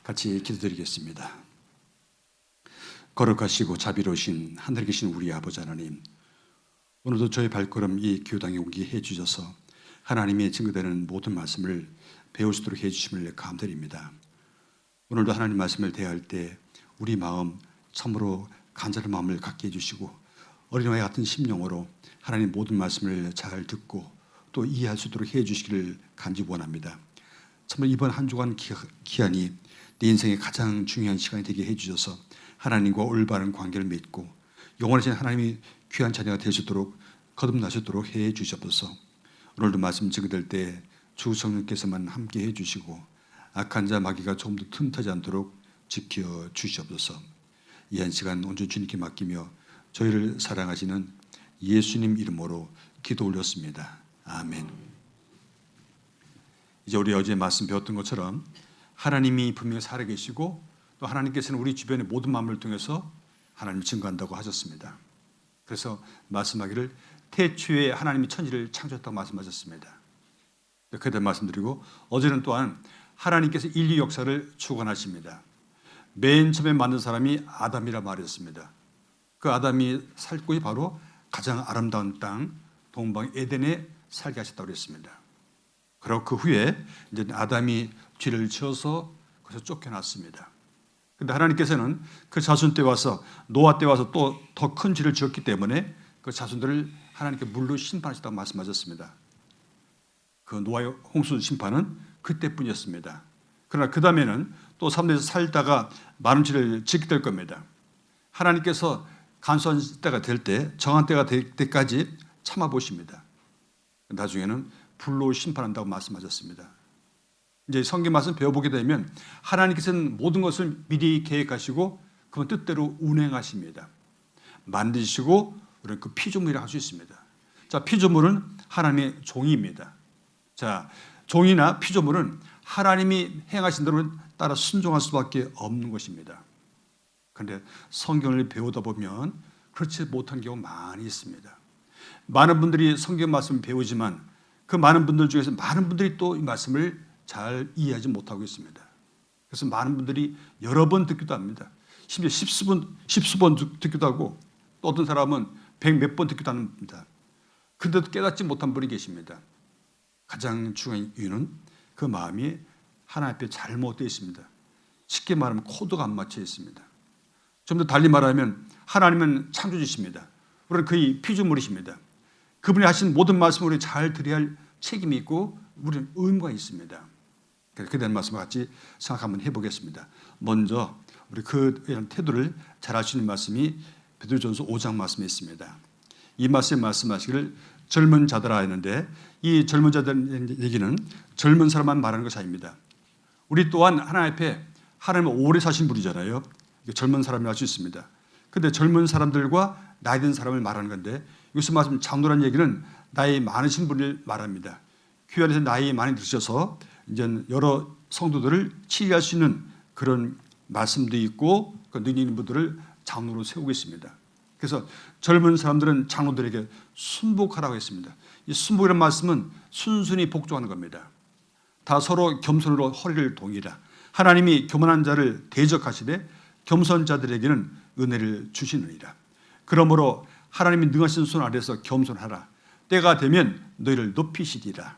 같이 기도드리겠습니다. 거룩하시고 자비로우신 하늘에 계신 우리 아버지 하나님, 오늘도 저희 발걸음 이 교당에 오게 해주셔서 하나님의 증거되는 모든 말씀을 배울 수 있도록 해주심을 감사드립니다. 오늘도 하나님 말씀을 대할 때 우리 마음 참으로 간절한 마음을 갖게 해주시고 어린아이 같은 심령으로 하나님 모든 말씀을 잘 듣고 또 이해할 수 있도록 해주시기를 간절히 원합니다. 참으로 이번 한 주간 기한이 내 인생의 가장 중요한 시간이 되게 해주셔서 하나님과 올바른 관계를 맺고 영원하신 하나님이 귀한 자녀가 될 수 있도록 거듭나셨도록 해주셔서 오늘도 말씀 증거될 때 주 성령께서만 함께 해주시고 악한 자 마귀가 조금 더 틈타지 않도록 지켜주시옵소서. 이 한 시간 온전히 주님께 맡기며 저희를 사랑하시는 예수님 이름으로 기도 올렸습니다. 아멘. 이제 우리 어제 말씀 배웠던 것처럼 하나님이 분명히 살아계시고 또 하나님께서는 우리 주변의 모든 만물을 통해서 하나님을 증거한다고 하셨습니다. 그래서 말씀하기를 태초에 하나님이 천지를 창조했다고 말씀하셨습니다. 그때 말씀드리고 어제는 또한 하나님께서 인류 역사를 주관하십니다. 맨 처음에 만든 사람이 아담이라 말했습니다. 그 아담이 살 곳이 바로 가장 아름다운 땅 동방 에덴에 살게 하셨다고 했습니다. 그리고 그 후에 이제 아담이 죄를 지어서 그래서 쫓겨났습니다. 그런데 하나님께서는 그 자손 때 와서 노아 때 와서 또 더 큰 죄를 지었기 때문에 그 자손들을 하나님께 물로 심판하셨다고 말씀하셨습니다. 그 노아의 홍수 심판은 그때뿐이었습니다. 그러나 그 다음에는 또 사람들이 살다가 많은 죄를 짓게 될 겁니다. 하나님께서 간소한 때가 될 때, 정한 때가 될 때까지 참아보십니다. 나중에는 불로 심판한다고 말씀하셨습니다. 이제 성경 말씀 배워보게 되면 하나님께서는 모든 것을 미리 계획하시고 그 뜻대로 운행하십니다. 만드시고 우리는 그 피조물이라고 할 수 있습니다. 자, 피조물은 하나님의 종입니다. 자, 종이나 피조물은 하나님이 행하신 대로 따라 순종할 수밖에 없는 것입니다. 그런데 성경을 배우다 보면 그렇지 못한 경우가 많이 있습니다. 많은 분들이 성경 말씀을 배우지만 그 많은 분들 중에서 많은 분들이 또 이 말씀을 잘 이해하지 못하고 있습니다. 그래서 많은 분들이 여러 번 듣기도 합니다. 심지어 십수번 듣기도 하고 또 어떤 사람은 100몇 번 듣기도 합니다. 그런데도 깨닫지 못한 분이 계십니다. 가장 중요한 이유는 그 마음이 하나님 앞에 잘못되어 있습니다. 쉽게 말하면 코드가 안 맞춰 있습니다. 좀 더 달리 말하면 하나님은 창조주십니다. 우리는 그의 피조물이십니다. 그분이 하신 모든 말씀을 우리 잘 들어야 할 책임이 있고 우리는 의무가 있습니다. 그에 대한 말씀을 같이 생각 한번 해보겠습니다. 먼저 우리 그런 태도를 잘 할 수 있는 말씀이 베드로전서 5장 말씀에 있습니다. 이 말씀에 말씀하시기를 젊은 자들아 했는데 이 젊은 자들 얘기는 젊은 사람만 말하는 것이 아닙니다. 우리 또한 하나님 앞에 하나님은 오래 사신 분이잖아요. 젊은 사람이라 할 수 있습니다. 그런데 젊은 사람들과 나이 든 사람을 말하는 건데 여기서 말씀 장로란 얘기는 나이 많으신 분을 말합니다. 교회 안에서 나이 많이 드셔서 이제 여러 성도들을 치유할 수 있는 그런 말씀도 있고 그 능력 있는 분들을 장로로 세우고 있습니다. 그래서 젊은 사람들은 장로들에게 순복하라고 했습니다. 이 순복이라는 말씀은 순순히 복종하는 겁니다. 다 서로 겸손으로 허리를 동이라. 하나님이 교만한 자를 대적하시되 겸손한 자들에게는 은혜를 주시느니라. 그러므로 하나님이 능하신 손 아래서 겸손하라. 때가 되면 너희를 높이시리라.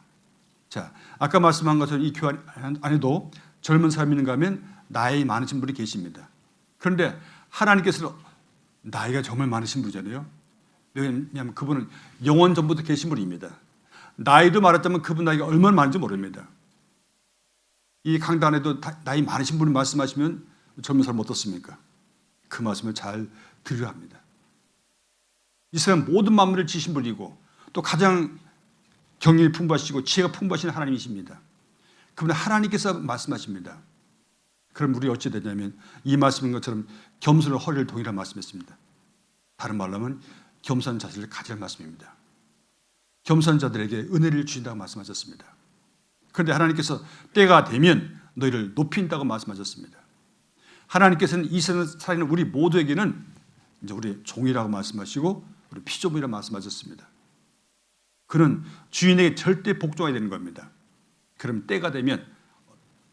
자, 아까 말씀한 것처럼 이 교회 안에도 젊은 사람이 있는가 하면 나이 많으신 분이 계십니다. 그런데 하나님께서는 나이가 정말 많으신 분이잖아요. 왜냐하면 그분은 영원 전부터 계신 분입니다. 나이도 말했자면 그분 나이가 얼마나 많은지 모릅니다. 이 강단 안에도 나이 많으신 분이 말씀하시면 젊은 사람 어떻습니까? 그 말씀을 잘 들으려 합니다. 이 세상 모든 만물을 지으신 분이고 또 가장 경륜이 풍부하시고 지혜가 풍부하신 하나님이십니다. 그분은 하나님께서 말씀하십니다. 그럼 우리 어찌 되냐면 이 말씀인 것처럼 겸손을 허리를 동이라 말씀했습니다. 다른 말로 하면 겸손한 자세를 가질 말씀입니다. 겸손한 자들에게 은혜를 주신다고 말씀하셨습니다. 그런데 하나님께서 때가 되면 너희를 높인다고 말씀하셨습니다. 하나님께서는 이 세상에 살아있는 우리 모두에게는 이제 우리 종이라고 말씀하시고 우리 피조물이라고 말씀하셨습니다. 그는 주인에게 절대 복종해야 되는 겁니다. 그럼 때가 되면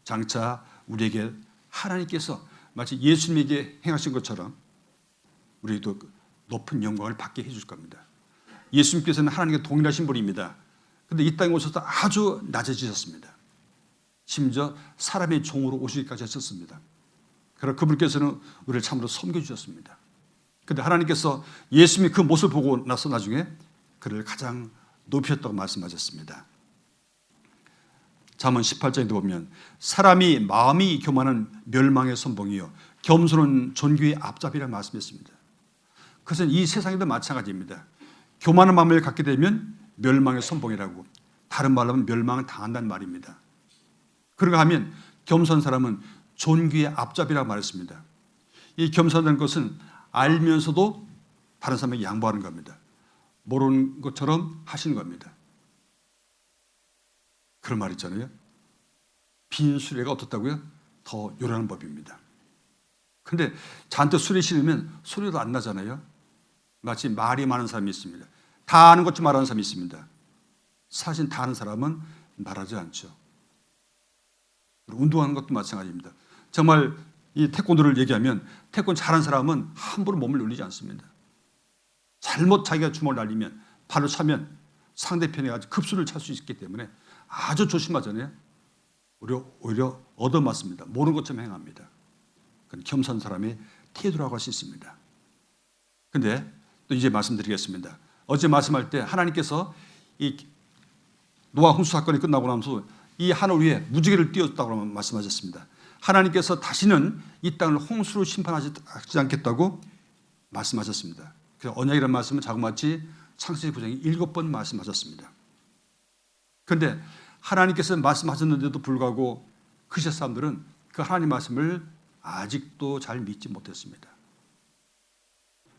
장차 우리에게 하나님께서 마치 예수님에게 행하신 것처럼 우리도 높은 영광을 받게 해줄 겁니다. 예수님께서는 하나님과 동일하신 분입니다. 그런데 이 땅에 오셔서 아주 낮아지셨습니다. 심지어 사람의 종으로 오시기까지 하셨습니다. 그러나 그분께서는 우리를 참으로 섬겨주셨습니다. 그런데 하나님께서 예수님이 그 모습을 보고 나서 나중에 그를 가장 높이셨다고 말씀하셨습니다. 잠언 18장에도 보면 사람이 마음이 교만은 멸망의 선봉이요 겸손은 존귀의 앞잡이라는 말씀했습니다. 그것은 이 세상에도 마찬가지입니다. 교만한 마음을 갖게 되면 멸망의 선봉이라고, 다른 말로 하면 멸망을 당한다는 말입니다. 그런가 하면 겸손한 사람은 존귀의 앞잡이라고 말했습니다. 이 겸손한 것은 알면서도 다른 사람에게 양보하는 겁니다. 모르는 것처럼 하시는 겁니다. 그런 말 있잖아요. 빈 수레가 어떻다고요? 더 요란한 법입니다. 근데 잔뜩 술이 싫으면 소리도 안 나잖아요. 마치 말이 많은 사람이 있습니다. 다 아는 것 좀 말하는 사람이 있습니다. 사실 다 아는 사람은 말하지 않죠. 운동하는 것도 마찬가지입니다. 정말 이 태권도를 얘기하면 태권도 잘하는 사람은 함부로 몸을 올리지 않습니다. 잘못 자기가 주먹을 날리면, 발을 차면 상대편이 아주 급수를 찰 수 있기 때문에 아주 조심하잖아요. 오히려 얻어맞습니다. 모르는 것처럼 행합니다. 그건 겸손한 사람의 태도라고 할 수 있습니다. 그런데 또 이제 말씀드리겠습니다. 어제 말씀할 때 하나님께서 이 노아 홍수 사건이 끝나고 나면서 이 하늘 위에 무지개를 띄웠다고 말씀하셨습니다. 하나님께서 다시는 이 땅을 홍수로 심판하지 않겠다고 말씀하셨습니다. 그래서 언약이라는 말씀은 자그마치 창세기 9장에 7번 말씀하셨습니다. 그런데 하나님께서 말씀하셨는데도 불구하고 그 시대 사람들은 그 하나님 말씀을 아직도 잘 믿지 못했습니다.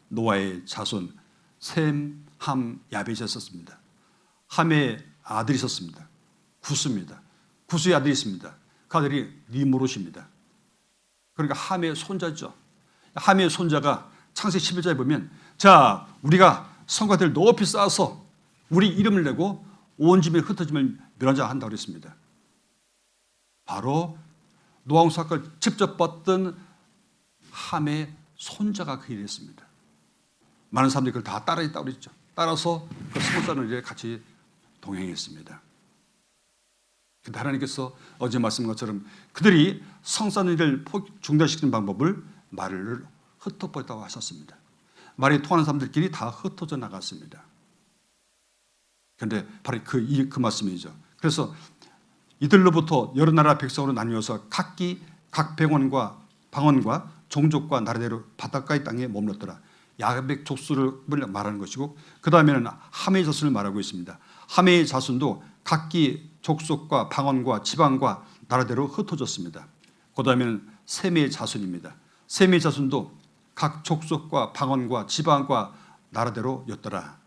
노아의 자손 셈, 함, 야벳이 있었습니다. 함의 아들이 있었습니다. 구스입니다. 구스의 아들이 있습니다. 그 아들이 니므롯입니다. 그러니까 함의 손자죠. 함의 손자가 창세기 11장에 보면 자, 우리가 성곽들을 높이 쌓아서 우리 이름을 내고 온 집에 흩어짐을 멸하자 한다고 그랬습니다. 바로 노아 홍수 사건을 직접 봤던 함의 손자가 그 일을 했습니다. 많은 사람들이 그걸 다 따라했다고 그랬죠. 따라서 그 20살을 이제 같이 동행했습니다. 근데 하나님께서 어제 말씀한 것처럼 그들이 성사는 일을 중단시키는 방법을 말을 흩어버렸다고 하셨습니다. 말이 통하는 사람들끼리 다 흩어져 나갔습니다. 그런데 바로 그 말씀이죠. 그래서 이들로부터 여러 나라 백성으로 나뉘어서 각기 각 방언과 종족과 나라대로 바닷가의 땅에 머물렀더라. 야벳 족수를 말하는 것이고 그 다음에는 함의 자손을 말하고 있습니다. 함의 자손도 각기 족속과 방언과 지방과 나라대로 흩어졌습니다. 그 다음에는 셈의 자손입니다. 셈의 자손도 각 족속과 방언과 지방과 나라대로였더라.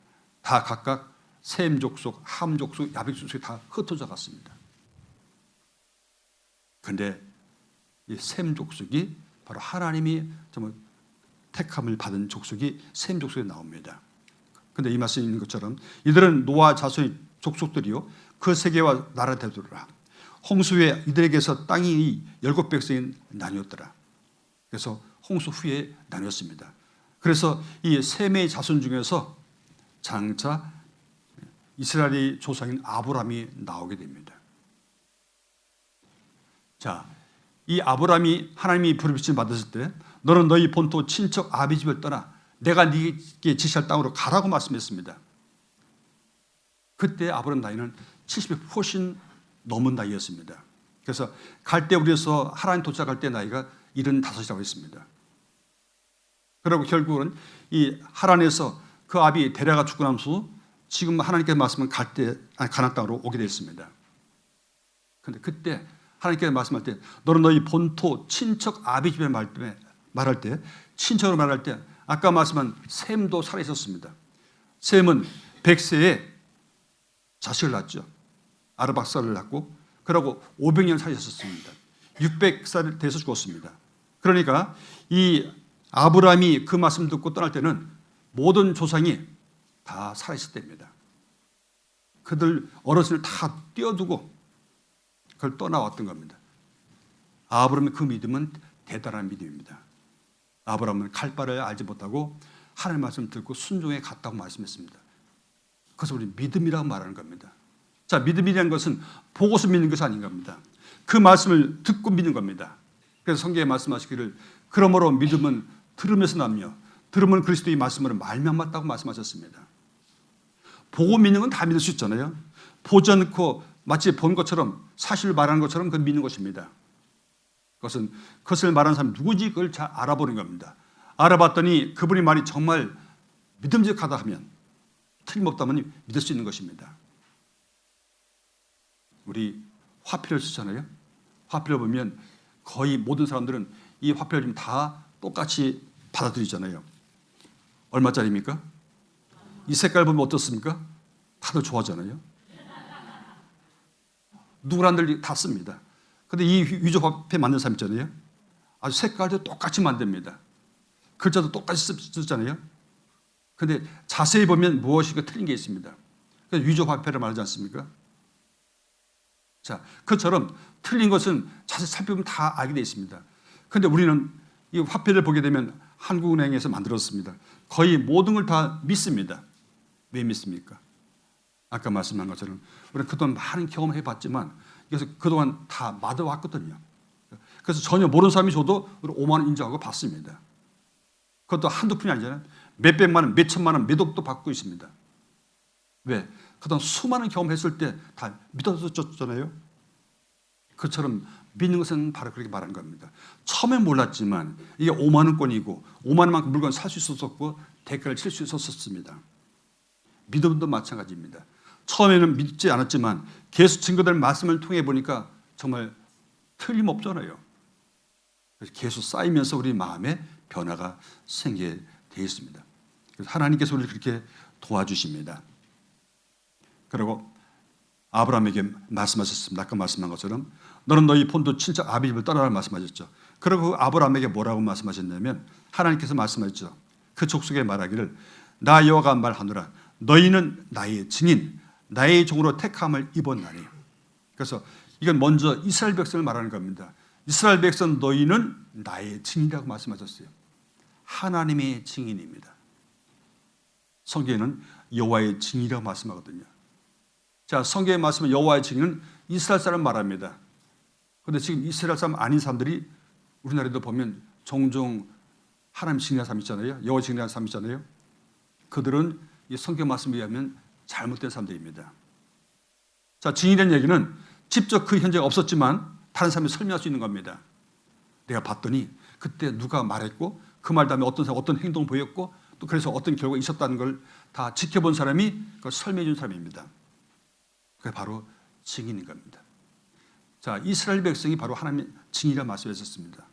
다 각각 셈 족속, 함 족속, 야벳 족속이 다 흩어져 갔습니다. 그런데 이 셈 족속이 바로 하나님이 정말 택함을 받은 족속이 셈 족속에 나옵니다. 그런데 이 말씀에 있는 것처럼 이들은 노아 자손의 족속들이요 그 세계와 나라 되돌아 홍수 후에 이들에게서 땅이 7백성이 나뉘었더라. 그래서 홍수 후에 나뉘었습니다. 그래서 이 셈의 자손 중에서 장차 이스라엘의 조상인 아브라함이 나오게 됩니다. 자, 이 아브라함이 하나님이 부르짖음 받았을 때 너는 너희 본토 친척 아비 집을 떠나 내가 네게 지시할 땅으로 가라고 말씀했습니다. 그때 아브라함 나이는 70이 훨씬 넘은 나이였습니다. 그래서 갈대우리에서 하나님 도착할 때 나이가 75이라고 했습니다. 그리고 결국은 이 하란에서 그 아비 데라가 죽고 나면서 지금 하나님께서 말씀은 가나안 땅으로 오게 됐습니다. 그런데 그때 하나님께서 말씀할 때 너는 너희 본토 친척 아비 집에 말할 때 친척으로 말할 때 아까 말씀한 셈도 살아 있었습니다. 셈은 100세에 자식을 낳았죠. 아르박사를 낳고 그러고 500년 살았었습니다. 600살 돼서 죽었습니다. 그러니까 이 아브라함이 그 말씀 듣고 떠날 때는 모든 조상이 다 살아있을 때입니다. 그들 어르신을 다 띄워두고 그걸 떠나왔던 겁니다. 아브라함의 그 믿음은 대단한 믿음입니다. 아브라함은 칼바를 알지 못하고 하나님의 말씀을 듣고 순종해 갔다고 말씀했습니다. 그래서 우리 믿음이라고 말하는 겁니다. 자, 믿음이라는 것은 보고서 믿는 것이 아닌 겁니다. 그 말씀을 듣고 믿는 겁니다. 그래서 성경에 말씀하시기를 그러므로 믿음은 들으면서 나며 들으면 그리스도의 말씀으로 말미암았다고 말씀하셨습니다. 보고 믿는 건 다 믿을 수 있잖아요. 보지 않고 마치 본 것처럼 사실을 말하는 것처럼 그 믿는 것입니다. 그것을 말하는 사람이 누구지 그걸 잘 알아보는 겁니다. 알아봤더니 그분의 말이 정말 믿음직하다 하면 틀림없다면 믿을 수 있는 것입니다. 우리 화폐를 쓰잖아요. 화폐를 보면 거의 모든 사람들은 이 화폐를 좀 다 똑같이 받아들이잖아요. 얼마짜리입니까? 이 색깔 보면 어떻습니까? 다들 좋아하잖아요. 누구란들 다 씁니다. 근데 이 위조 화폐 만든 사람 있잖아요. 아주 색깔도 똑같이 만듭니다. 글자도 똑같이 쓰잖아요. 근데 자세히 보면 무엇인가 틀린 게 있습니다. 그래서 위조 화폐를 말하지 않습니까? 자, 그처럼 틀린 것은 자세히 살펴보면 다 알게 되어 있습니다. 그런데 우리는 이 화폐를 보게 되면 한국은행에서 만들었습니다. 거의 모든 걸 다 믿습니다. 왜 믿습니까? 아까 말씀한 것처럼 우리는 그동안 많은 경험을 해봤지만 그래서 그동안 다 맞아왔거든요. 그래서 전혀 모르는 사람이 줘도 5만 원 인정하고 받습니다. 그것도 한두 푼이 아니잖아요. 몇백만 원, 몇천만 원, 몇 억도 받고 있습니다. 왜? 그동안 수많은 경험했을 때 다 믿어졌잖아요. 그처럼 믿는 것은 바로 그렇게 말하는 겁니다. 처음엔 몰랐지만 이게 5만 원권이고 5만 원만큼 물건 살 수 있었고 대가를 칠 수 있었습니다. 믿음도 마찬가지입니다. 처음에는 믿지 않았지만 계속 증거될 말씀을 통해 보니까 정말 틀림없잖아요. 그래서 계속 쌓이면서 우리 마음에 변화가 생기게 되어 있습니다. 그래서 하나님께서 우리를 그렇게 도와주십니다. 그리고 아브라함에게 말씀하셨습니다. 아까 말씀한 것처럼 너는 너희 본토 친척 아비 집을 떠나라 말씀하셨죠. 그리고 아브라함에게 뭐라고 말씀하셨냐면 하나님께서 말씀하셨죠. 그 족속에 말하기를 나 여호와가 말하노라 너희는 나의 증인 나의 종으로 택함을 입었나니. 그래서 이건 먼저 이스라엘 백성을 말하는 겁니다. 이스라엘 백성 너희는 나의 증인이라고 말씀하셨어요. 하나님의 증인입니다. 성경에는 여호와의 증인이라고 말씀하거든요. 자, 성경의 말씀은 여호와의 증인은 이스라엘 사람 말합니다. 그런데 지금 이스라엘 사람 아닌 사람들이 우리나라에도 보면 종종 하나님 증인하는 사람 있잖아요. 여호와 증인하는 사람 있잖아요. 그들은 이 성경 말씀에 의하면 잘못된 사람들입니다. 자, 증인이라는 얘기는 직접 그 현재가 없었지만 다른 사람이 설명할 수 있는 겁니다. 내가 봤더니 그때 누가 말했고 그 말 다음에 어떤 사람 어떤 행동을 보였고 또 그래서 어떤 결과가 있었다는 걸 다 지켜본 사람이 그걸 설명해 준 사람입니다. 그게 바로 증인인 겁니다. 자, 이스라엘 백성이 바로 하나님의 증인이라는 말씀을 했었습니다.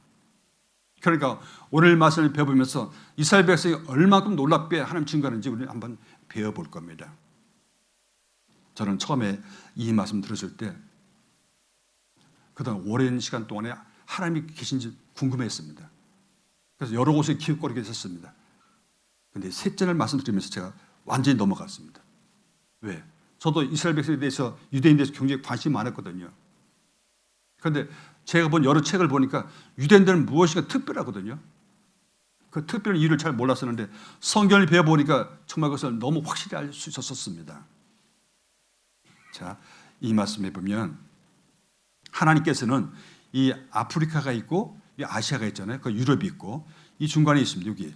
그러니까 오늘 말씀을 배워보면서 이스라엘 백성이 얼마큼 놀랍게 하나님 증거하는지 우리는 한번 배워볼 겁니다. 저는 처음에 이 말씀 들었을 때 그동안 오랜 시간 동안에 하나님이 계신지 궁금했습니다. 그래서 여러 곳에 기웃거리게 됐었습니다. 그런데 셋째 날 말씀 드리면서 제가 완전히 넘어갔습니다. 왜? 저도 이스라엘 백성에 대해서 유대인에 대해서 굉장히 관심이 많았거든요. 그런데 제가 본 여러 책을 보니까 유대인들은 무엇인가 특별하거든요. 그 특별한 이유를 잘 몰랐었는데 성경을 배워보니까 정말 그것을 너무 확실히 알 수 있었습니다. 자, 이 말씀에 보면 하나님께서는 이 아프리카가 있고 이 아시아가 있잖아요. 그 유럽이 있고 이 중간에 있습니다. 여기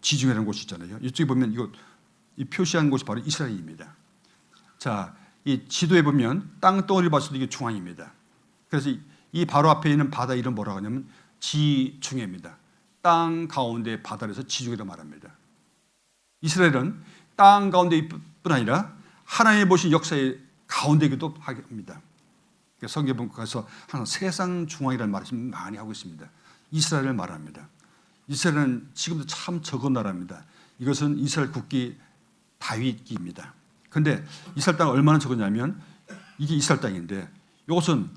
지중해라는 곳이 있잖아요. 이쪽에 보면 이거 이 표시한 곳이 바로 이스라엘입니다. 자, 이 지도에 보면 땅덩어리를 봤을 때 이게 중앙입니다. 그래서 이 바로 앞에 있는 바다 이름 뭐라고 하냐면 지중해입니다. 땅 가운데 바다에서 지중해라 말합니다. 이스라엘은 땅 가운데뿐 아니라 하나님이 보신 역사의 가운데이기도 합니다. 성경에 보면 그래서 항상 세상 중앙이라는 말을 많이 하고 있습니다. 이스라엘을 말합니다. 이스라엘은 지금도 참 적은 나라입니다. 이것은 이스라엘 국기 다윗기입니다. 그런데 이스라엘 땅이 얼마나 적었냐면 이게 이스라엘 땅인데 이것은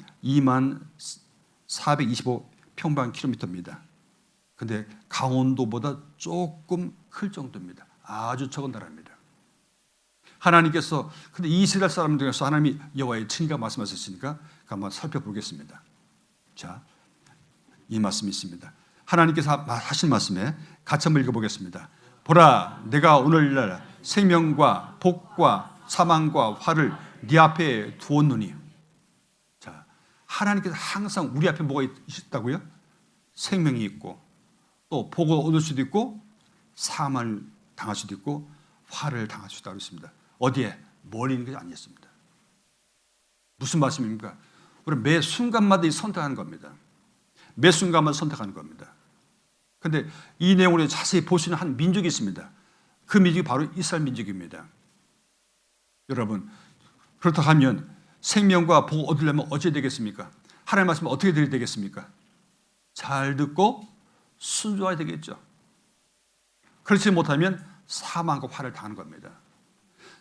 2425평방킬로미터입니다. 그런데 강원도보다 조금 클 정도입니다. 아주 적은 나라입니다. 하나님께서 근데 이스라엘 사람 중에서 하나님이 여호와의 증인이라고 말씀하셨으니까 한번 살펴보겠습니다. 자, 이 말씀이 있습니다. 하나님께서 하신 말씀에 같이 한번 읽어보겠습니다. 보라, 내가 오늘날 생명과 복과 사망과 화를 네 앞에 두었노니. 자, 하나님께서 항상 우리 앞에 뭐가 있다고요? 생명이 있고 또 복을 얻을 수도 있고 사망을 당할 수도 있고 화를 당할 수도 있다고 했습니다. 어디에? 멀리 있는 게 아니었습니다. 무슨 말씀입니까? 우리 매 순간마다 선택하는 겁니다. 매 순간마다 선택하는 겁니다. 그런데 이 내용을 자세히 볼 수 있는 한 민족이 있습니다. 그 민족이 바로 이스라엘 민족입니다. 여러분, 그렇다 하면 생명과 복을 얻으려면 어찌 되겠습니까? 하나님의 말씀을 어떻게 드려야 되겠습니까? 잘 듣고 순종해야 되겠죠. 그렇지 못하면 사망과 화를 당하는 겁니다.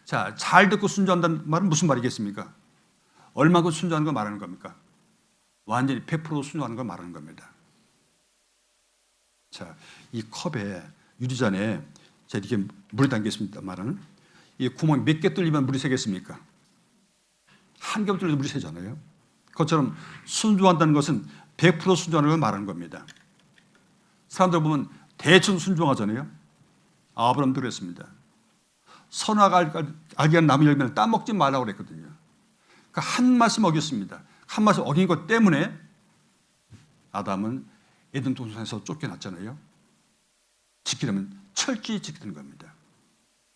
자, 잘 듣고 순종한다는 말은 무슨 말이겠습니까? 얼마큼 순종하는 걸 말하는 겁니까? 완전히 100% 순종하는 걸 말하는 겁니다. 자, 이 컵에 유리잔에 제가 이렇게 물이 담겨 있습니다만은 이 구멍이 몇 개 뚫리면 물이 새겠습니까? 한 개만 뚫려도 물이 새잖아요. 그것처럼 순종한다는 것은 100% 순종하는 걸 말하는 겁니다. 사람들 보면 대충 순종하잖아요. 아브라함도 그랬습니다. 선악을 알게 한 나무 열매를 따먹지 말라고 그랬거든요. 그러니까 한 말씀 어겼습니다. 한 말씀 어긴 것 때문에 아담은 에덴 동산에서 쫓겨났잖아요. 지키려면 철저히 지키는 겁니다.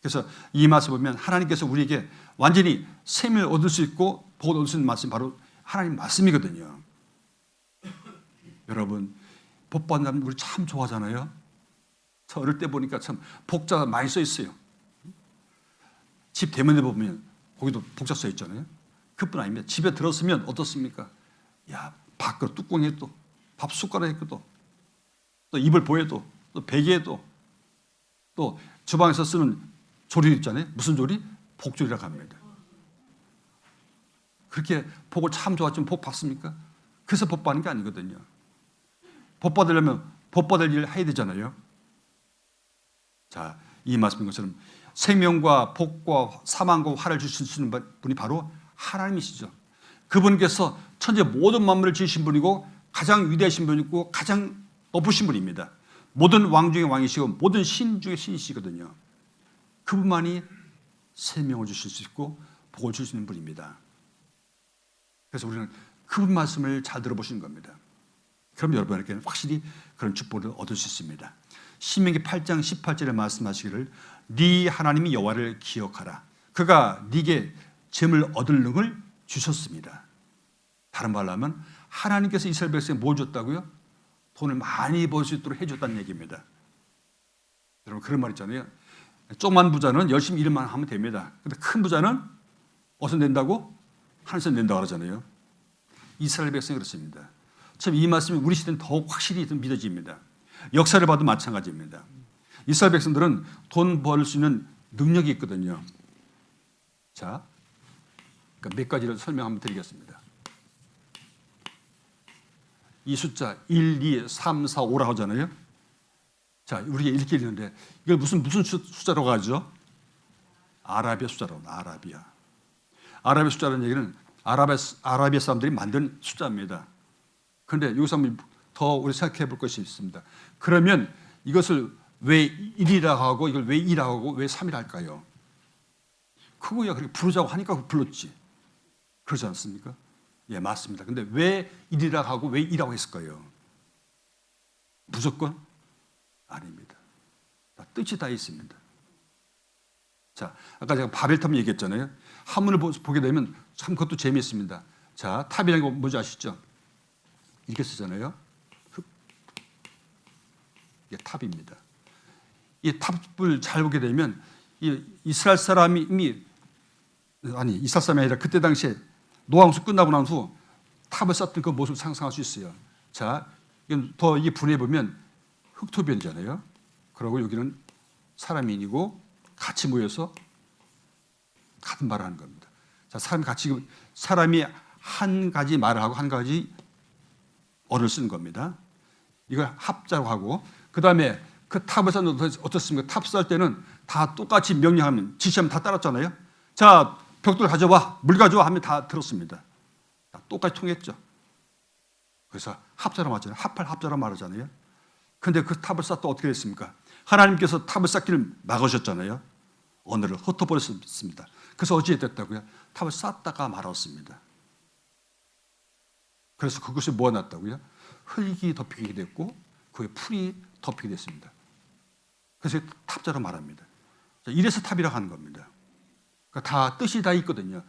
그래서 이 말씀 보면 하나님께서 우리에게 완전히 생명을 얻을 수 있고 복을 얻을 수 있는 말씀이 바로 하나님 말씀이거든요. 여러분, 복 받는 사람 우리 참 좋아하잖아요. 저 어릴 때 보니까 참 복자가 많이 써 있어요. 집 대문에 보면 거기도 복자 써 있잖아요. 그뿐 아닙니다. 집에 들었으면 어떻습니까? 야, 밖으로 뚜껑에 또 밥 숟가락에 또 이불 보에도 또 베개에도 또 주방에서 쓰는 조리 있잖아요. 무슨 조리? 복조리라고 합니다. 그렇게 복을 참 좋아하지만 복 받습니까? 그래서 복 받는 게 아니거든요. 복 받으려면 복 받을 일을 해야 되잖아요. 자, 이 말씀인 것처럼 생명과 복과 사망과 화를 주실 수 있는 분이 바로 하나님이시죠. 그분께서 천재 모든 만물을 지으신 분이고 가장 위대하신 분이고 가장 높으신 분입니다. 모든 왕 중의 왕이시고 모든 신 중의 신이시거든요. 그분만이 생명을 주실 수 있고 복을 줄 수 있는 분입니다. 그래서 우리는 그분 말씀을 잘 들어보시는 겁니다. 그럼 여러분에게는 확실히 그런 축복을 얻을 수 있습니다. 신명기 8장 18절에 말씀하시기를 네 하나님이 여호와를 기억하라. 그가 네게 재물 얻을 능을 주셨습니다. 다른 말로 하면 하나님께서 이스라엘 백성에 뭘 줬다고요? 돈을 많이 벌 수 있도록 해줬다는 얘기입니다. 여러분 그런 말 있잖아요. 조그만 부자는 열심히 일만 하면 됩니다. 근데 큰 부자는 어디서 낸다고? 하늘에서 낸다고 하잖아요. 이스라엘 백성이 그렇습니다. 참 이 말씀이 우리 시대는 더욱 확실히 믿어집니다. 역사를 봐도 마찬가지입니다. 이스라엘 백성들은 돈 벌 수 있는 능력이 있거든요. 자, 그러니까 몇 가지를 설명 한번 드리겠습니다. 이 숫자 1, 2, 3, 4, 5라고 하잖아요. 자, 우리가 이렇게 읽는데 이걸 무슨 숫자라고 하죠? 아라비아 숫자라고 합니다. 아라비아 숫자라는 얘기는 아라비아 사람들이 만든 숫자입니다. 그런데 여기서 한번 더 우리 생각해 볼 것이 있습니다. 그러면 이것을 왜 1이라고 하고 이걸 왜 2라고 하고 왜 3이라 할까요? 그거야 그렇게 부르자고 하니까 불렀지. 그러지 않습니까? 예, 맞습니다. 근데 왜 1이라고 하고 왜 2라고 했을까요? 무조건? 아닙니다. 뜻이 다 있습니다. 자, 아까 제가 바벨탑 얘기했잖아요. 한문을 보게 되면 참 그것도 재미있습니다. 자, 탑이라는 거 뭔지 아시죠? 이렇게 쓰잖아요. 이게 탑입니다. 이 탑을 잘 보게 되면 이스라엘 사람이 이스라엘 사람이 아니라 그때 당시에 노아홍수 끝나고 난 후 탑을 쌓던 그 모습을 상상할 수 있어요. 자, 더 이 분해 보면 흑토변이잖아요. 그리고 여기는 사람인이고 같이 모여서 같은 말을 하는 겁니다. 자, 사람이 한 가지 말을 하고 한 가지 어를 쓰는 겁니다. 이걸 합자로 하고 그 다음에 그 탑을 쌓는 어떻습니까? 탑 쌓을 때는 다 똑같이 명령하면 지시하면 다 따랐잖아요. 자, 벽돌 가져와, 물 가져와 하면 다 들었습니다. 다 똑같이 통했죠. 그래서 합자로 말하잖아요. 합자로 말하잖아요. 그런데 그 탑을 쌓다 어떻게 됐습니까? 하나님께서 탑을 쌓기를 막으셨잖아요. 오늘을 흩어버렸습니다. 그래서 어찌 됐다고요? 탑을 쌓다가 말았습니다. 그래서 그것이 뭐가 났다고요? 흙이 덮이게 됐고 그의 풀이 덮이게 됐습니다. 그래서 탑자로 말합니다. 이래서 탑이라고 하는 겁니다. 그러니까 다 뜻이 다 있거든요.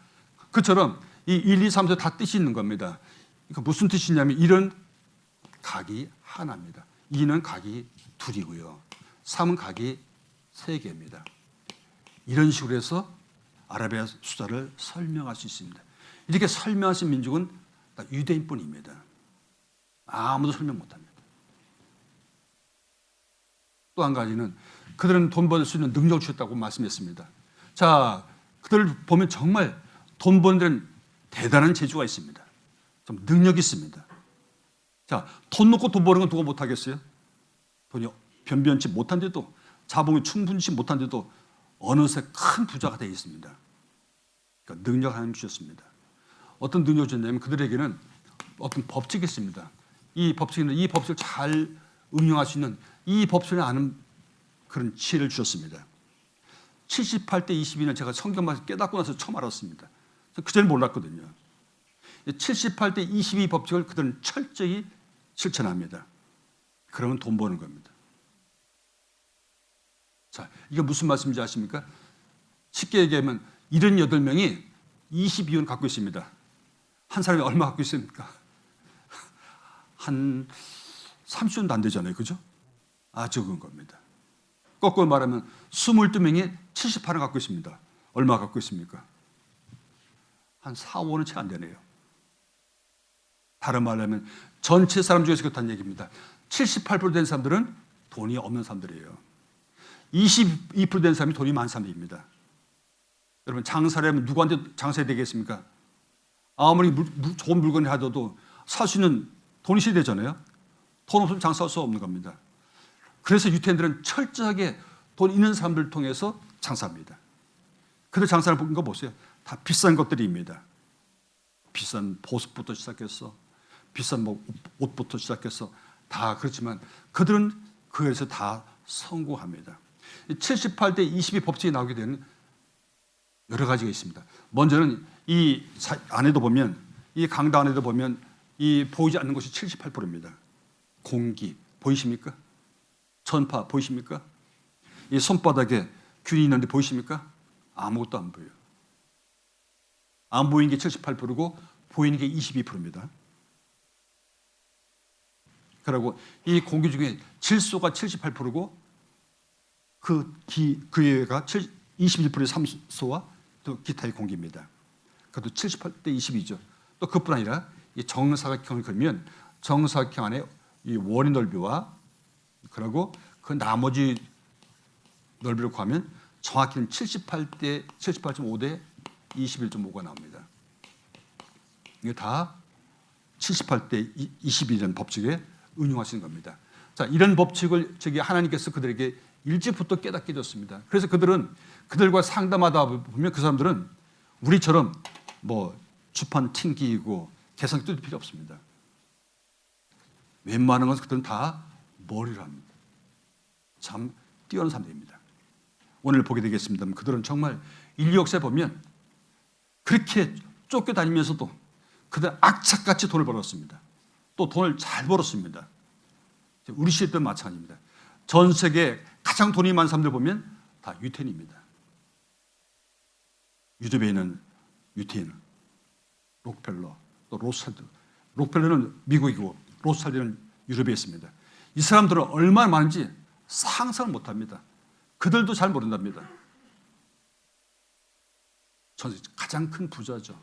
그처럼 이 1, 2, 3, 4 다 뜻이 있는 겁니다. 그러니까 무슨 뜻이냐면 1은 각이 하나입니다. 2는 각이 둘이고요. 3은 각이 3개입니다. 이런 식으로 해서 아라비아 숫자를 설명할 수 있습니다. 이렇게 설명하신 민족은 유대인뿐입니다. 아무도 설명 못합니다. 또 한 가지는 그들은 돈 벌 수 있는 능력을 주셨다고 말씀했습니다. 자, 그들을 보면 정말 돈 버는 데는 대단한 재주가 있습니다. 좀 능력이 있습니다. 자, 돈 놓고 돈 버는 건 누가 못하겠어요? 돈이 변변치 못한데도, 자본이 충분치 못한데도 어느새 큰 부자가 되어 있습니다. 그러니까 능력 하나님 주셨습니다. 어떤 능력을 주셨냐면 그들에게는 어떤 법칙이 있습니다. 이 법칙을 잘 응용할 수 있는 이 법칙을 아는 그런 지혜를 주셨습니다. 78대 22는 제가 성경 말씀 깨닫고 나서 처음 알았습니다. 그전에 몰랐거든요. 78대 22 법칙을 그들은 철저히 실천합니다. 그러면 돈 버는 겁니다. 자, 이게 무슨 말씀인지 아십니까? 쉽게 얘기하면 78명이 22원을 갖고 있습니다. 한 사람이 얼마 갖고 있습니까? 한 30원도 안 되잖아요. 그죠? 적은 겁니다. 거꾸로 말하면 22명이 78을 갖고 있습니다. 얼마 갖고 있습니까? 한 4, 5원은 채 안 되네요. 다른 말로 하면 전체 사람 중에서 그렇다는 얘기입니다. 78% 된 사람들은 돈이 없는 사람들이에요. 22% 된 사람이 돈이 많은 사람들입니다. 여러분 장사를 하면 누구한테 장사해야 되겠습니까? 아무리 좋은 물건을 하더라도 살 수 있는 돈이 있어야 되잖아요. 돈 없으면 장사할 수 없는 겁니다. 그래서 유태인들은 철저하게 돈 있는 사람들을 통해서 장사합니다. 그래서 장사를 보는 거 보세요. 다 비싼 것들입니다. 비싼 보습부터 시작해서 비싼 옷부터 시작해서 다 그렇지만 그들은 그에서 다 성공합니다. 78대 22 법칙이 나오게 되는 여러 가지가 있습니다. 먼저는 이 안에도 보면 이 강당 안에도 보면 이 보이지 않는 것이 78%입니다. 공기 보이십니까? 전파 보이십니까? 이 손바닥에 균이 있는데 보이십니까? 아무것도 안 보여요. 안 보이는 게 78%고 보이는 게 22%입니다. 그리고 이 공기 중에 질소가 78%고 그가 21%의 산소와 또 기타의 공기입니다. 그것도 78대 22죠. 또 그뿐 아니라 이 정사각형을 그리면 정사각형 안에 이 원의 넓이와 그리고 그 나머지 넓이를 구하면 정확히는 78.5대 21.5가 나옵니다. 이게 다 78대 22라는 법칙에 응용하시는 겁니다. 자, 이런 법칙을 하나님께서 그들에게 일찍부터 깨닫게 해줬습니다. 그래서 그들과 상담하다 보면 그 사람들은 우리처럼 주판 튕기고 계산 뜯을 필요 없습니다. 웬만한 것은 그들은 다 머리로 합니다. 참 뛰어난 사람들입니다. 오늘 보게 되겠습니다. 그들은 정말 인류 역사에 보면 그렇게 쫓겨다니면서도 그들은 악착같이 돈을 벌었습니다. 또 돈을 잘 벌었습니다. 우리 시대 때도 마찬가지입니다. 전 세계 가장 돈이 많은 사람들 보면 다 유태인입니다. 유럽에 있는 유태인, 록펠러, 또 로스차일드. 록펠러는 미국이고 로스차일드는 유럽에 있습니다. 이 사람들은 얼마나 많은지 상상을 못합니다. 그들도 잘 모른답니다. 전 세계 가장 큰 부자죠.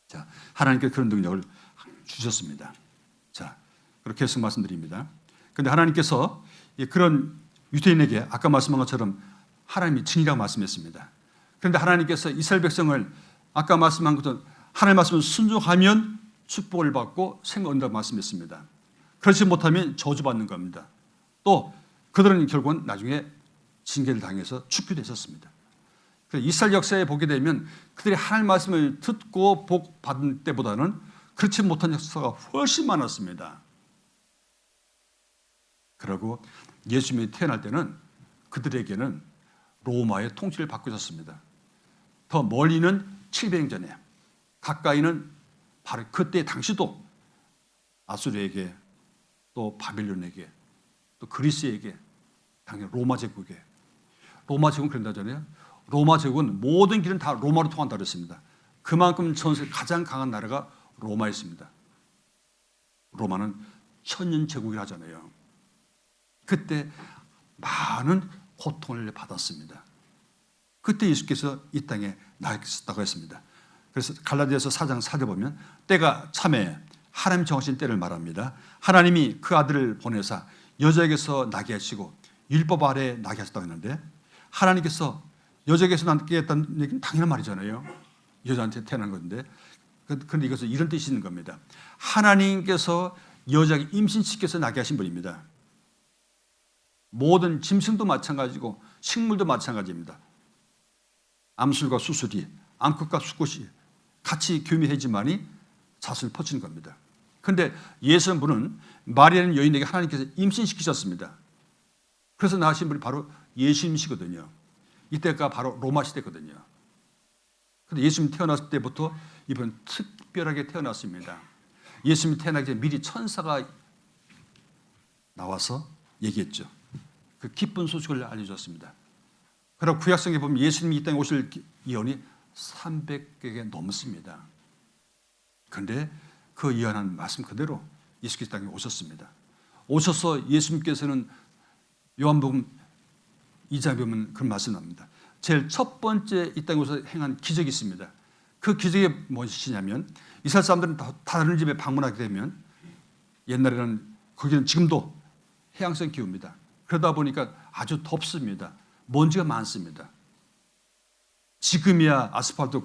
자, 하나님께 그런 능력을 주셨습니다. 자, 그렇게 해서 말씀드립니다. 그런데 하나님께서 그런 유대인에게 아까 말씀한 것처럼 하나님이 증이라고 말씀했습니다. 그런데 하나님께서 이스라엘 백성을 아까 말씀한 것처럼 하나님의 말씀을 순종하면 축복을 받고 생명을 얻는다고 말씀했습니다. 그렇지 못하면 저주받는 겁니다. 또 그들은 결국은 나중에 징계를 당해서 축교됐었습니다. 이스라엘 역사에 보게 되면 그들이 하나님의 말씀을 듣고 복 받은 때보다는 그렇지 못한 역사가 훨씬 많았습니다. 그리고 예수님이 태어날 때는 그들에게는 로마의 통치를 받고 있었습니다. 더 멀리는 700년 전에, 가까이는 바로 그때 당시도 아수르에게, 또 바빌론에게, 또 그리스에게, 당연히 로마 제국에, 로마 제국은 그런다잖아요. 로마 제국은 모든 길은 다 로마로 통한다고 했습니다. 그만큼 전세 가장 강한 나라가 로마였습니다. 로마는 천년 제국이라 하잖아요. 그때 많은 고통을 받았습니다. 그때 예수께서 이 땅에 나셨다고 했습니다. 그래서 갈라디아서 4장 4절 보면 때가 참에 하나님 정하신 때를 말합니다. 하나님이 그 아들을 보내사 여자에게서 나게 하시고 율법 아래 나게 하셨다고 했는데, 하나님께서 여자에게서 나게 했다는 얘기는 당연한 말이잖아요. 여자한테 태어난 건데, 그런데 이것은 이런 뜻이 있는 겁니다. 하나님께서 여자에게 임신시켜서 나게 하신 분입니다. 모든 짐승도 마찬가지고 식물도 마찬가지입니다. 암술과 수술이, 암컷과 수컷이 같이 교미해지만이 자손을 퍼치는 겁니다. 그런데 예수님은 마리아는 여인에게 하나님께서 임신시키셨습니다. 그래서 낳으신 분이 바로 예수님이시거든요. 이때가 바로 로마 시대거든요. 그런데 예수님 태어났을 때부터 이번 특별하게 태어났습니다. 예수님 태어나기 전에 미리 천사가 나와서 얘기했죠. 그 기쁜 소식을 알려줬습니다. 그리고 구약성에 보면 예수님이 이 땅에 오실 예언이 300개 넘습니다. 그런데 그 예언한 말씀 그대로 예수께서 땅에 오셨습니다. 오셔서 예수님께서는 요한복음 2장에 보면 그런 말씀 나옵니다. 제일 첫 번째 이 땅에 오셔서 행한 기적이 있습니다. 그 기적이 무엇이냐면, 이스라엘 사람들은 다른 집에 방문하게 되면, 옛날에는 거기는 지금도 해양성 기후입니다. 그러다 보니까 아주 덥습니다. 먼지가 많습니다. 지금이야 아스팔트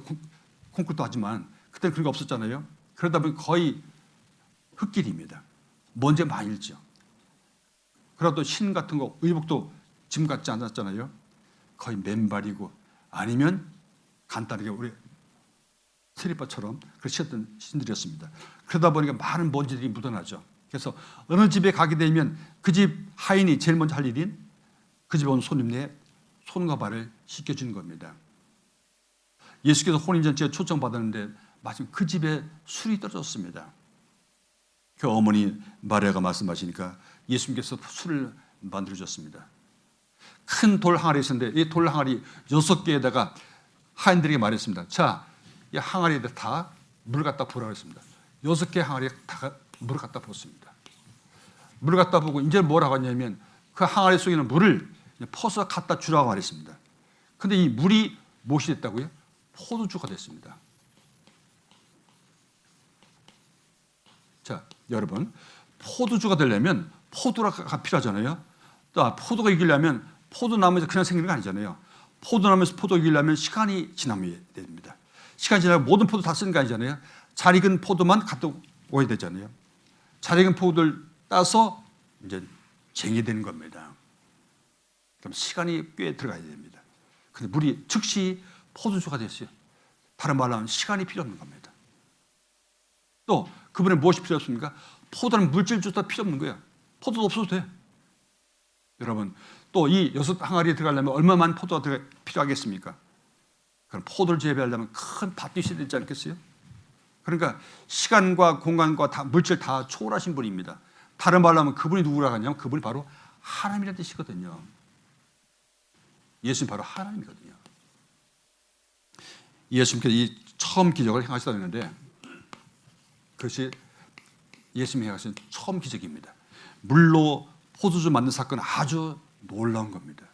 콘크리트 하지만 그때는 그런 게 없었잖아요. 그러다 보니 거의 흙길입니다. 먼지가 많이 일죠. 그러다 신 같은 거, 의복도 지금 같지 않았잖아요. 거의 맨발이고, 아니면 간단하게 우리 스리퍼처럼 그렇게 신었던 신들이었습니다. 그러다 보니까 많은 먼지들이 묻어나죠. 그래서 어느 집에 가게 되면 그 집 하인이 제일 먼저 할 일인 그 집에 온 손님의 손과 발을 씻겨주는 겁니다. 예수께서 혼인잔치에 초청받았는데 마침 그 집에 술이 떨어졌습니다. 그 어머니 마리아가 말씀하시니까 예수님께서 술을 만들어줬습니다. 큰 돌 항아리 있었는데 이 돌 항아리 6개에다가 하인들에게 말했습니다. 자, 이 항아리에다 다 물 갖다 부으라고 했습니다. 6개 항아리에 다 물을 갖다 부었습니다. 물을 갖다 부고 이제 뭐라고 하냐면 그 항아리 속에 있는 물을 퍼서 갖다 주라고 말했습니다. 그런데 이 물이 무엇이 됐다고요? 포도주가 됐습니다. 자, 여러분, 포도주가 되려면 포도가 필요하잖아요. 또 포도가 이기려면 포도나무에서 그냥 생기는 거 아니잖아요. 포도나무에서 포도 이기려면 시간이 지나면 됩니다. 시간이 지나면 모든 포도 다 쓰는 거 아니잖아요. 잘 익은 포도만 갖다 오야 되잖아요. 잘 익은 포도를 따서 이제 쟁이 되는 겁니다. 그럼 시간이 꽤 들어가야 됩니다. 근데 물이 즉시 포도주가 됐어요. 다른 말로 하면 시간이 필요 없는 겁니다. 또 그분에 무엇이 필요 없습니까? 포도는 물질조차 필요 없는 거예요. 포도도 없어도 돼. 여러분, 또 이 6항아리에 들어가려면 얼마만 포도가 필요하겠습니까? 그럼 포도를 재배하려면 큰 밭이 있어야 되지 않겠어요? 그러니까 시간과 공간과 다 물질 다 초월하신 분입니다. 다른 말로 하면 그분이 누구라고 하냐면 그분이 바로 하나님이라는 뜻이거든요. 예수님 바로 하나님이거든요. 예수님께서 이 처음 기적을 행하시다 했는데 그것이 예수님이 행하신 처음 기적입니다. 물로 포도주 만든 사건은 아주 놀라운 겁니다.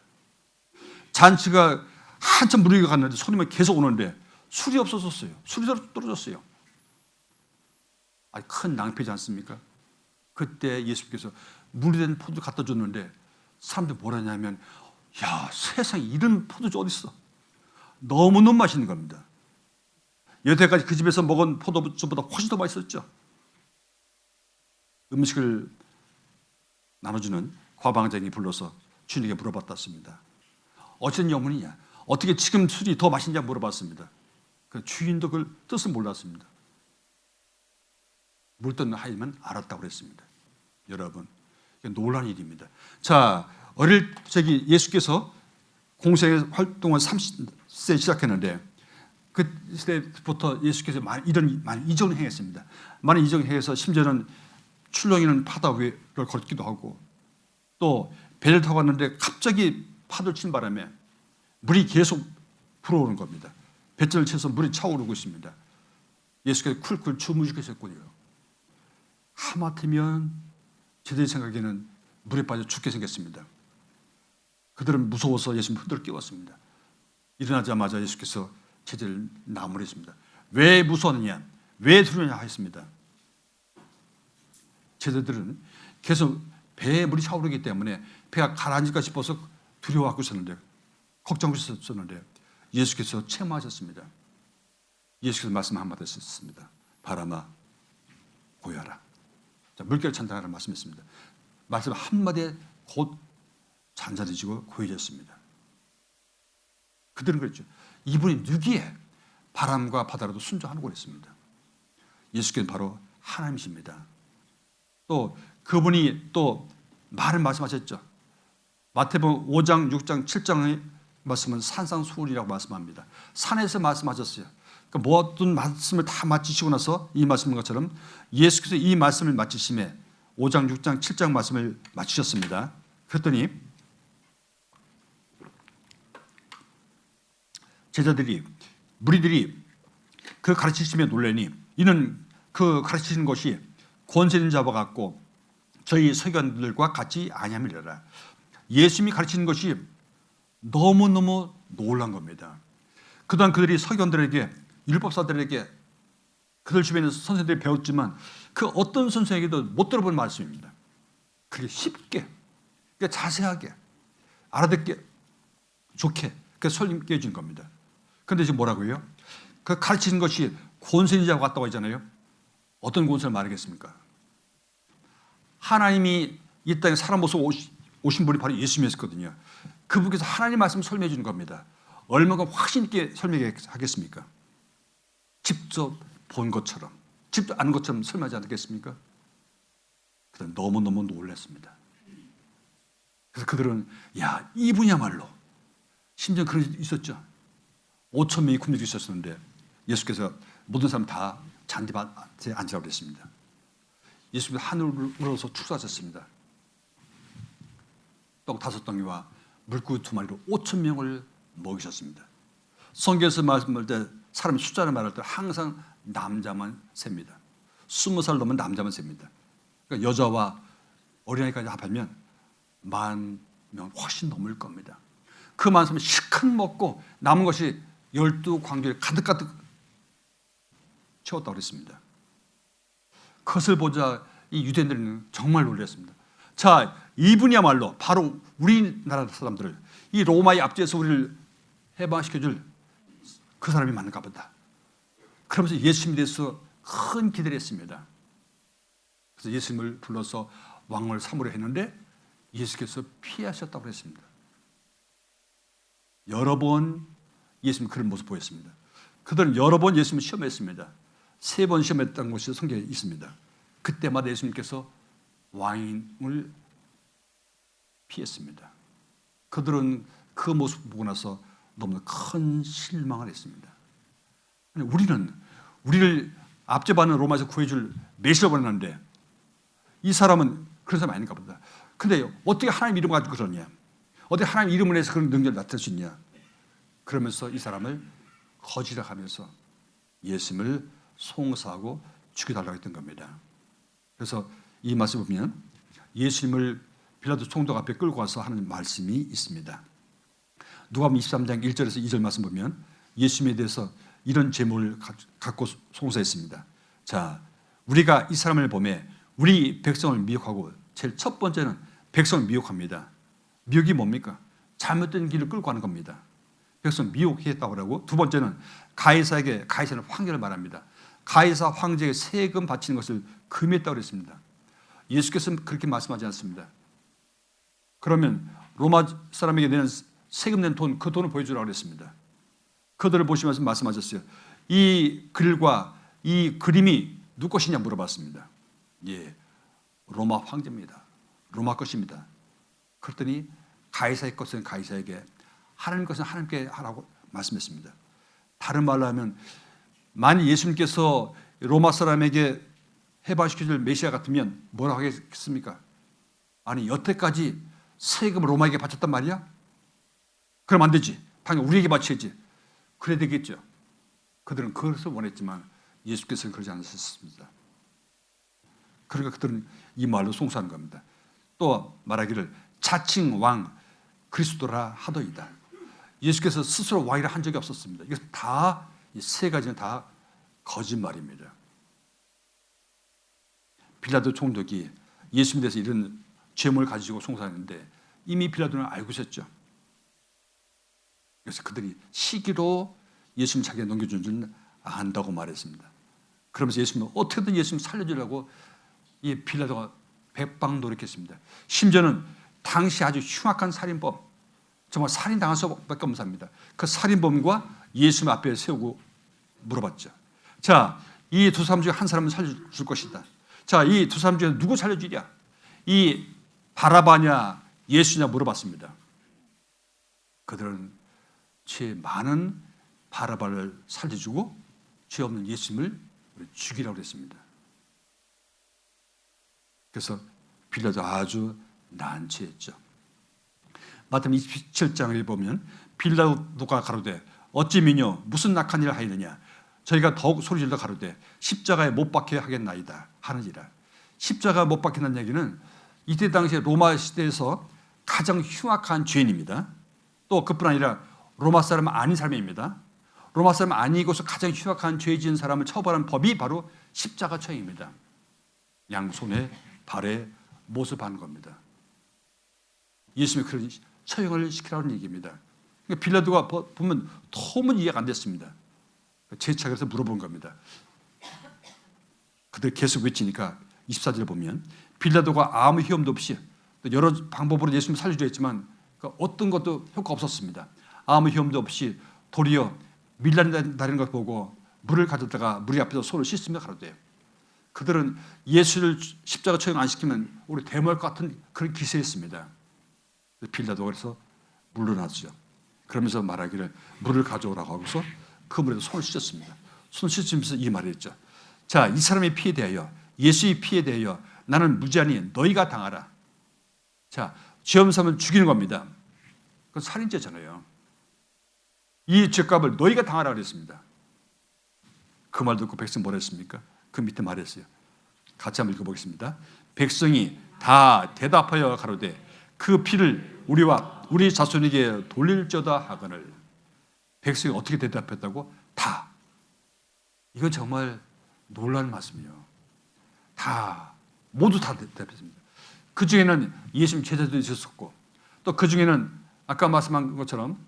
잔치가 한참 무리가 갔는데 손님이 계속 오는데 술이 없어졌어요. 술이 떨어졌어요. 아니, 큰 낭패지 않습니까? 그때 예수께서 물이 된 포도 갖다 줬는데 사람들이 뭐라 하냐면, 야, 세상에 이런 포도주 어디 있어? 너무너무 맛있는 겁니다. 여태까지 그 집에서 먹은 포도주보다 훨씬 더 맛있었죠. 음식을 나눠주는 과방장이 불러서 주인에게 물어봤습니다. 어쩐 영문이냐? 어떻게 지금 술이 더 맛있냐 물어봤습니다. 그 주인도 그 뜻을 몰랐습니다. 물던 하이만 알았다고 그랬습니다. 여러분, 이게 놀라운 일입니다. 자, 어릴 적에 예수께서 공생의 활동을 30세 시작했는데 그때부터 예수께서 많은 이적을 행했습니다. 많은 이적을 행해서 심지어는 출렁이는 바다 위를 걷기도 하고 또 배를 타고 갔는데 갑자기 파도를 친 바람에 물이 계속 불어오는 겁니다. 배째를 쳐서 물이 차오르고 있습니다. 예수께서 쿨쿨 춤을 추셨군요. 하마터면 제자들 생각에는 물에 빠져 죽게 생겼습니다. 그들은 무서워서 예수님 흔들어 깨웠습니다. 일어나자마자 예수께서 제자를 나무랬습니다. 왜 무서웠느냐? 왜 두려냐 하였습니다. 제자들은 계속 배에 물이 차오르기 때문에 배가 가라앉을까 싶어서 두려워하고 있었는데 걱정하고 있었는데 예수께서 체험하셨습니다. 예수께서 말씀 한마디 하셨습니다. 바람아 고여라. 자, 물결 찬다라는 말씀했습니다. 말씀 한마디에 곧 잔잔해지고 고요해졌습니다. 그들은 그랬죠. 이분이 누기에 바람과 바다라도 순종하고 그랬습니다. 예수께서는 바로 하나님이십니다. 또 그분이 또 많은 말씀하셨죠. 마태복음 5장, 6장, 7장의 말씀은 산상수훈이라고 말씀합니다. 산에서 말씀하셨어요. 그러니까 모든 말씀을 다 마치시고 나서 이 말씀인 것처럼 예수께서 이 말씀을 마치심에 5장, 6장, 7장 말씀을 마치셨습니다. 그랬더니 제자들이 무리들이 그 가르치심에 놀라니 이는 그 가르치시는 것이 권세 있는 자와 같고 저희 서기관들과 같이 아니함이라. 예수님이 가르치는 것이 너무너무 놀란 겁니다. 그동안 그들이 서기관들에게 율법사들에게 그들 주변에서 선생들이 배웠지만 그 어떤 선생에게도 못 들어본 말씀입니다. 그게 쉽게 그러니까 자세하게 알아듣게 좋게 설명해 주신 겁니다. 그런데 지금 뭐라고 해요? 그 가르치는 것이 권세인자와 같다고 하잖아요. 어떤 권세를 말하겠습니까? 하나님이 이 땅에 사람 모습 오신 분이 바로 예수님이었거든요. 그분께서 하나님 말씀을 설명해 주는 겁니다. 얼마나 확신 있게 설명하겠습니까? 직접 본 것처럼, 직접 아는 것처럼 설명하지 않겠습니까? 그들은 너무너무 놀랐습니다. 그래서 그들은 야, 이분이야말로 심지어 그런 일이 있었죠. 5천 명이 굶주려 있었는데 예수께서 모든 사람 다 잔디밭에 앉으라고 그랬습니다. 예수께서 하늘로서 축사하셨습니다. 떡 5덩이와 물고기 2마리로 5천 명을 먹이셨습니다. 성경에서 말씀할 때 사람 숫자를 말할 때 항상 남자만 셉니다. 20살 넘으면 남자만 셉니다. 그러니까 여자와 어린아이까지 합하면 10,000명 훨씬 넘을 겁니다. 그 말씀을 실컷 먹고 남은 것이 12광주에 가득가득 채웠다고 그랬습니다. 그것을 보자 이 유대인들은 정말 놀랐습니다. 자, 이분이야말로 바로 우리나라 사람들을 이 로마의 압제에서 우리를 해방시켜줄 그 사람이 맞는가 보다. 그러면서 예수님에 대해서 큰 기대를 했습니다. 그래서 예수님을 불러서 왕을 삼으려 했는데 예수께서 피하셨다고 그랬습니다. 여러 번 예수님 그런 모습 보였습니다. 그들은 여러 번 예수님을 시험했습니다. 3번 시험했다는 것이 성경에 있습니다. 그때마다 예수님께서 왕을 피했습니다. 그들은 그 모습을 보고 나서 너무 큰 실망을 했습니다. 우리를 압제받는 로마에서 구해줄 메시아를 보냈는데 이 사람은 그런 사람이 아닌가 보다. 근데 어떻게 하나님 이름을 가지고 그러냐? 어떻게 하나님 이름을 해서 그런 능력을 나타낼 수 있냐? 그러면서 이 사람을 거지라 하면서 예수님을 송사하고 죽여달라고 했던 겁니다. 그래서 이 말씀 보면 예수님을 빌라도 총독 앞에 끌고 와서 하는 말씀이 있습니다. 누가복음 23장 1절에서 2절 말씀 보면 예수님에 대해서 이런 제목을 갖고 송사했습니다. 자, 우리가 이 사람을 보매 우리 백성을 미혹하고 제일 첫 번째는 백성을 미혹합니다. 미혹이 뭡니까? 잘못된 길을 끌고 가는 겁니다. 백성 미혹했다고 하고, 두 번째는 가이사에게, 가이사는 황제를 말합니다. 가이사 황제에게 세금 바치는 것을 금했다고 그랬습니다. 예수께서는 그렇게 말씀하지 않습니다. 그러면 로마 사람에게 내는 세금 낸 돈, 그 돈을 보여주라고 그랬습니다. 그들을 보시면서 말씀하셨어요. 이 글과 이 그림이 누구 것이냐 물어봤습니다. 예, 로마 황제입니다. 로마 것입니다. 그랬더니 가이사의 것은 가이사에게, 하나님 것은 하나님께 하라고 말씀했습니다. 다른 말로 하면 만약 예수님께서 로마 사람에게 해방시켜줄 메시아 같으면 뭐라고 하겠습니까? 아니 여태까지 세금을 로마에게 바쳤단 말이야? 그럼 안 되지. 당연히 우리에게 바쳐야지. 그래야 되겠죠. 그들은 그것을 원했지만 예수께서는 그러지 않으셨습니다. 그러니까 그들은 이 말로 송수하는 겁니다. 또 말하기를 자칭 왕 그리스도라 하더이다. 예수께서 스스로 왕이라 한 적이 없었습니다. 이것 다 이 세 가지는 다 거짓말입니다. 빌라도 총독이 예수님에 대해서 이런 죄물을 가지고 송사했는데 이미 빌라도는 알고 있었죠. 그래서 그들이 시기로 예수님 자기가 넘겨준 줄 안다고 말했습니다. 그러면서 예수님은 어떻게든 예수님 살려주려고 이 빌라도가 백방 노력했습니다. 심지어는 당시 아주 흉악한 살인범, 정말 살인당할 수밖에 없는 사람입니다. 그 살인범과 예수님 앞에 세우고 물어봤죠. 자, 이 두 사람 중에 한 사람은 살려줄 것이다. 자, 이 두 사람 중에 누구 살려주랴? 이 바라바냐 예수냐 물어봤습니다. 그들은 죄 많은 바라바를 살려주고 죄 없는 예수님을 죽이라고 했습니다. 그래서 빌라도 아주 난처했죠. 마태복음 27장을 보면 빌라도가 가로되 어찌 미뇨 무슨 낙한 일을 하였느냐 저희가 더욱 소리질러 가로되 십자가에 못 박혀 하겠나이다 하느니라. 십자가 못 박힌다는 얘기는 이때 당시에 로마 시대에서 가장 흉악한 죄인입니다. 또 그뿐 아니라 로마 사람은 아닌 사람입니다. 로마 사람 아니고서 가장 흉악한 죄 지은 사람을 처벌하는 법이 바로 십자가 처형입니다. 양손에 발에 못을 박는 겁니다. 예수님이 그런 처형을 시키라는 얘기입니다. 그러니까 빌라도가 보면 도무지 이해가 안 됐습니다. 재차 그래서 물어본 겁니다. 그들 계속 외치니까 24절에 보면 빌라도가 아무 희염도 없이 여러 방법으로 예수님을 살려주려 했지만 어떤 것도 효과 없었습니다. 아무 희염도 없이 도리어 밀란다는 걸 보고 물을 가져다가 무리 앞에서 손을 씻으며 가로되 그들은 예수를 십자가 처형 안 시키면 우리 대모할 것 같은 그런 기세였습니다. 빌라도가 그래서 물러났죠. 그러면서 말하기를 물을 가져오라고 하고서 그 물에서 손을 씻었습니다. 손 씻으면서 이 말을 했죠. 자, 이 사람의 피에 대하여 예수의 피에 대하여 나는 무죄하니 너희가 당하라. 자, 죄 없는 사람을 죽이는 겁니다. 그건 살인죄잖아요. 이 죄값을 너희가 당하라 그랬습니다. 그 말 듣고 백성 뭐라 했습니까? 그 밑에 말했어요. 같이 한번 읽어보겠습니다. 백성이 다 대답하여 가로되 그 피를 우리와 우리 자손에게 돌릴저다 하거늘. 백성이 어떻게 대답했다고? 다. 이건 정말 놀라운 말씀이에요. 다. 모두 다 대답했습니다. 그 중에는 예수님 제자들이 있었고 또 그 중에는 아까 말씀한 것처럼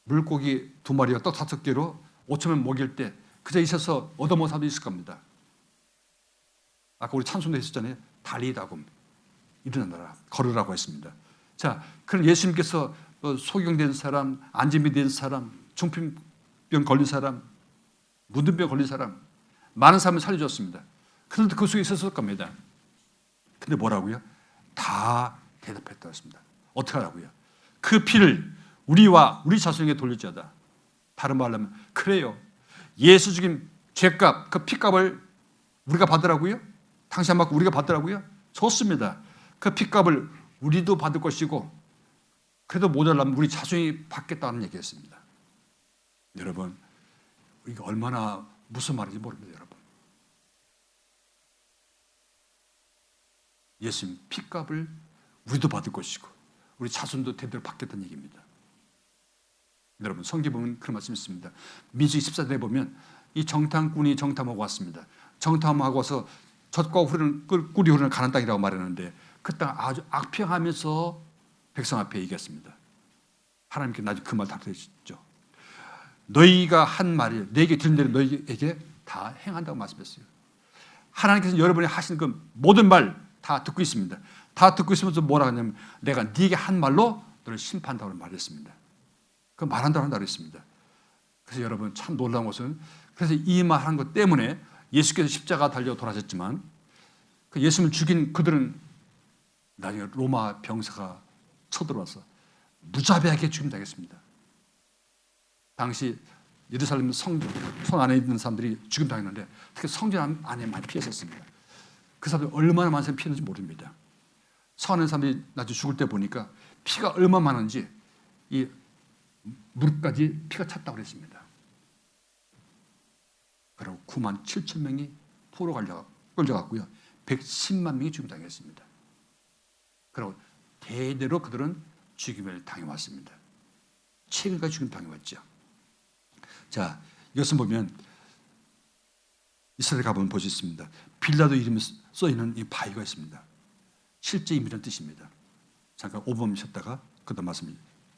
물고기 2마리와 떡 5개로 5천명 먹일 때 그저 있어서 얻어먹은 사람도 있을 겁니다. 아까 우리 찬송도 했었잖아요. 달리다금 일어나라 걸으라고 했습니다. 자, 그럼 예수님께서 소경된 사람, 안진병 된 사람, 중풍병 걸린 사람, 문둥병 걸린 사람 많은 사람을 살려줬습니다. 그런데 그 속에 있었을 겁니다. 근데 뭐라고요? 다 대답했다고 했습니다. 어떻게 하라고요? 그 피를 우리와 우리 자손에게 돌릴지어다. 다른 말로 하면 그래요. 예수 죽인 죄값, 그 피값을 우리가 받으라고요? 당신 안 받고 우리가 받으라고요? 좋습니다. 그 피값을 우리도 받을 것이고 그래도 모자라면 우리 자손이 받겠다는 얘기였습니다. 여러분, 이게 얼마나 무슨 말인지 모릅니다. 여러분, 예수님 피값을 우리도 받을 것이고 우리 자손도 대대로 받겠다는 얘기입니다. 여러분, 성경에 보면 그런 말씀이 있습니다. 민수기 14절에 보면 이 정탐꾼이 정탐하고 왔습니다. 정탐하고 와서 젖과 꿀이 흐르는 가나안 땅이라고 말했는데 그 땅 아주 악평하면서 백성 앞에 얘기했습니다. 하나님께 나중에 그 말 답했죠. 너희가 한 말을 내게 들은 대로 너희에게 다 행한다고 말씀했어요. 하나님께서 여러분이 하신 그 모든 말 다 듣고 있습니다. 다 듣고 있으면서 뭐라 하냐면 내가 네게 한 말로 너를 심판한다고 말했습니다. 그 말한다고 한다고 했습니다. 그래서 여러분 참 놀라운 것은 그래서 이 말한 것 때문에 예수께서 십자가 달려 돌아가셨지만 그 예수님을 죽인 그들은 나중에 로마 병사가 쳐들어와서 무자비하게 죽임당했습니다. 당시 예루살렘 손 안에 있는 사람들이 죽임당했는데 특히 성전 안에 많이 피했었습니다. 그 사람들이 얼마나 많은 사람이 피했는지 모릅니다. 성 안에 사람들이 나중에 죽을 때 보니까 피가 얼마나 많은지 이 무릎까지 피가 찼다고 그랬습니다. 그리고 9만 7천 명이 포로 끌려갔고요. 110만 명이 죽임당했습니다. 그리고 대대로 그들은 죽임을 당해왔습니다. 최근까지 죽임 당해왔죠. 자, 이것을 보면 이스라엘 가보면 볼 수 있습니다. 빌라도 이름이 써있는 이 바위가 있습니다. 실제 인물이라는 뜻입니다. 잠깐 5분만 쉬었다가 그다음 말씀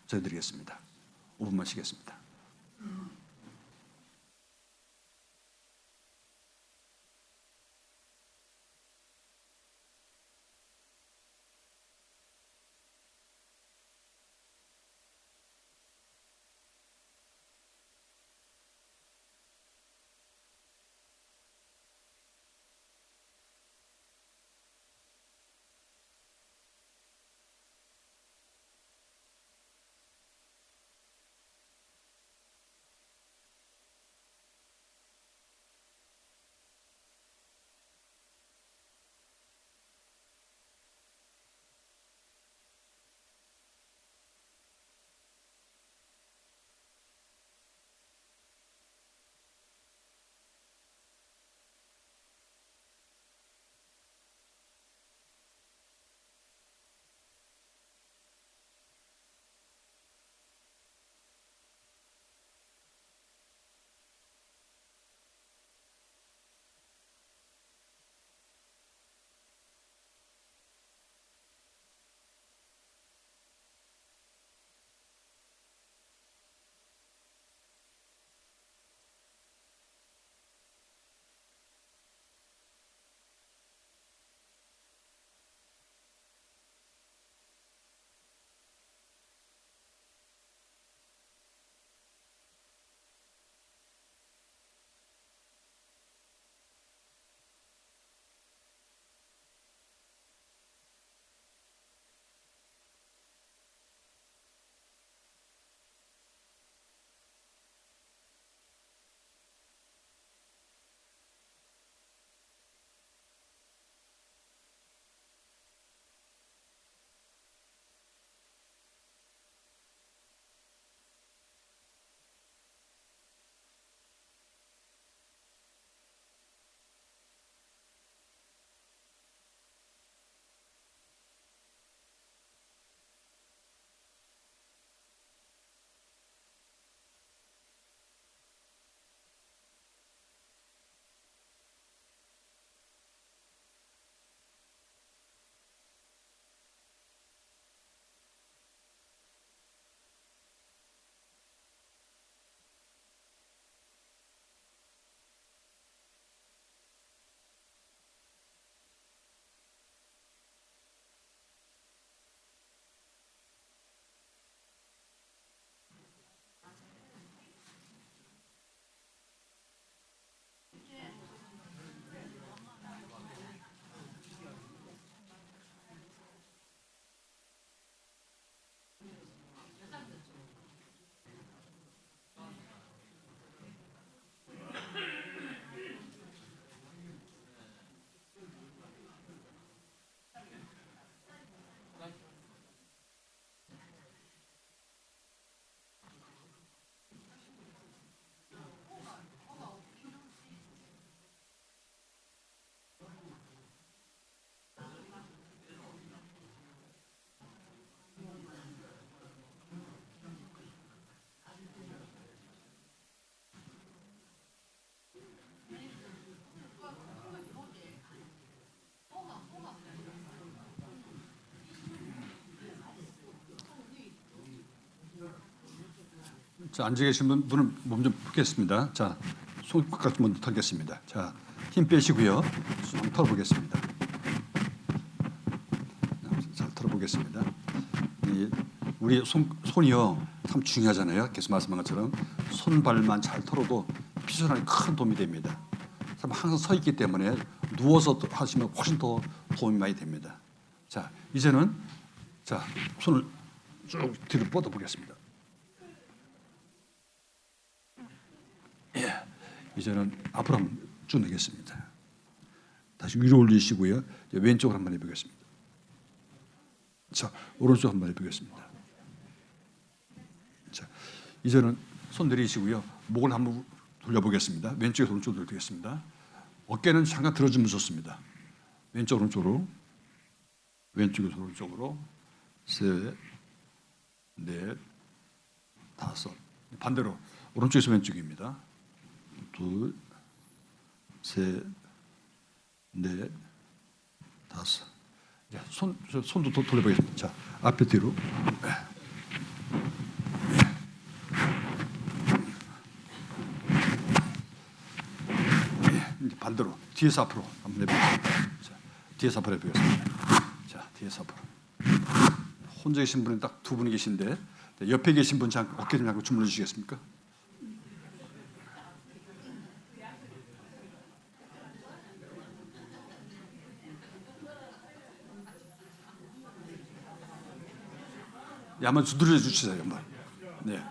전해드리겠습니다. 5분만 쉬겠습니다. 자, 앉아 계신 분은 몸 좀 풀겠습니다. 자, 손끝까지 먼저 털겠습니다. 자, 힘 빼시고요. 한번 털어보겠습니다. 잘 털어보겠습니다. 우리 손이요 참 중요하잖아요. 계속 말씀한 것처럼 손발만 잘 털어도 피순환에 큰 도움이 됩니다. 사람 항상 서 있기 때문에 누워서 하시면 훨씬 더 도움이 많이 됩니다. 자, 이제는 자, 손을 쭉 뒤로 뻗어 보겠습니다. 예, 이제는 앞으로 한번 쭉 내겠습니다. 다시 위로 올리시고요. 왼쪽으로 한번 해보겠습니다. 자, 오른쪽 한번 해보겠습니다. 자, 이제는 손 내리시고요. 목을 한번 돌려보겠습니다. 왼쪽에서 오른쪽으로 돌리겠습니다. 어깨는 잠깐 들어주면 좋습니다. 왼쪽 오른쪽으로, 왼쪽에서 오른쪽으로, 셋, 넷, 다섯. 반대로 오른쪽에서 왼쪽입니다. 둘, 셋, 넷, 다섯. 손도 돌려보겠습니다. 자, 앞에 뒤로. 이제 반대로 뒤에서 앞으로 한번 해보겠습니다. 자, 뒤에서 앞으로 해보겠습니다. 자, 뒤에서 앞으로. 혼자 계신 분은 딱 두 분이 계신데 옆에 계신 분 잠깐 어깨 좀 잠깐 주물러 주시겠습니까? 예, 한번 두드려 주시세요, 한번. 네.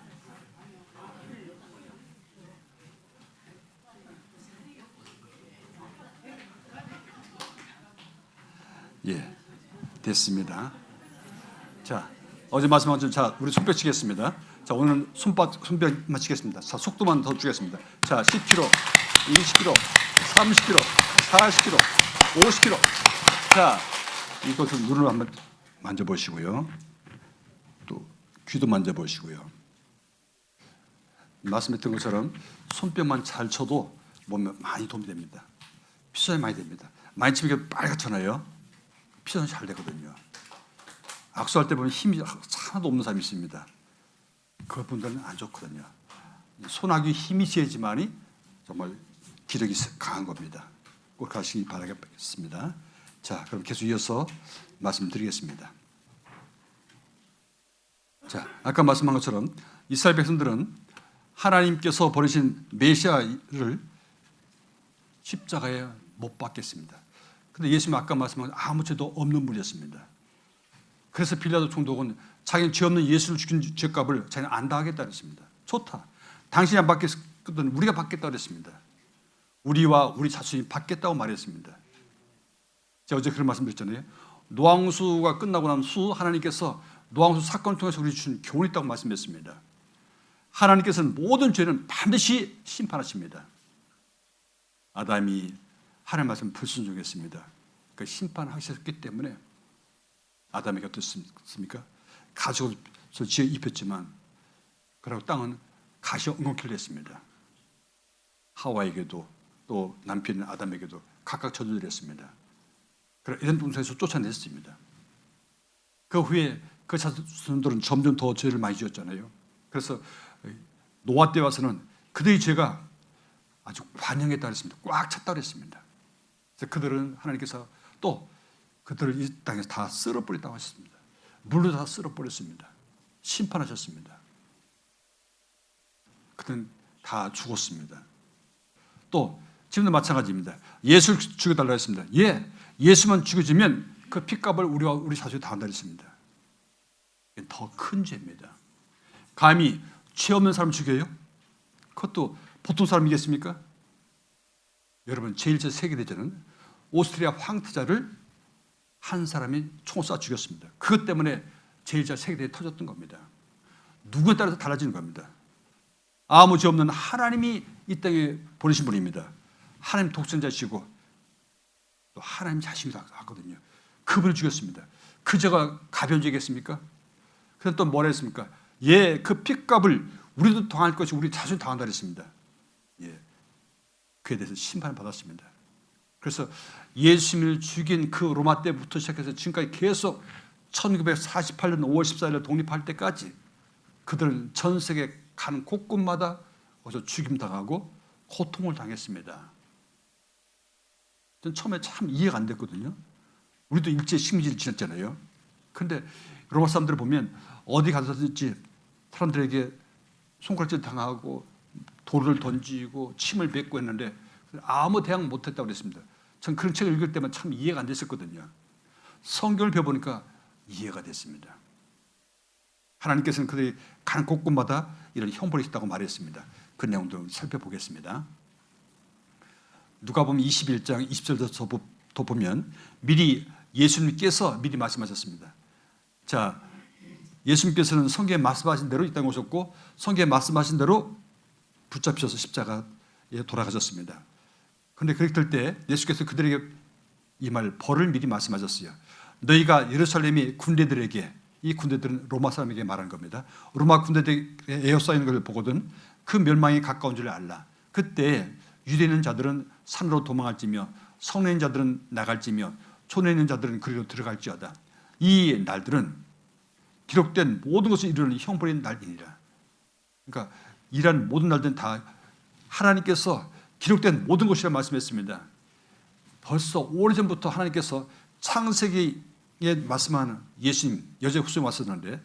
예, 됐습니다. 자, 어제 말씀한 것처럼 자, 우리 손뼉 치겠습니다. 자, 오늘 손뼉만 치겠습니다. 자, 속도만 더 주겠습니다. 자, 10km, 20km, 30km, 40km, 50km. 자, 이것을 눈을 한번 만져보시고요. 또 귀도 만져보시고요. 말씀했던 것처럼 손뼉만 잘 쳐도 몸에 많이 도움이 됩니다. 피선이 많이 됩니다. 많이 치면 빨갛잖아요. 피선이 잘 되거든요. 악수할 때 보면 힘이 하나도 없는 사람이 있습니다. 그분들은 안 좋거든요. 손아귀 힘이 세지만이 정말 기력이 강한 겁니다. 꼭 하시기 바라겠습니다. 자, 그럼 계속 이어서 말씀드리겠습니다. 자, 아까 말씀한 것처럼 이스라엘 백성들은 하나님께서 버리신 메시아를 십자가에 못 박겠습니다. 그런데 예수님 아까 말씀한 것처럼 아무 죄도 없는 분이었습니다. 그래서 빌라도 총독은 자기는 죄 없는 예수를 죽인 죄값을 자기는 안다 하겠다 그랬습니다. 좋다. 당신이 안 받겠거든 우리가 받겠다 그랬습니다. 우리와 우리 자손이 받겠다고 말했습니다. 제가 어제 그런 말씀 드렸잖아요. 노항수가 끝나고 난 후 하나님께서 노항수 사건을 통해서 우리 주신 교훈이 있다고 말씀했습니다. 하나님께서는 모든 죄는 반드시 심판하십니다. 아담이 하나님 말씀 불순종했습니다. 그 심판하셨기 때문에 아담에게 어떻습니까? 가죽을 지어 입혔지만 그리고 땅은 가시 엉겅퀴를 했습니다. 하와에게도 또 남편인 아담에게도 각각 저주를 했습니다. 그리고 에덴 동산에서 쫓아냈습니다. 그 후에 그 자손들은 점점 더 죄를 많이 지었잖아요. 그래서 노아 때 와서는 그들의 죄가 아주 관영했다 그랬습니다. 꽉 찼다 그랬습니다. 그래서 그들은 하나님께서 또 그들을 이 땅에서 다 쓸어버렸다고 하셨습니다. 물로 다 쓸어버렸습니다. 심판하셨습니다. 그들은 다 죽었습니다. 또 지금도 마찬가지입니다. 예수를 죽여달라고 했습니다. 예, 예수만 죽여주면 그 핏값을 우리와 우리 자손이 다 한다 했습니다. 더 큰 죄입니다. 감히 죄 없는 사람 죽여요? 그것도 보통 사람이겠습니까? 여러분, 제1차 세계대전은 오스트리아 황태자를 한 사람이 총을 쏴 죽였습니다. 그것 때문에 제1차 세계대전이 터졌던 겁니다. 누구에 따라서 달라지는 겁니다. 아무 죄 없는 하나님이 이 땅에 보내신 분입니다. 하나님 독생자시고 또 하나님 자신이기도 하거든요. 그분을 죽였습니다. 그 죄가 가벼운 죄겠습니까? 그래서 또 뭐라 했습니까? 예, 그 핏값을 우리도 당할 것이 우리 자손이 당한다 그랬습니다. 예, 그에 대해서 심판을 받았습니다. 그래서 예수님을 죽인 그 로마 때부터 시작해서 지금까지 계속 1948년 5월 14일 독립할 때까지 그들은 전 세계 가는 곳곳마다 거기서 죽임당하고 고통을 당했습니다. 전 처음에 참 이해가 안 됐거든요. 우리도 일제 식민지를 지냈잖아요. 그런데 로마 사람들을 보면 어디 가서든지 사람들에게 손가락질 당하고 돌을 던지고 침을 뱉고 했는데 아무 대응 못했다고 그랬습니다. 전 그런 책을 읽을 때만 참 이해가 안 됐었거든요. 성경을 배워보니까 이해가 됐습니다. 하나님께서는 그들이 가는 곳곳마다 이런 형벌이 있다고 말했습니다. 그 내용도 살펴보겠습니다. 누가복음 21장 20절부터 보면 미리 예수님께서 미리 말씀하셨습니다. 자, 예수님께서는 성경에 말씀하신 대로 이 땅에 오셨고 성경에 말씀하신 대로 붙잡혀서 십자가에 돌아가셨습니다. 그런데 그렇게 될 때 예수께서 그들에게 이 말 벌을 미리 말씀하셨어요. 너희가 예루살렘의 군대들에게, 이 군대들은 로마 사람에게 말하는 겁니다. 로마 군대들에 에워싸이는 걸 보거든 그 멸망이 가까운 줄 알라. 그때 유대에 있는 자들은 산으로 도망할지며 성내에 있는 자들은 나갈지며 촌에 있는 자들은 그리로 들어갈지어다. 이 날들은 기록된 모든 것을 이루는 형벌의 날이니라. 그러니까 이러한 모든 날들은 다 하나님께서 기록된 모든 것이라 말씀했습니다. 벌써 오래전부터 하나님께서 창세기에 말씀하는 예수님, 여자 후손이 왔었는데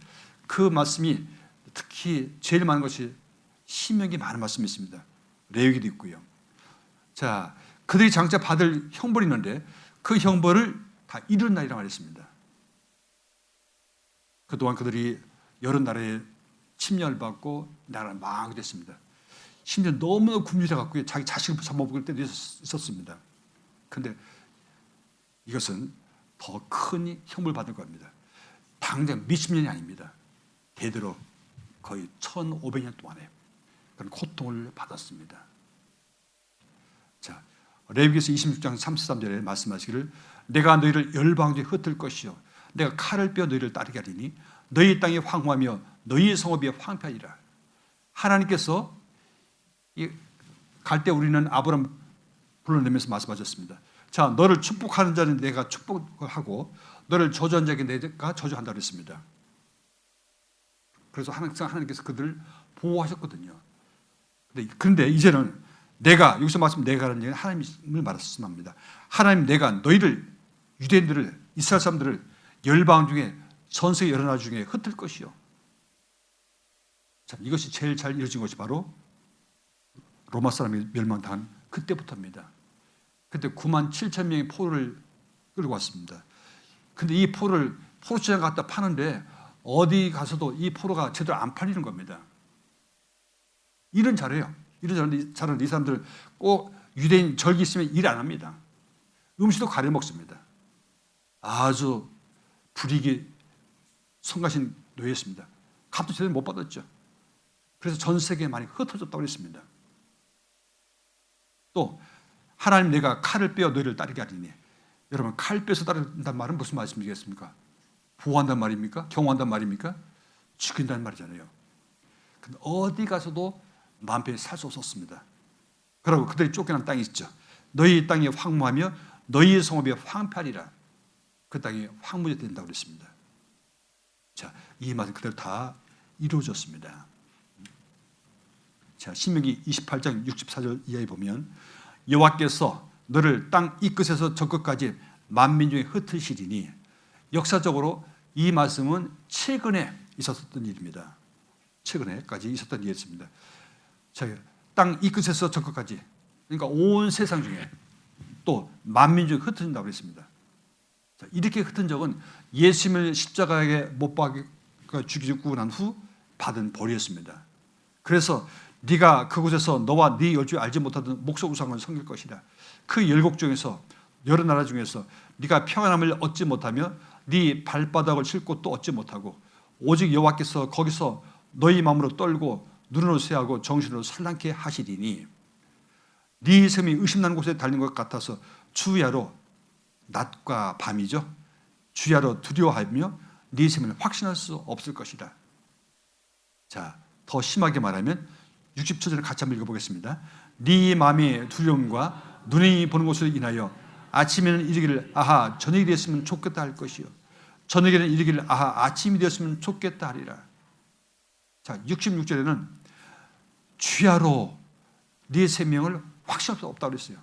그 말씀이 특히 제일 많은 것이 신명기 많은 말씀이 있습니다. 레위기도 있고요. 자, 그들이 장차 받을 형벌이 있는데 그 형벌을 다 이룬 날이라고 말했습니다. 그동안 그들이 여러 나라에 침략을 받고 나라가 망하게 됐습니다. 심지어 너무나 굶주려갖고 자기 자식을 잡아먹을 때도 있었습니다. 그런데 이것은 더 큰 형벌을 받을 겁니다. 당장 몇십 년이 아닙니다. 대대로 거의 1500년 동안에 그런 고통을 받았습니다. 자, 레위기서 26장 33절에 말씀하시기를 내가 너희를 열방중에 흩을 것이요 내가 칼을 빼어 너희를 따르게 하리니 너희 땅이 황무하며 너희의 성읍이 황폐하리라. 하나님께서 갈 때 우리는 아브라함 불러내면서 말씀하셨습니다. 자, 너를 축복하는 자는 내가 축복하고 너를 저주한 자에게 내가 저주한다 그랬습니다. 그래서 항상 하나님께서 그들을 보호하셨거든요. 그런데 이제는 내가, 여기서 말씀 내가라는 얘기는 하나님을 말씀합니다. 하나님 내가 너희를, 유대인들을, 이스라엘 사람들을 열방 중에, 전 세계 여러 나라 중에 흩을 것이요. 참, 이것이 제일 잘 이루어진 것이 바로 로마 사람이 멸망당한 그때부터입니다. 그때 9만 7천 명의 포로를 끌고 왔습니다. 근데 이 포로를 포로시장 갖다 파는데 어디 가서도 이 포로가 제대로 안 팔리는 겁니다. 일은 잘해요. 일은 잘하는데 이 사람들 꼭 유대인 절기 있으면 일 안 합니다. 음식도 가려 먹습니다. 아주 불이익이 성가신 노예였습니다. 값도 제대로 못 받았죠. 그래서 전 세계에 많이 흩어졌다고 했습니다. 또 하나님 내가 칼을 빼어 너희를 따르게 하리니, 여러분 칼 빼서 따른다는 말은 무슨 말씀이겠습니까? 보호한다는 말입니까? 경호한다는 말입니까? 죽인다는 말이잖아요. 근데 어디 가서도 마음 편히 살 수 없었습니다. 그러고 그들이 쫓겨난 땅이 있죠. 너희 땅이 황무하며 너희의 성읍이 황폐하리라. 그 땅이 황무지 된다고 그랬습니다. 자, 이 말은 그대로 다 이루어졌습니다. 자, 신명기 28장 64절 이하에 보면 여호와께서 너를 땅 이 끝에서 저 끝까지 만민중에 흩으시리니, 역사적으로 이 말씀은 최근에 있었던 일입니다. 최근에까지 있었던 일이었습니다. 자, 땅 이 끝에서 저 끝까지, 그러니까 온 세상 중에 또 만민중에 흩어진다고 그랬습니다. 자, 이렇게 흩은 적은 예수님을 십자가에 못 박아 죽이고 난 후 받은 벌이었습니다. 그래서 네가 그곳에서 너와 네 열주 알지 못하던 목석 우상을 섬길 것이라. 그 열국 중에서 여러 나라 중에서 네가 평안함을 얻지 못하며 네 발바닥을 칠 곳도 얻지 못하고 오직 여호와께서 거기서 너희 마음으로 떨고 눈으로 쇠하고 정신으로 산란케 하시리니, 네 셈이 의심나는 곳에 달린 것 같아서 주야로, 낮과 밤이죠, 주야로 두려워하며 네 셈을 확신할 수 없을 것이다. 자, 더 심하게 말하면 60초전에 같이 한번 읽어보겠습니다. 네 마음의 두려움과 눈이 보는 것을 인하여 아침에는 이르기를 아하 저녁이 되었으면 좋겠다 할 것이요 저녁에는 이르기를 아하 아침이 되었으면 좋겠다 하리라. 자, 66절에는 주야로 네 생명을 확신할 수 없다고 그랬어요.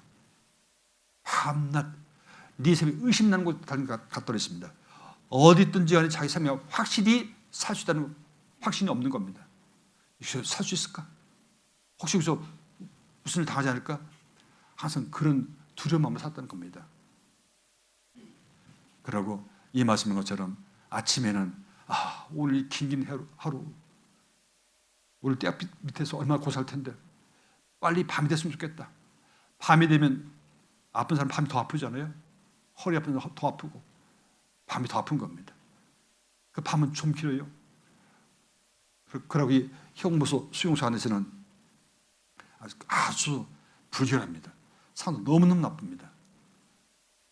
밤낮 네 생명이 의심나는 곳 같다고 그랬습니다. 어디든지 간에 자기 생명이 확실히 살 수 있다는 확신이 없는 겁니다. 살 수 있을까? 혹시 여기서 무슨 일 당하지 않을까? 항상 그런 두려운 마음을 샀다는 겁니다. 그러고 이 말씀인 것처럼 아침에는 오늘 긴 하루 오늘 떼 밑에서 얼마나 고생할 텐데 빨리 밤이 됐으면 좋겠다. 밤이 되면 아픈 사람 밤이 더 아프잖아요. 허리 아픈 사람 더 아프고 밤이 더 아픈 겁니다. 그 밤은 좀 길어요. 그러고 이 형무소 수용소 안에서는 아주 불결합니다. 상황도 너무너무 나쁩니다.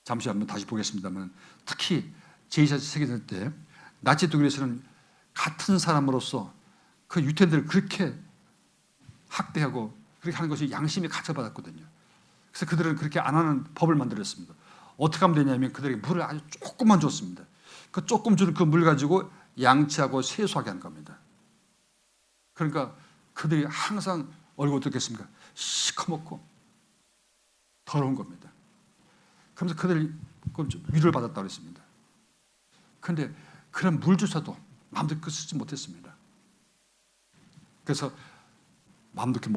잠시 한번 다시 보겠습니다만 특히 제2차 세계대전 때 나치 독일에서는 같은 사람으로서 그 유태인들을 그렇게 학대하고 그렇게 하는 것이 양심이 가처받았거든요. 그래서 그들은 그렇게 안 하는 법을 만들었습니다. 어떻게 하면 되냐면 그들에게 물을 아주 조금만 줬습니다. 그 조금 주는 그 물 가지고 양치하고 세수하게 한 겁니다. 그러니까 그들이 항상 얼굴 어떻겠습니까? 시커멓고 더러운 겁니다. 그러면서 그들이 위로를 받았다고 했습니다. 그런데 그런 물조차도 마음대로 쓰지 못했습니다. 그래서 마음대로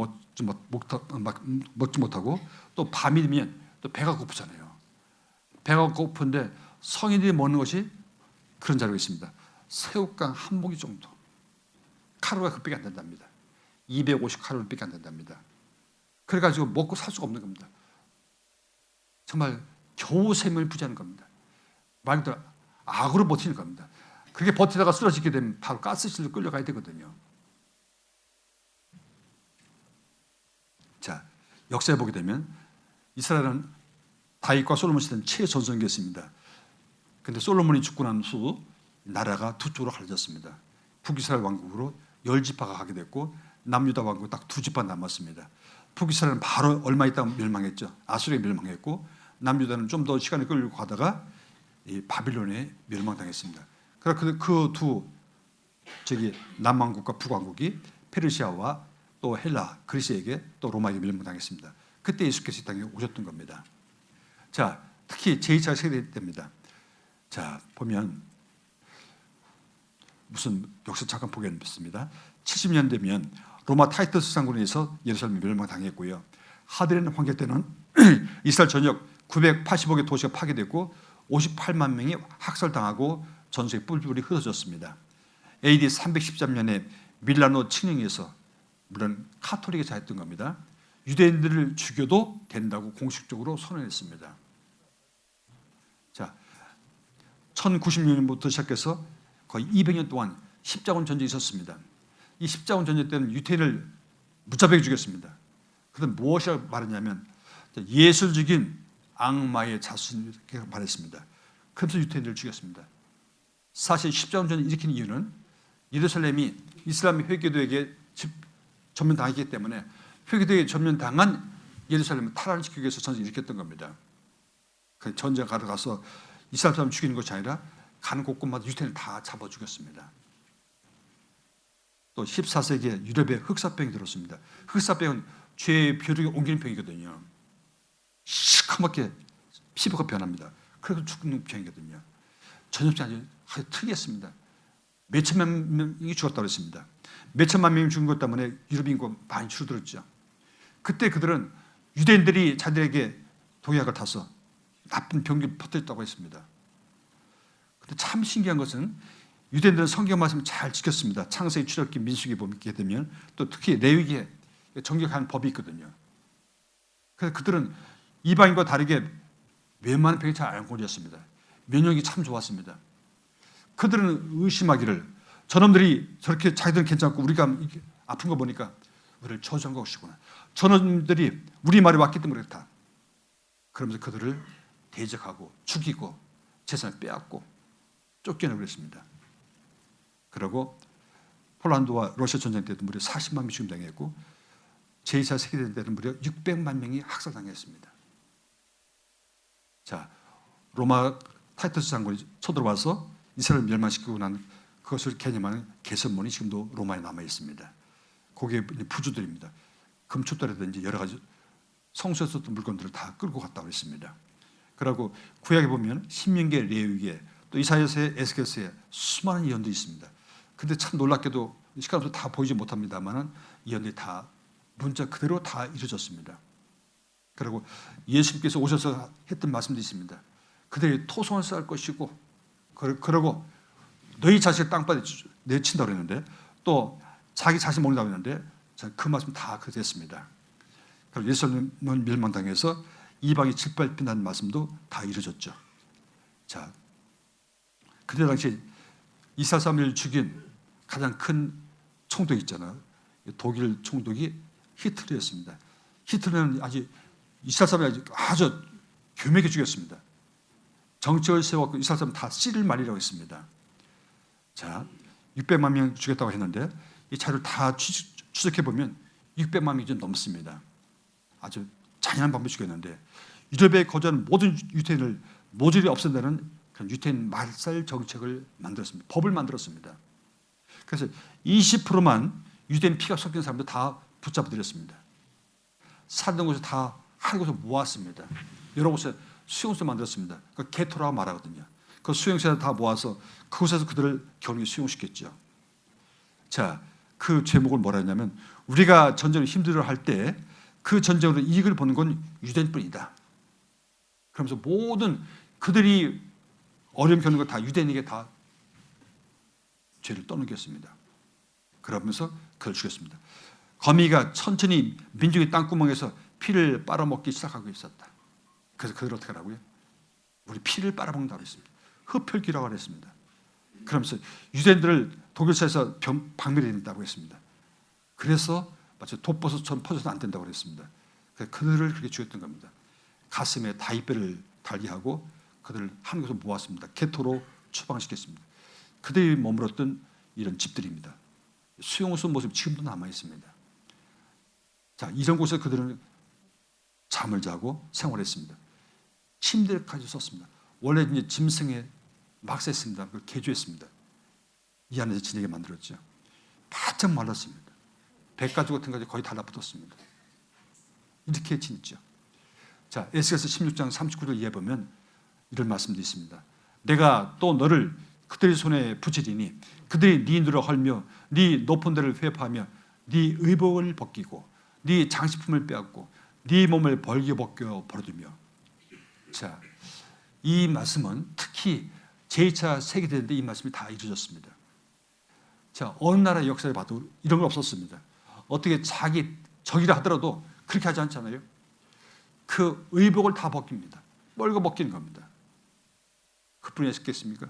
먹지 못하고 또 밤이 되면 또 배가 고프잖아요. 배가 고픈데 성인들이 먹는 것이 그런 자료가 있습니다. 새우깡 한 모기 정도. 칼로리가 그밖에 안 된답니다. 250칼로리밖에 안 된답니다. 그래가지고 먹고 살 수가 없는 겁니다. 정말 겨우 생명을 부지하는 겁니다. 말 그대로 악으로 버티는 겁니다. 그렇게 버티다가 쓰러지게 되면 바로 가스실로 끌려가야 되거든요. 자, 역사에 보게 되면 이스라엘은 다윗과 솔로몬 시대는 최전성기였습니다. 그런데 솔로몬이 죽고 난 후 나라가 두 쪽으로 갈라졌습니다. 북이스라엘 왕국으로 10지파가 가게 됐고 남유다 왕국 딱 2지파 남았습니다. 북이스라엘은 바로 얼마 있다가 멸망했죠. 아수르에 멸망했고 남유다는 좀 더 시간을 끌고 가다가 이 바빌론에 멸망당했습니다. 그래서 그 두 남왕국과 북왕국이 페르시아와 또 헬라, 그리스에게 또 로마에게 멸망당했습니다. 그때 예수께서 이 땅에 오셨던 겁니다. 자, 특히 제2차 세계 때입니다. 자, 보면 무슨 역사 잠깐 보겠습니다. 70년 되면 로마 타이터스 장군에 의해서 예루살렘이 멸망당했고요. 하드레는 황제 때는 이스라엘 전역 980여 개 도시가 파괴됐고 58만 명이 학살당하고 전세에 뿔뿔이 흩어졌습니다. AD 313년에 밀라노 칙령에서 물론 카톨릭이 자했던 겁니다. 유대인들을 죽여도 된다고 공식적으로 선언했습니다. 자, 1096년부터 시작해서 거의 200년 동안 십자군 전쟁이 있었습니다. 이 십자군 전쟁 때는 유태인을 무차별하게 죽였습니다. 그들은 무엇이라고 말했냐면 예수를 죽인 악마의 자손이라고 말했습니다. 그래서 유태인들을 죽였습니다. 사실 십자군 전쟁을 일으킨 이유는 예루살렘이 이슬람 회교도에게 전면당했기 때문에 회교도에 전면당한 예루살렘을 탈환시키기 위해서 전쟁을 일으켰던 겁니다. 그 전쟁 가러 가서 이스라엘 사람 죽이는 것이 아니라 가는 곳곳마다 유태인을 다 잡아 죽였습니다. 또 14세기에 유럽에 흑사병이 들었습니다. 흑사병은 죄의 벼룩이 옮기는 병이거든요. 시커멓게 피부가 변합니다. 그래서 죽는 병이거든요. 전염병이 아주 특이했습니다. 몇천만 명이 죽었다고 했습니다. 몇천만 명이 죽은 것 때문에 유럽 인구가 많이 줄어들었죠. 그때 그들은 유대인들이 자들에게 독약을 타서 나쁜 병기를 퍼뜨렸다고 했습니다. 근데 참 신기한 것은 유대인들은 성경 말씀을 잘 지켰습니다. 창세기, 출애굽기, 민수기 보게 되면 또 특히 레위기에 정격하는 법이 있거든요. 그래서 그들은 이방인과 다르게 웬만한 병이 잘 안 걸렸습니다. 면역이 참 좋았습니다. 그들은 의심하기를 저놈들이 저렇게 자기들은 괜찮고 우리가 아픈 거 보니까 우리를 저주한 것이구나. 저놈들이 우리 말이 왔기 때문에 그렇다. 그러면서 그들을 대적하고 죽이고 재산을 빼앗고 쫓겨내고 그랬습니다. 그리고 폴란드와 러시아 전쟁 때도 무려 40만 명이 죽임당했고 제2차 세계대전 때는 무려 600만 명이 학살당했습니다. 자, 로마 타이터스 장군이 쳐들어와서 이스라엘을 멸망시키고 난 그것을 개념하는 개선문이 지금도 로마에 남아 있습니다. 거기에 부주들입니다. 금초대라든지 여러 가지 성소에서 썼던 물건들을 다 끌고 갔다고 했습니다. 그리고 구약에 보면 신명기에, 레위기에 또 이사야서에, 에스겔서에 수많은 예언도 있습니다. 근데 참 놀랍게도 시간 없어서 다 보이지 못합니다만은 예언들이 다 문자 그대로 다 이루어졌습니다. 그리고 예수님께서 오셔서 했던 말씀도 있습니다. 그들이 토성을 쌓을 것이고, 그러고 너희 자식을 땅바닥에 내친다고 했는데, 또 자기 자식 먹는다고 했는데, 그 말씀 다 그랬습니다. 그리고 예루살렘은 멸망당해서 이방이 짓밟힌다는 말씀도 다 이루어졌죠. 자, 그때 당시 이스라엘 사람을 죽인 가장 큰 총독이 있잖아요. 독일 총독이 히틀러였습니다. 히틀러는 이스라엘 사람을 아주 교묘하게 죽였습니다. 정책을 세웠고 이스라엘 사람 다 씨를 말이라고 했습니다. 자, 600만 명 죽였다고 했는데 이 자료를 다 추적해 보면 600만 명이 좀 넘습니다. 아주 잔인한 방법을 죽였는데 유럽에 거주하는 모든 유태인을 모조리 없앤다는 그런 유태인 말살 정책을 만들었습니다. 법을 만들었습니다. 그래서 20%만 유대인 피가 섞인 사람들 다 붙잡아 들였습니다. 살던 곳에 다 한 곳에 모았습니다. 여러 곳에 수용소 만들었습니다. 그 게토라고 말하거든요. 그 수용소에 다 모아서 그곳에서 그들을 겨누게 수용시켰죠. 자, 그 제목을 뭐라 했냐면 우리가 전쟁을 힘들어할 때 그 전쟁으로 이익을 보는 건 유대인뿐이다. 그러면서 모든 그들이 어려움 겪는 거 다 유대인에게 다 죄를 떠넘겼습니다. 그러면서 그를 죽였습니다. 거미가 천천히 민족의 땅구멍에서 피를 빨아먹기 시작하고 있었다. 그래서 그들 어떻게 하라고요? 우리 피를 빨아먹는다고 했습니다. 흡혈귀라고 했습니다. 그러면서 유대인들을 독일사에서 박멸해야 된다고 했습니다. 그래서 마치 돋버섯처럼 퍼져서 안 된다고 했습니다. 그래서 그들을 그렇게 죽였던 겁니다. 가슴에 다이뼈를 달게 하고 그들을 한 곳으로 모았습니다. 게토로 추방시켰습니다. 그들이 머물렀던 이런 집들입니다. 수용소 모습 지금도 남아 있습니다. 자, 이런 곳에 그들은 잠을 자고 생활했습니다. 침대까지 썼습니다. 원래 이제 짐승에 막 셌습니다. 그걸 개조했습니다. 이 안에서 지내게 만들었죠. 바짝 말랐습니다. 백가죽 같은 것이 거의 달라붙었습니다. 이렇게 지냈죠. 자, 에스겔서 16장 39절 이해 보면 이런 말씀도 있습니다. 내가 또 너를 그들의 손에 붙이리니 그들이 네 눈을 헐며 네 높은 데를 회파하며 네 의복을 벗기고 네 장식품을 빼앗고 네 몸을 벌거벗겨 버려두며. 자, 이 말씀은 특히 제2차 세계대전 때 이 말씀이 다 이루어졌습니다. 자, 어느 나라의 역사를 봐도 이런 건 없었습니다. 어떻게 자기 적이라 하더라도 그렇게 하지 않잖아요. 그 의복을 다 벗깁니다. 멀고 벗기는 겁니다. 그뿐이 있겠습니까?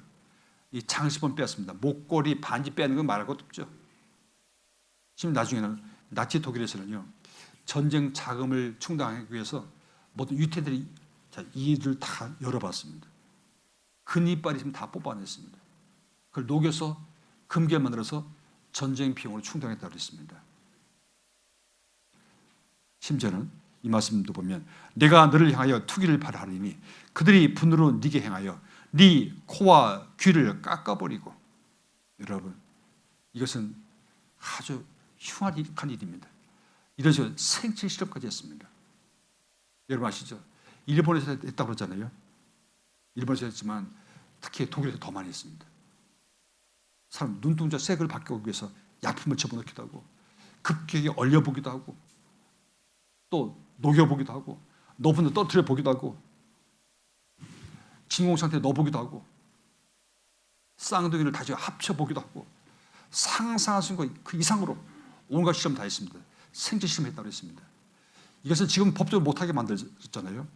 이 장식품 빼앗습니다. 목걸이, 반지 빼는 건 말할 것도 없죠. 지금 나중에는 나치 독일에서는요, 전쟁 자금을 충당하기 위해서 모든 유태들이 이 일을 다 열어봤습니다. 근이빨이 있으면 다 뽑아냈습니다. 그걸 녹여서 금괴 만들어서 전쟁 비용으로 충당했다고 했습니다. 심지어는 이 말씀도 보면 내가 너를 향하여 투기를 발하리니 그들이 분으로 네게 행하여 네 코와 귀를 깎아버리고. 여러분, 이것은 아주 흉악한 일입니다. 이런 식으로 생체 실험까지 했습니다. 여러분 아시죠? 일본에서 했다고 그러잖아요. 일본에서 했지만 특히 독일에서 더 많이 했습니다. 사람 눈동자 색을 바꾸기 위해서 약품을 집어넣기도 하고 급격히 얼려보기도 하고 또 녹여보기도 하고 높은 데 떨어뜨려 보기도 하고 진공 상태에 넣어보기도 하고 쌍둥이를 다시 합쳐보기도 하고 상상할 수 있는 그 이상으로 온갖 실험 다 했습니다. 생체 실험했다고 했습니다. 이것은 지금 법적으로 못하게 만들었잖아요.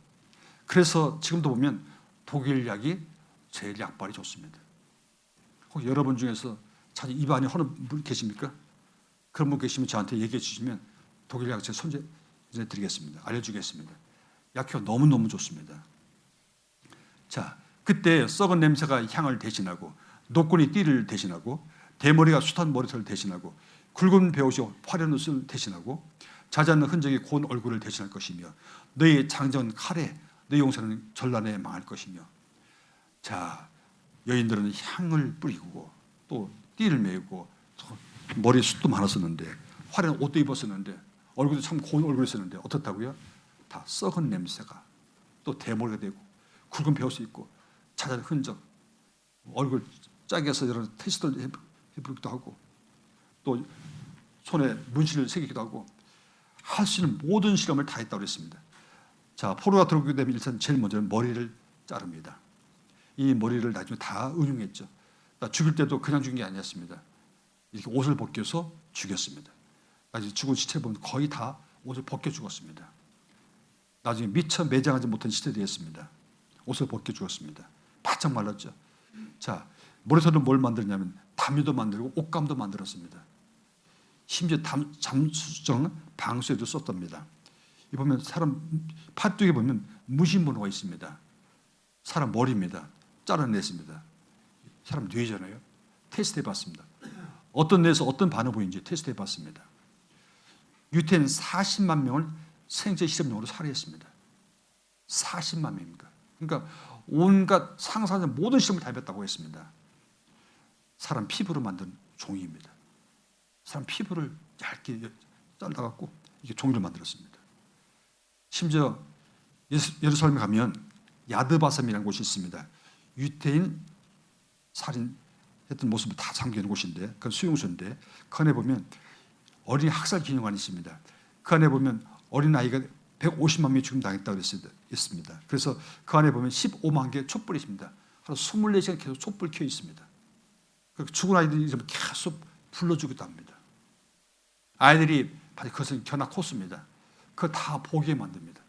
그래서 지금도 보면 독일 약이 제일 약발이 좋습니다. 혹 여러분 중에서 자주 입안이 허는 분 계십니까? 그런 분 계시면 저한테 얘기해 주시면 독일 약 제가 손질해 드리겠습니다. 알려주겠습니다. 약효가 너무너무 좋습니다. 자, 그때 썩은 냄새가 향을 대신하고 노끈이 띠를 대신하고 대머리가 숱한 머리털을 대신하고 굵은 베옷이 화려한 옷을 대신하고 자지 않는 흔적이 고운 얼굴을 대신할 것이며 너희 장정은 칼에 너희 용사는 전란에 망할 것이며. 자, 여인들은 향을 뿌리고 또 띠를 메고 머리에 숱도 많았었는데 화려한 옷도 입었었는데 얼굴도 참 고운 얼굴이었는데 어떻다고요? 다 썩은 냄새가 또 대머리가 되고 굵은 베옷이 있고 자잘한 흔적, 얼굴 짜게서 여러 테스트를 해보기도 하고 또 손에 문신을 새기기도 하고 할 수 있는 모든 실험을 다 했다고 했습니다. 자, 포로가 들어오게 되면 일단 제일 먼저 머리를 자릅니다. 이 머리를 나중에 다 응용했죠. 죽일 때도 그냥 죽인 게 아니었습니다. 이렇게 옷을 벗겨서 죽였습니다. 나중에 죽은 시체를 보면 거의 다 옷을 벗겨 죽었습니다. 나중에 미처 매장하지 못한 시체들이었습니다. 옷을 벗겨 죽었습니다. 바짝 말랐죠. 자, 모래사로 뭘 만들냐면 담요도 만들고 옷감도 만들었습니다. 심지어 잠수정 방수에도 썼답니다. 이 보면 사람 팔뚝에 보면 무신번호가 있습니다. 사람 머리입니다. 잘라냈습니다. 사람 뇌잖아요. 테스트해봤습니다. 어떤 뇌에서 어떤 반응 보이는지 테스트해봤습니다. 유태인 40만 명을 생체 실험용으로 살해했습니다. 40만 명입니다. 그러니까 온갖 상상하는 모든 실험을 다 해봤다고 했습니다. 사람 피부로 만든 종이입니다. 사람 피부를 얇게 잘라갖고 이게 종이를 만들었습니다. 심지어 예루살렘에 가면 야드바섬이라는 곳이 있습니다. 유태인 살인했던 모습을 다 잠겨놓은 곳인데, 그건 수용소인데, 그 안에 보면 어린이 학살 기념관이 있습니다. 그 안에 보면 어린아이가 150만 명이 죽임당했다고 했습니다. 그래서 그 안에 보면 15만 개의 촛불이 있습니다. 하루 24시간 계속 촛불 켜 있습니다. 죽은 아이들이 계속 불러주기도 합니다. 아이들이 그것은 견학 코스입니다. 그거 다 보게 만듭니다.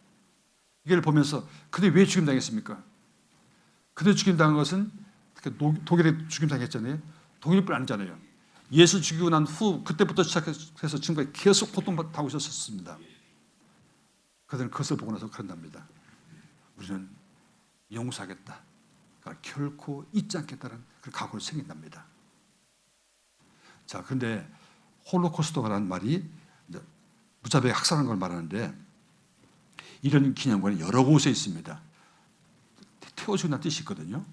이걸 보면서 그들이 왜 죽임당했습니까? 그들이 죽임당한 것은 독일에 죽임당했잖아요. 독일뿐 아니잖아요. 예수 죽이고 난 후 그때부터 시작해서 지금까지 계속 고통받고 있었습니다. 그들은 그것을 보고 나서 그런답니다. 우리는 용서하겠다. 그러니까 결코 잊지 않겠다는 그 각오를 생긴답니다. 자, 그런데 홀로코스트라는 말이 무자비하게 학살하는 걸 말하는데, 이런 기념관이 여러 곳에 있습니다. 태워주는 뜻이 있거든요.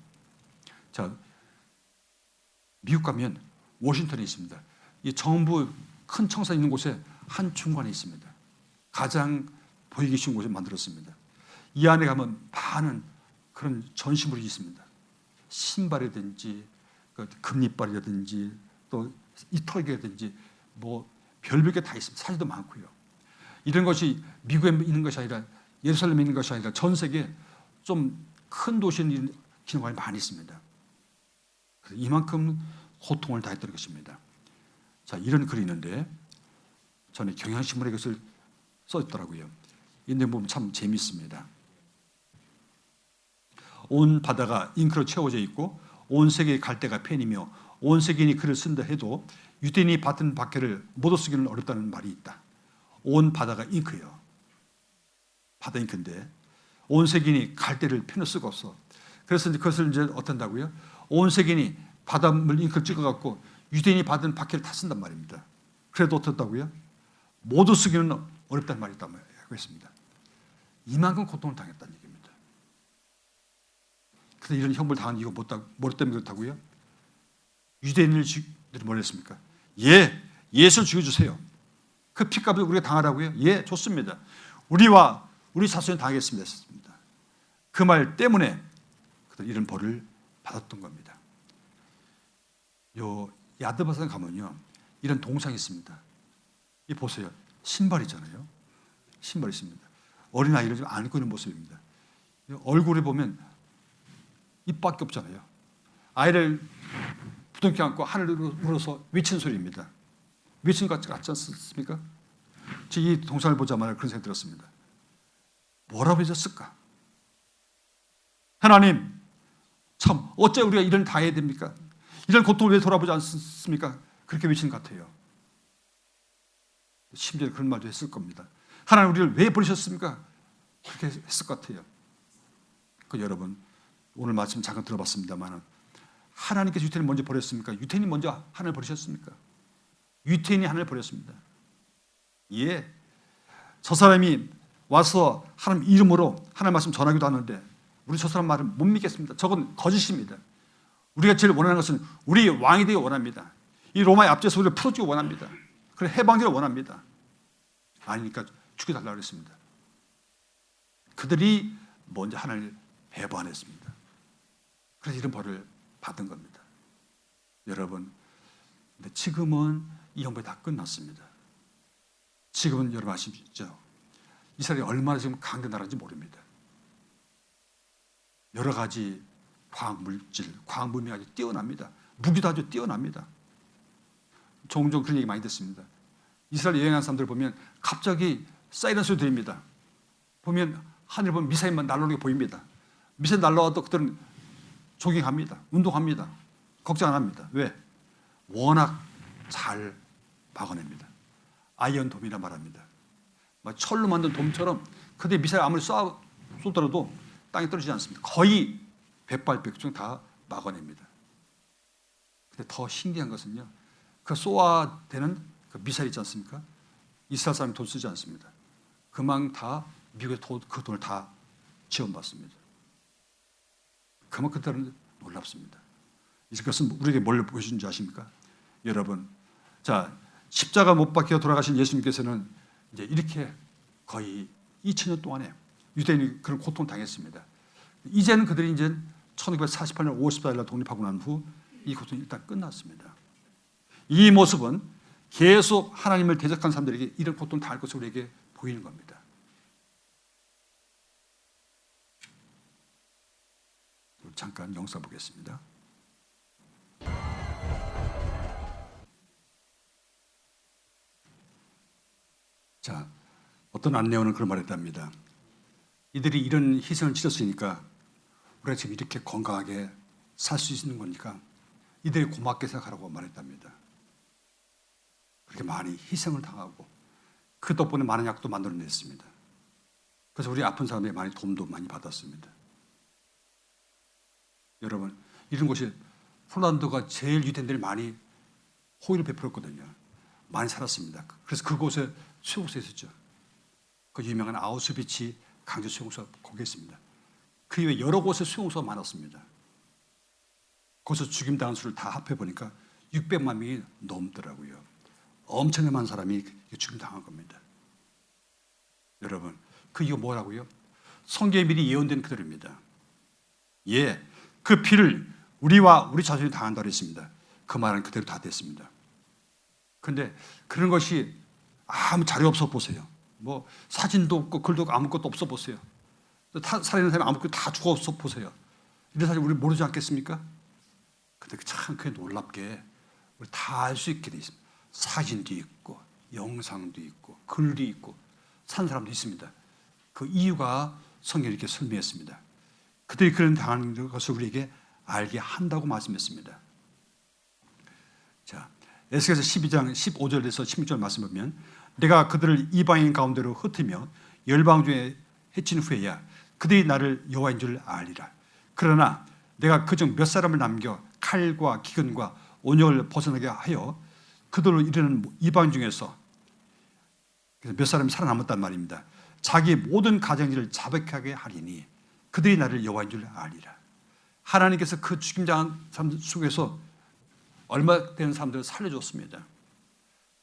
자, 미국 가면 워싱턴에 있습니다. 이 정부 큰 청사 있는 곳에 한 중간에 있습니다. 가장 보이기 쉬운 곳에 만들었습니다. 이 안에 가면 많은 그런 전시물이 있습니다. 신발이라든지 금리빨이라든지 또 이털개라든지 뭐 별별 게 다 있습니다. 사진도 많고요. 이런 것이 미국에 있는 것이 아니라 예루살렘에 있는 것이 아니라 전 세계 좀 큰 도시에 있는 기념관이 많이 있습니다. 그래서 이만큼 고통을 다했던 것입니다. 자, 이런 글이 있는데 전에 경향신문에 그것을 써있더라고요. 이 내용 보면 참 재미있습니다. 온 바다가 잉크로 채워져 있고 온 세계의 갈대가 펜이며 온 세계인이 글을 쓴다 해도 유대인이 받은 박해를 모두 쓰기는 어렵다는 말이 있다. 온 바다가 잉크예요. 바다 잉크인데 온 세계인이 갈대를 펜을 쓰고 없어. 그래서 그것을 이제 어떤다고요? 온 세계인이 바닷물 잉크를 찍어갖고 유대인이 받은 박해를 다 쓴단 말입니다. 그래도 어떻다고요? 모두 쓰기는 어렵다는 말이 있다고 했습니다. 이만큼 고통을 당했다는 얘기입니다. 그런데 이런 형벌 당한 이유가 뭐 때문에 그렇다고요? 유대인들이 뭘 했습니까? 예, 예수를 죽여주세요. 그 핏값을 우리가 당하라고요? 예, 좋습니다. 우리와 우리 자손이 당하겠습니다. 그 말 때문에 이런 벌을 받았던 겁니다. 요 야드바산 가면요, 이런 동상이 있습니다. 이 보세요. 신발이잖아요. 신발 있습니다. 어린아이를 좀 안고 있는 모습입니다. 얼굴에 보면 입밖에 없잖아요. 아이를 부둥켜 안고 하늘을 물어서 외치는 소리입니다. 외치는 것 같지 않습니까? 이 동상을 보자마자 그런 생각이 들었습니다. 뭐라고 해줬을까? 하나님, 참 어째 우리가 이런 다 해야 됩니까? 이런 고통을 왜 돌아보지 않습니까? 그렇게 외치는 것 같아요. 심지어 그런 말도 했을 겁니다. 하나님 우리를 왜 버리셨습니까? 그렇게 했을 것 같아요. 여러분, 오늘 말씀 잠깐 들어봤습니다만 하나님께서 유태인을 먼저 버렸습니까? 유태인이 먼저 하나님을 버리셨습니까? 유태인이 하나님을 버렸습니다. 예, 저 사람이 와서 하나님 이름으로 하나님 말씀 전하기도 하는데 우리 저 사람 말을 못 믿겠습니다. 저건 거짓입니다. 우리가 제일 원하는 것은 우리 왕이 되기 원합니다. 이 로마의 압제에서 우리를 풀어주기 원합니다. 그래 해방되기를 원합니다. 아니니까 죽여달라고 그랬습니다. 그들이 먼저 하나님을 배반했습니다. 그래서 이런 벌을 받은 겁니다. 여러분, 근데 지금은 이 형벌이 다 끝났습니다. 지금은 여러분 아시죠? 이스라엘이 얼마나 지금 강대 나라인지 모릅니다. 여러 가지 과학물질, 과학문명이 아주 뛰어납니다. 무기도 아주 뛰어납니다. 종종 그런 얘기 많이 듣습니다. 이스라엘 여행한 사람들 보면 갑자기 사이렌 소리 들립니다. 보면 하늘 보면 미사일만 날아오는 게 보입니다. 미사일 날아와도 그들은 조깅합니다. 운동합니다. 걱정 안 합니다. 왜? 워낙 잘 막아냅니다. 아이언돔이라 말합니다. 철로 만든 돔처럼 그들이 미사일 아무리 쏘더라도 땅에 떨어지지 않습니다. 거의 백발백중 다 막아냅니다. 근데 더 신기한 것은요, 그 쏘아대는 그 미사일 있지 않습니까? 이스라엘 사람이 돈 쓰지 않습니다. 그만 다 미국의 그 돈을 다 지원받습니다. 그만 그들은 놀랍습니다. 이것은 우리에게 뭘 보여주는지 아십니까? 여러분, 자, 십자가 못 박혀 돌아가신 예수님께서는 이제 이렇게 거의 2000년 동안에 유대인이 그런 고통을 당했습니다. 이제는 그들이 이제 1948년 5월 14일 날 독립하고 난 후 이 고통이 일단 끝났습니다. 이 모습은 계속 하나님을 대적한 사람들에게 이런 고통을 당할 것을 우리에게 보이는 겁니다. 잠깐 영상 보겠습니다. 자, 어떤 안내원은 그런 말을 했답니다. 이들이 이런 희생을 치렀으니까 우리가 지금 이렇게 건강하게 살 수 있는 거니까 이들이 고맙게 생각하라고 말했답니다. 그렇게 많이 희생을 당하고 그 덕분에 많은 약도 만들어냈습니다. 그래서 우리 아픈 사람들이 많이 도움도 많이 받았습니다. 여러분, 이런 곳이 폴란드가 제일 유대인들이 많이 호의를 베풀었거든요. 많이 살았습니다. 그래서 그곳에 수용소에 있었죠. 그 유명한 아우슈비츠 강제 수용소가 거기 있습니다. 그 이외에 여러 곳에 수용소가 많았습니다. 거기서 죽임당한 수를 다 합해보니까 600만 명이 넘더라고요. 엄청나게 많은 사람이 죽임당한 겁니다. 여러분, 그 이유가 뭐라고요? 성경에 미리 예언된 그들입니다. 예, 그 피를 우리와 우리 자손이 당한다고 했습니다. 그 말은 그대로 다 됐습니다. 그런데 그런 것이 아무 자료 없어 보세요. 뭐 사진도 없고 글도 없고 아무것도 없어 보세요. 살아있는 사람이 아무것도 다 죽었어 보세요. 이런 사실 우리 모르지 않겠습니까? 근데 참 그게 놀랍게 우리 다 알 수 있게 돼 있습니다. 사진도 있고 영상도 있고 글도 있고 산 사람도 있습니다. 그 이유가 성경이 이렇게 설명했습니다. 그들이 그런 당하는 것을 우리에게 알게 한다고 말씀했습니다. 자, 에스겔서 12장 15절에서 16절 말씀 보면 내가 그들을 이방인 가운데로 흩으며 열방 중에 해친 후에야 그들이 나를 여호와인 줄 알리라. 그러나 내가 그중 몇 사람을 남겨 칼과 기근과 온역을 벗어나게 하여 그들로 이르는 이방 중에서 몇 사람이 살아남았단 말입니다. 자기 모든 가정일을 자백하게 하리니 그들이 나를 여호와인 줄 알리라. 하나님께서 그 죽임당한 사람들 속에서 얼마 되는 사람들을 살려줬습니다.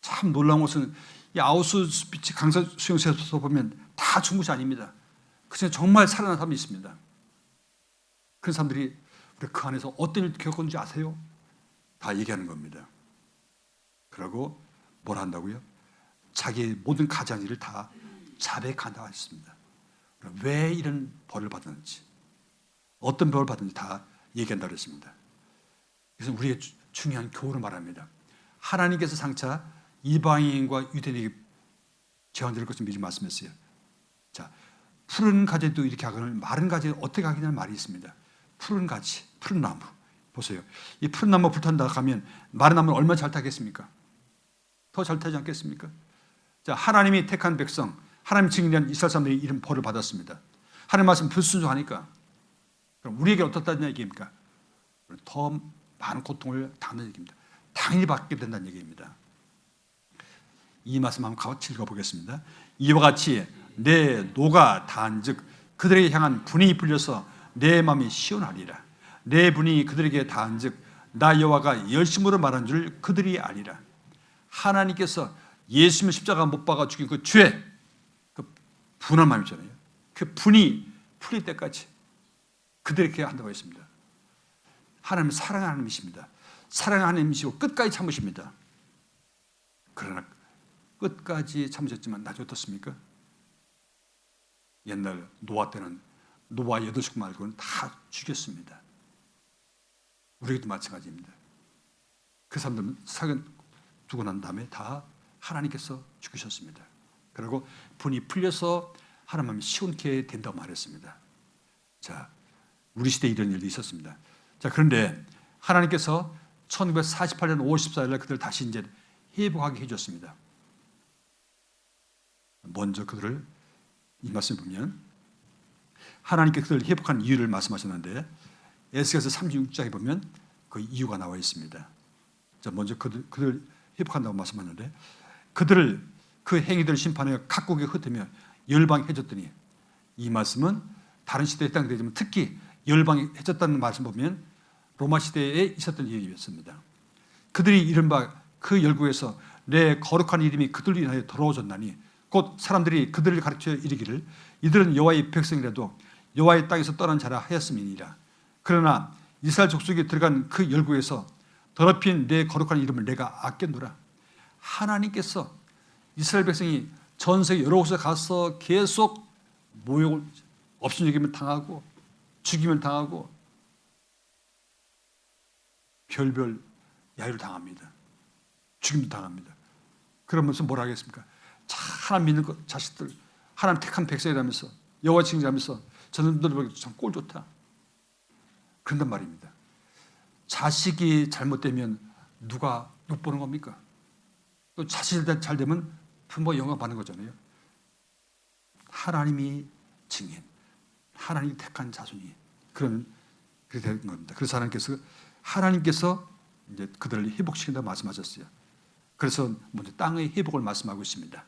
참 놀라운 것은 이 아우슈비츠 강사 수용소에서 보면 다 죽은 것이 아닙니다. 그 중에 정말 살아난 사람이 있습니다. 그런 사람들이 우리 그 안에서 어떤 일을 겪었는지 아세요? 다 얘기하는 겁니다. 그러고 뭘 한다고요? 자기 모든 가장 일을 다 자백한다고 했습니다. 왜 이런 벌을 받았는지, 어떤 벌을 받았는지 다 얘기한다고 했습니다. 그래서 우리의 중요한 교훈을 말합니다. 하나님께서 장차 이방인과 유대인에게 재앙될 것을 미리 말씀했어요. 자, 푸른 가지도 이렇게 하거늘 마른 가지는 어떻게 하겠냐는 말이 있습니다. 푸른 가지, 푸른 나무. 보세요. 이 푸른 나무 불탄다 하면 마른 나무는 얼마나 잘 타겠습니까? 더 잘 타지 않겠습니까? 자, 하나님이 택한 백성, 하나님 증인한 이스라엘 사람들이 이런 벌을 받았습니다. 하나님 말씀 불순종하니까 그럼 우리에게 어떻다는 얘기입니까? 더 많은 고통을 당하는 얘기입니다. 당연히 받게 된다는 얘기입니다. 이 말씀 한번 같이 읽어보겠습니다. 이와 같이 내 노가 다한즉 그들에게 향한 분이 풀려서 내 마음이 시원하리라. 내 분이 그들에게 다한즉 나 여호와가 열심으로 말한 줄 그들이 아니라. 하나님께서 예수님을 십자가 못 박아 죽인 그 죄, 그 분한 마음이잖아요. 그 분이 풀릴 때까지 그들에게 한다고 했습니다. 하나님은 사랑하는 하나님이십니다. 사랑하는 하나님이시고 끝까지 참으십니다. 그러나 끝까지 참으셨지만 나중에 어떻습니까? 옛날 노아 때는 노아 8식구 말고는 다 죽였습니다. 우리에게도 마찬가지입니다. 그 사람들은 사근 두고 난 다음에 다 하나님께서 죽이셨습니다. 그리고 분이 풀려서 하나님이 시온케 된다고 말했습니다. 자, 우리 시대에 이런 일도 있었습니다. 자, 그런데 하나님께서 1948년 5월 14일 날 그들을 다시 이제 회복하게 해줬습니다. 먼저 그들을 이 말씀 보면 하나님께 그들을 회복한 이유를 말씀하셨는데 에스겔서 36장에 보면 그 이유가 나와 있습니다. 자, 먼저 그들을 회복한다고 말씀하는데 그들을 그 행위들을 심판하여 각국에 흩으며 열방에 해줬더니 이 말씀은 다른 시대에 해당되지만 특히 열방에 해줬다는 말씀 보면 로마 시대에 있었던 일이었습니다. 그들이 이른바 그 열국에서 내 거룩한 이름이 그들로 인하여 더러워졌나니 곧 사람들이 그들을 가르쳐 이르기를 이들은 여호와의 백성이라도 여호와의 땅에서 떠난 자라 하였음이니라. 그러나 이스라엘 족속에 들어간 그 열국에서 더럽힌 내 거룩한 이름을 내가 아꼈노라. 하나님께서 이스라엘 백성이 전 세계 여러 곳에 가서 계속 모욕을 업신여김을 당하고 죽임을 당하고 별별 야유를 당합니다. 죽임도 당합니다. 그러면서 뭐라 하겠습니까? 하나님 믿는 자식들, 하나님 택한 백성이라면서 여호와 칭찬하면서 저놈들 참 꼴 좋다. 그런단 말입니다. 자식이 잘못되면 누가 욕보는 겁니까? 또 자식이 잘 되면 부모가 영광 받는 거잖아요. 하나님이 증인, 하나님이 택한 자손이 그렇게 된 겁니다. 그래서 하나님께서 이제 그들을 회복시킨다고 말씀하셨어요. 그래서 먼저 땅의 회복을 말씀하고 있습니다.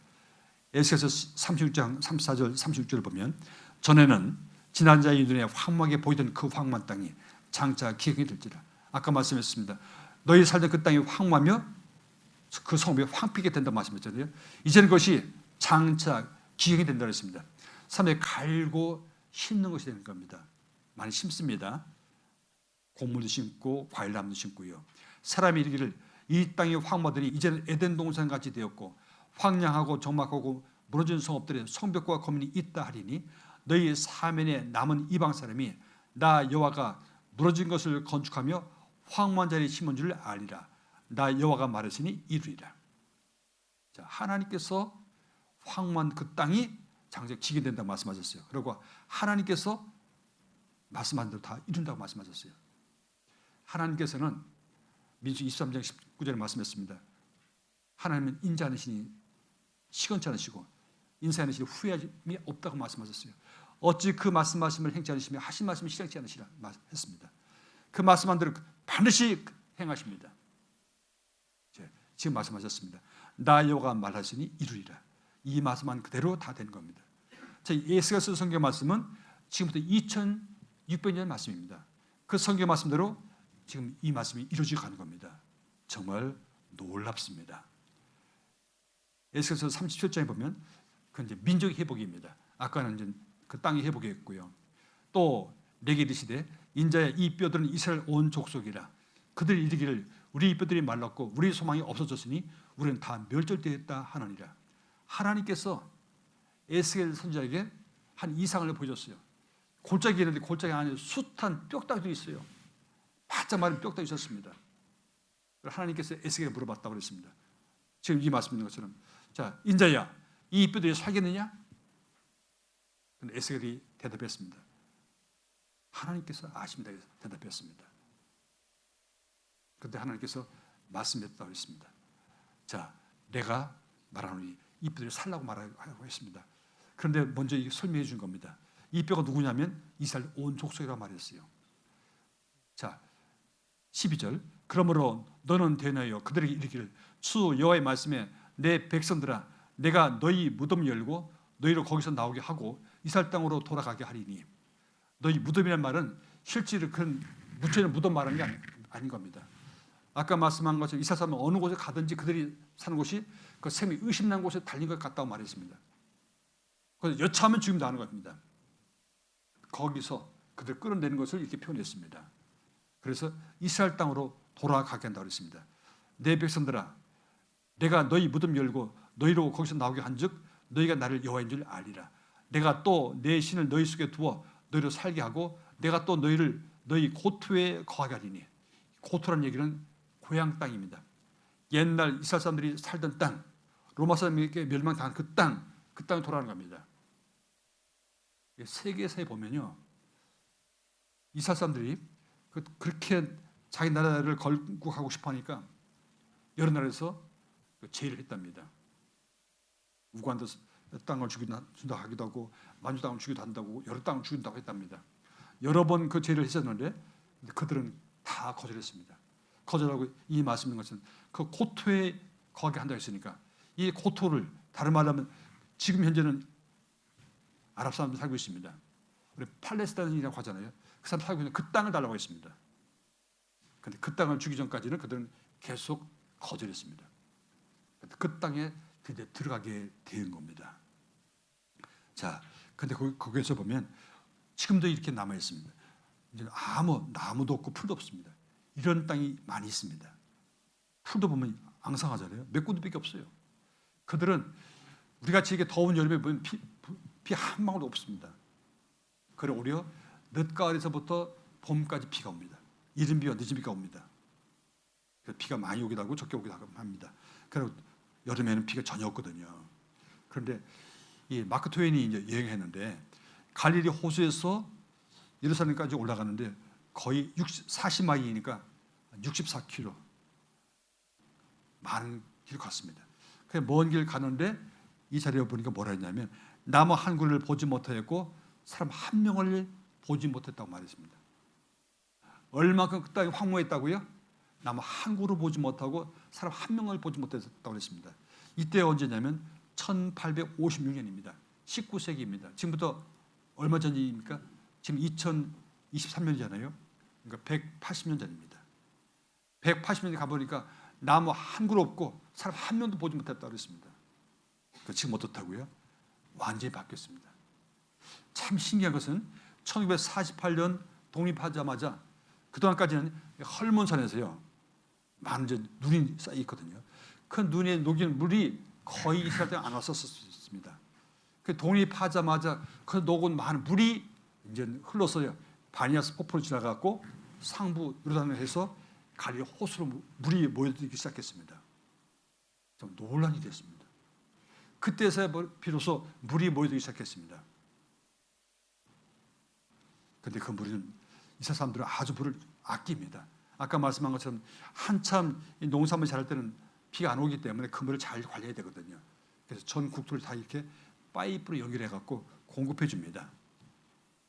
에스겔서 36장 34절 36절을 보면 전에는 지난 자의 눈에 황무하게 보이던 그 황무한 땅이 장차 기경이 될지라. 아까 말씀했습니다. 너희 살던 그 땅이 황무하며 그 성읍이 황피게 된다고 말씀했잖아요. 이제는 그것이 장차 기경이 된다고 했습니다. 삶에 갈고 심는 것이 되는 겁니다. 많이 심습니다. 곡물도 심고 과일나무도 심고요. 사람이 이르기를 이 땅의 황무들이 이제는 에덴 동산 같이 되었고 황량하고 적막하고 무너진 성읍들의 성벽과 거민이 있다 하리니 너희 사면에 남은 이방 사람이 나 여호와가 무너진 것을 건축하며 황무한 자리에 심은 줄 알리라. 나 여호와가 말했으니 이루리라. 자, 하나님께서 황무한 그 땅이 장차 지게 된다고 말씀하셨어요. 그리고 하나님께서 말씀한 대로 다 이룬다고 말씀하셨어요. 하나님께서는 민수기 23장 19절에 말씀했습니다. 하나님은 인자하는 신이 시건치 않으시고 인사하는 신이 후회함이 없다고 말씀하셨어요. 어찌 그 말씀하심을 행치 않으시며 하신 말씀을 실행치 않으시라 했습니다. 그 말씀한 대로 반드시 행하십니다. 지금 말씀하셨습니다. 나 여호와가 말하시니 이루리라. 이 말씀한 그대로 다 된 겁니다. 에스겔서 성경 말씀은 지금부터 2600년 말씀입니다. 그 성경 말씀대로 지금 이 말씀이 이루어져 가는 겁니다. 정말 놀랍습니다. 에스겔서 37장에 보면 그건 이제 민족의 회복입니다. 아까는 이제 그 땅의 회복이었고요. 또 내게 이르시되 인자야 이 뼈들은 이스라엘 온 족속이라. 그들이 이르기를 우리 뼈들이 말랐고 우리 소망이 없어졌으니 우리는 다 멸절되었다 하느니라. 하나님께서 에스겔 선지자에게 한 이상을 보여줬어요. 골짜기 있는데 골짜기 안에 숱한 뼈다귀도 있어요. 바짝 마른 뼈다귀 있었습니다. 하나님께서 에스겔에 물어봤다고 그랬습니다. 지금 이 말씀 있는 것처럼 자 인자야 이 뼈들이 살겠느냐? 근데 에스겔이 대답했습니다. 하나님께서 아십니다. 대답했습니다. 그런데 하나님께서 말씀했다고 했습니다. 자 내가 말하노니 이 뼈들이 살라고 말하고 했습니다. 그런데 먼저 설명해 준 겁니다. 이 뼈가 누구냐면 이스라엘 온 족속이라고 말했어요. 자 12절 그러므로 너는 되나요 그들에게 이르기를 주 여호와의 말씀에 내 백성들아 내가 너희 무덤을 열고 너희를 거기서 나오게 하고 이스라엘 땅으로 돌아가게 하리니. 너희 무덤이라는 말은 실제로 그런 묻혀있는 무덤 말하는 게 아닌 겁니다. 아까 말씀한 것처럼 이스라엘 사람은 어느 곳에 가든지 그들이 사는 곳이 그 셈이 의심난 곳에 달린 것 같다고 말했습니다. 그래서 여차하면 죽임 당하는 겁니다. 거기서 그들 끌어내는 것을 이렇게 표현했습니다. 그래서 이스라엘 땅으로 돌아가게 한다고 했습니다. 내 백성들아 내가 너희 무덤 열고 너희로 거기서 나오게 한즉 너희가 나를 여호와인 줄 알리라. 내가 또 내 신을 너희 속에 두어 너희를 살게 하고 내가 또 너희 고토에 거하게 하리니. 고토라는 얘기는 고향 땅입니다. 옛날 이스라엘 사람들이 살던 땅, 로마 사람에게 멸망당한 그 땅에 돌아가는 겁니다. 세계사에 보면요, 이스라엘 사람들이 그렇게 자기 나라를 건국하고 싶어하니까 여러 나라에서 제의를 했답니다. 우간다 땅을 준다 하기도 하고 만주 땅을 주기도 한다고 여러 땅을 주긴다고 했답니다. 여러 번 그 제의를 했었는데 그들은 다 거절했습니다. 거절하고 이 말씀인 것은 그 고토에 거하게 한다고 했으니까 이 고토를 다른 말로 하면 지금 현재는 아랍 사람들 살고 있습니다. 우리 팔레스타인이라고 하잖아요. 그 사람 살고 있는 그 땅을 달라고 했습니다. 그런데 그 땅을 주기 전까지는 그들은 계속 거절했습니다. 그 땅에 드디어 들어가게 된 겁니다. 자, 근데 거기에서 보면 지금도 이렇게 남아 있습니다. 이제 나무도 없고 풀도 없습니다. 이런 땅이 많이 있습니다. 풀도 보면 앙상하잖아요. 몇 군데밖에 없어요. 그들은 우리 같이 이렇게 더운 여름에 보면 비 한 방울도 없습니다. 그래 오히려 늦가을에서부터 봄까지 비가 옵니다. 이른 비와 늦은 비가 옵니다. 비가 많이 오기도 하고 적게 오기도 합니다. 그리고 여름에는 비가 전혀 없거든요. 그런데 이 마크 트웨인이 이제 여행했는데 갈릴리 호수에서 예루살렘까지 올라가는데 거의 40마일이니까 64km 많은 길을 갔습니다. 먼 길 가는데 이 자리에 보니까 뭐라 했냐면 나무 한 그루를 보지 못하였고 사람 한 명을 보지 못했다고 말했습니다. 얼마큼 그 땅이 황무했다고요? 나무 한 그루 보지 못하고 사람 한 명을 보지 못했다고 했습니다. 이때 언제냐면 1856년입니다. 19세기입니다. 지금부터 얼마 전입니까? 지금 2023년이잖아요. 그러니까 180년 전입니다. 180년에 가보니까 나무 한 그루 없고 사람 한 명도 보지 못했다고 했습니다. 지금 어떻다고요? 완전히 바뀌었습니다. 참 신기한 것은 1948년 독립하자마자 그동안까지는 헐몬산에서요 많은 눈이 쌓여 있거든요. 그 눈에 녹인 물이 거의 이스라엘 땅에 안 왔었습니다. 그 독립하자마자 그 녹은 많은 물이 이제 흘러서요 바니아스 폭포로 지나가고 상부 요르단을 해서 갈릴리 호수로 물이 모여들기 시작했습니다. 좀 논란이 됐습니다. 그때서야 비로소 물이 모여들기 시작했습니다. 그런데 그 물은 이스라엘 사람들은 아주 물을 아낍니다. 아까 말씀한 것처럼 한참 농산물 자랄 때는 비가 안 오기 때문에 그 물을 잘 관리해야 되거든요. 그래서 전 국토를 다 이렇게 파이프로 연결해 갖고 공급해 줍니다.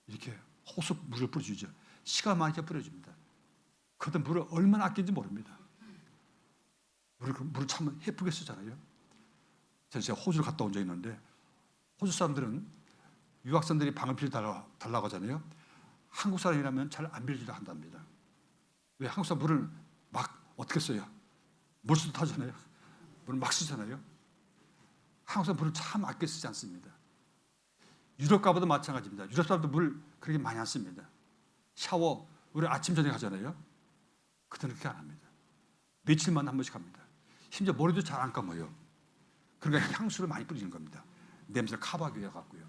이렇게 호수 물을 뿌려주죠. 시가 많게 뿌려줍니다. 그때 물을 얼마나 아끼는지 모릅니다. 물을 참 예쁘게 쓰잖아요. 제가 호주를 갔다 온 적이 있는데 호주 사람들은 유학생들이 방을 빌려달라고 하잖아요. 한국 사람이라면 잘 안 빌리려 한답니다. 왜? 한국 사람 물을 막 어떻게 써요? 물수도 타잖아요. 물을 막 쓰잖아요. 한국 사람 물을 참 아껴 쓰지 않습니다. 유럽 가봐도 마찬가지입니다. 유럽 사람도 물 그렇게 많이 안 씁니다. 샤워 우리 아침 저녁 하잖아요. 그때는 그렇게 안 합니다. 며칠만 한 번씩 합니다. 심지어 머리도 잘 안 감아요. 그러니까 향수를 많이 뿌리는 겁니다. 냄새를 커버하기 위해 갖고요.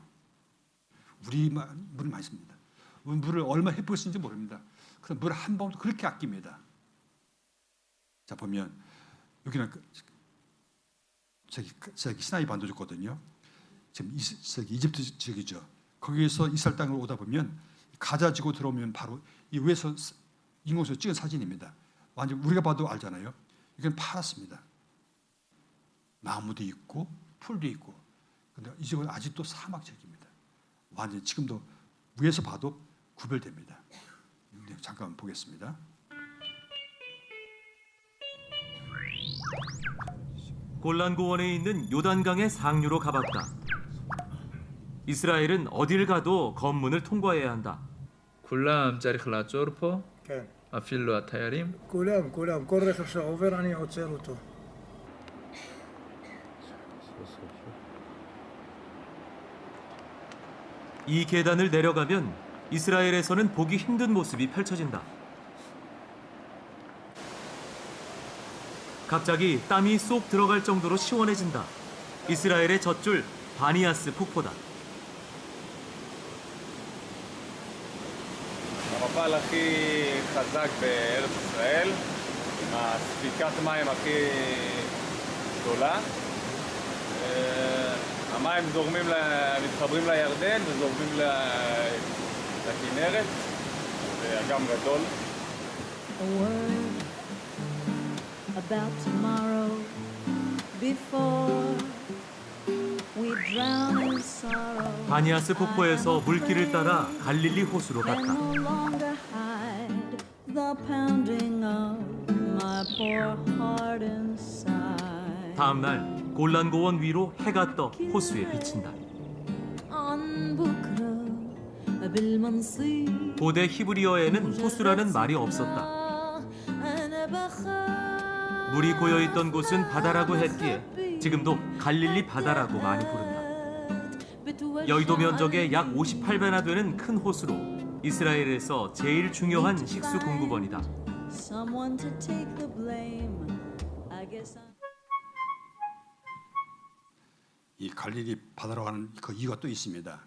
물을 많이 씁니다. 물을 얼마나 예쁘게 쓰는지 모릅니다. 그래서 물 한 방울도 그렇게 아낍니다. 자 보면 여기는 저기 시나이 반도였거든요. 지금 이집트 지역이죠. 거기에서 이스라엘 땅을 오다 보면 가자 지구 들어오면 바로 이 위에서 인공수로 찍은 사진입니다. 완전 우리가 봐도 알잖아요. 이건 파랗습니다. 나무도 있고 풀도 있고. 근데 이 지역은 아직도 사막 지역입니다. 완전 지금도 위에서 봐도 구별됩니다. 잠깐 보겠습니다. 골란 고원에 있는 요단강의 상류로 가봤다. 이스라엘은 어딜 가도 검문을 통과해야 한다. כולם צריך לעצור פה? כן. אפילו התיירים? כולם. כל רכב שעובר אני עוצר אותו. 이 계단을 내려가면 이스라엘에서는 보기 힘든 모습이 펼쳐진다. 갑자기 땀이 쏙 들어갈 정도로 시원해진다. 이스라엘의 젖줄 바니아스 폭포다. המפעל הכי חזק בארץ ישראל, עם הספיקת מים הכי גדולה. המים מתחברים לירדן וזורמים לכנרת, זה אגם גדול. A word about tomorrow before we drown in sorrow. 바니아스 폭포에서 물길을 따라 갈릴리 호수로 Can 갔다. no longer hide the pounding of my poor heart inside. 다음 날 골란고원 위로 해가 떠 호수에 비친다. عن بكرة بالمنصير 고대 히브리어에는 호수라는 말이 없었다. أنا بخاف 물이 고여 있던 곳은 바다라고 했기에 지금도 갈릴리 바다라고 많이 부른다. 여의도 면적의 약 58배나 되는 큰 호수로 이스라엘에서 제일 중요한 식수 공급원이다. Someone to take the blame. I guess I'm 이 갈릴리 바다라고 하는 그 이유가 또 있습니다.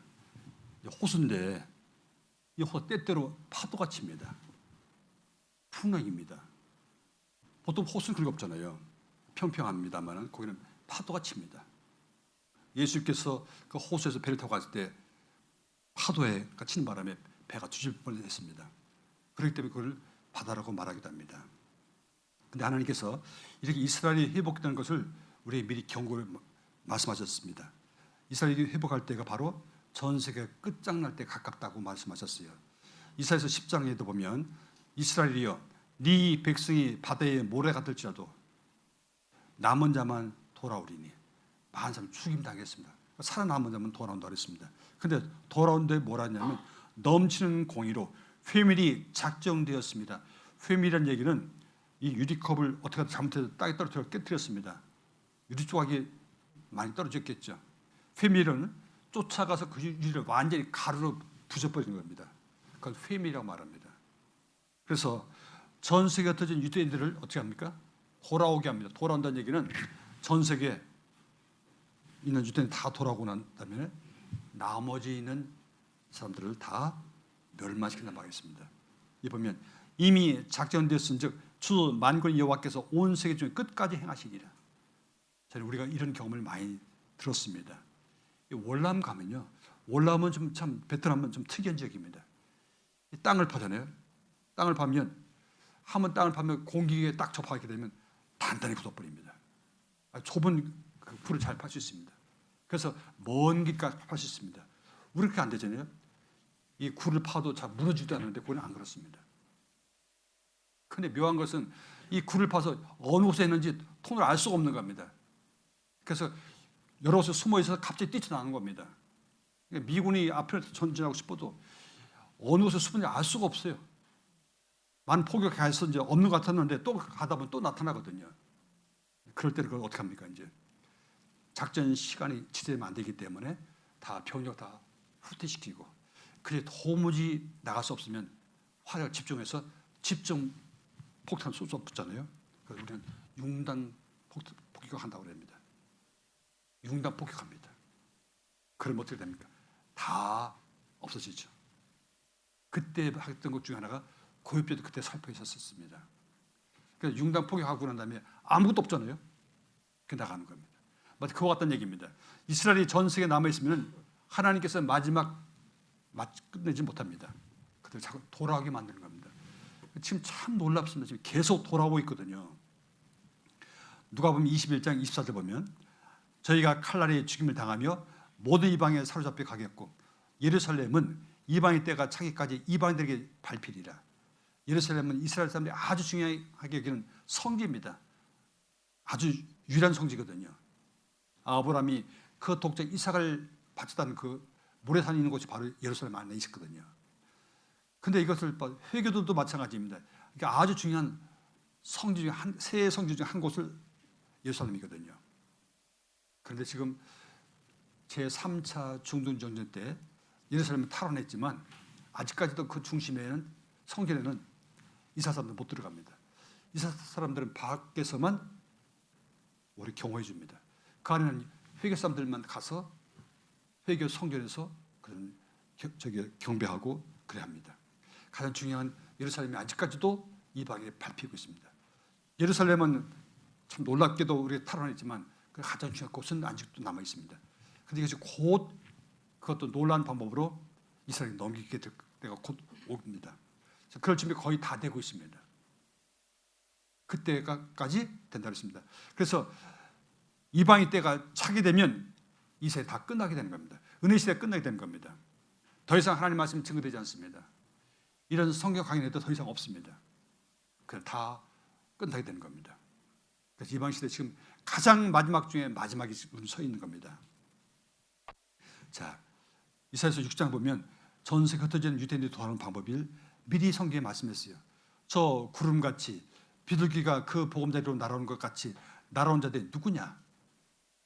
호수인데 이 호수 때때로 파도가 칩니다. 풍랑입니다. 보통 호수는 그렇게 없잖아요. 평평합니다만 거기는 파도가 칩니다. 예수께서 그 호수에서 배를 타고 갔을 때 파도에 치는 바람에 배가 뒤집을 뻔했습니다. 그렇기 때문에 그걸 바다라고 말하기도 합니다. 그런데 하나님께서 이렇게 이스라엘이 회복되는 것을 우리에게 미리 경고를 말씀하셨습니다. 이스라엘이 회복할 때가 바로 전 세계 끝장날 때 가깝다고 말씀하셨어요. 이사야서 10장에도 보면 이스라엘이여 네 백성이 바다에 모래가 들지라도 남은 자만 돌아오리니 많은 사람이 죽임당했습니다. 살아남은 자만 돌아온다 그랬습니다. 그런데 돌아온데 뭐라 했냐면 넘치는 공의로 회밀이 작정되었습니다. 회밀이라는 얘기는 이 유리컵을 어떻게 잘못해서 땅에 떨어뜨려 깨뜨렸습니다. 유리 조각이 많이 떨어졌겠죠. 회밀은 쫓아가서 그 유리를 완전히 가루로 부숴버리는 겁니다. 그건 회밀이라고 말합니다. 그래서 전 세계에 흩어진 유대인들을 어떻게 합니까? 돌아오게 합니다. 돌아온다는 얘기는 전 세계에 있는 유대인이 다 돌아오고 난 다음에 나머지 있는 사람들을 다 멸망시킨다고 하겠습니다. 이 보면 이미 작정되었은즉 주 만군의 여호와께서 온 세계 중에 끝까지 행하시리라. 저는 우리가 이런 경험을 많이 들었습니다. 월남 가면요, 월남은 참 베트남은 좀 특이한 지역입니다. 이 땅을 파잖아요. 땅을 파면 한번 땅을 파면 공기에 딱 접하게 되면 단단히 굳어버립니다. 좁은 그 굴을 잘 팔 수 있습니다. 그래서 먼 길까지 팔 수 있습니다. 우리 그렇게 안 되잖아요. 이 굴을 파도 잘 무너지지도 않는데 그건 안 그렇습니다. 그런데 묘한 것은 이 굴을 파서 어느 곳에 있는지 통을 알 수가 없는 겁니다. 그래서 여러 곳에 숨어 있어서 갑자기 뛰쳐나오는 겁니다. 미군이 앞에 전진하고 싶어도 어느 곳에 숨은지 알 수가 없어요. 만 포격에 가서 이제 없는 것 같았는데 또 가다 보면 또 나타나거든요. 그럴 때는 그걸 어떻게 합니까? 이제 작전 시간이 지체되면 안 되기 때문에 다 병력 다 후퇴시키고 그게 도무지 나갈 수 없으면 화력을 집중해서 집중 폭탄 쏘잖아요. 그래서 우리는 융단 폭격한다고 합니다. 융단 폭격합니다. 그러면 어떻게 됩니까? 다 없어지죠. 그때 했던 것 중에 하나가 고엽제도 그때 살포 있었습니다. 그래서 융단 포격하고 난 다음에 아무것도 없잖아요. 그 나가는 겁니다. 마치 그와 같다는 얘기입니다. 이스라엘이 전 세계에 남아 있으면 하나님께서 마지막 끝내지 못합니다. 그들 자꾸 돌아오게 만드는 겁니다. 지금 참 놀랍습니다. 지금 계속 돌아오고 있거든요. 누가복음 21장 24절 보면 저희가 칼날에 죽임을 당하며 모든 이방에 사로잡혀 가겠고 예루살렘은 이방의 때가 차기까지 이방인들에게 밟히리라. 예루살렘은 이스라엘 사람들이 아주 중요하게 여기는 성지입니다. 아주 유일한 성지거든요. 아브라함이 그 독자 이삭을 바쳤다는 그 모래산이 있는 곳이 바로 예루살렘 안에 있었거든요. 그런데 이것을 회교도도 마찬가지입니다. 그러니까 아주 중요한 성지 중 세 성지 중 한 곳을 예루살렘이거든요. 그런데 지금 제3차 중동전쟁 때 예루살렘은 탈환했지만 아직까지도 그 중심에는 성전에는 이스라엘 사람들 못 들어갑니다. 이스라엘 사람들은 밖에서만 우리 경호해 줍니다. 그 안에는 회교 사람들만 가서 회교 성전에서 그런 경배하고 그래야 합니다. 가장 중요한 예루살렘이 아직까지도 이방에 밟히고 있습니다. 예루살렘은 참 놀랍게도 우리가 탈환했지만 그 가장 중요한 곳은 아직도 남아 있습니다. 그런데 이것이 곧 그것도 놀라운 방법으로 이스라엘이 넘기게 될 때가 곧 옵니다. 그럴 준비 거의 다 되고 있습니다. 그때까지 된다고 했습니다. 그래서 이방인 때가 차게 되면 이 세대 다 끝나게 되는 겁니다. 은혜 시대가 끝나게 되는 겁니다. 더 이상 하나님 말씀이 증거되지 않습니다. 이런 성경 강의도 더 이상 없습니다. 그냥 다 끝나게 되는 겁니다. 그래서 이방 시대 지금 가장 마지막 중에 마지막이 지금 서 있는 겁니다. 자, 이사야서 6장 보면 전 세계 흩어진 유대인들이 도하는 방법을 미리 성경에 말씀했어요. 저 구름같이 비둘기가 그 보금자리로 날아오는 것 같이 날아온 자들이 누구냐?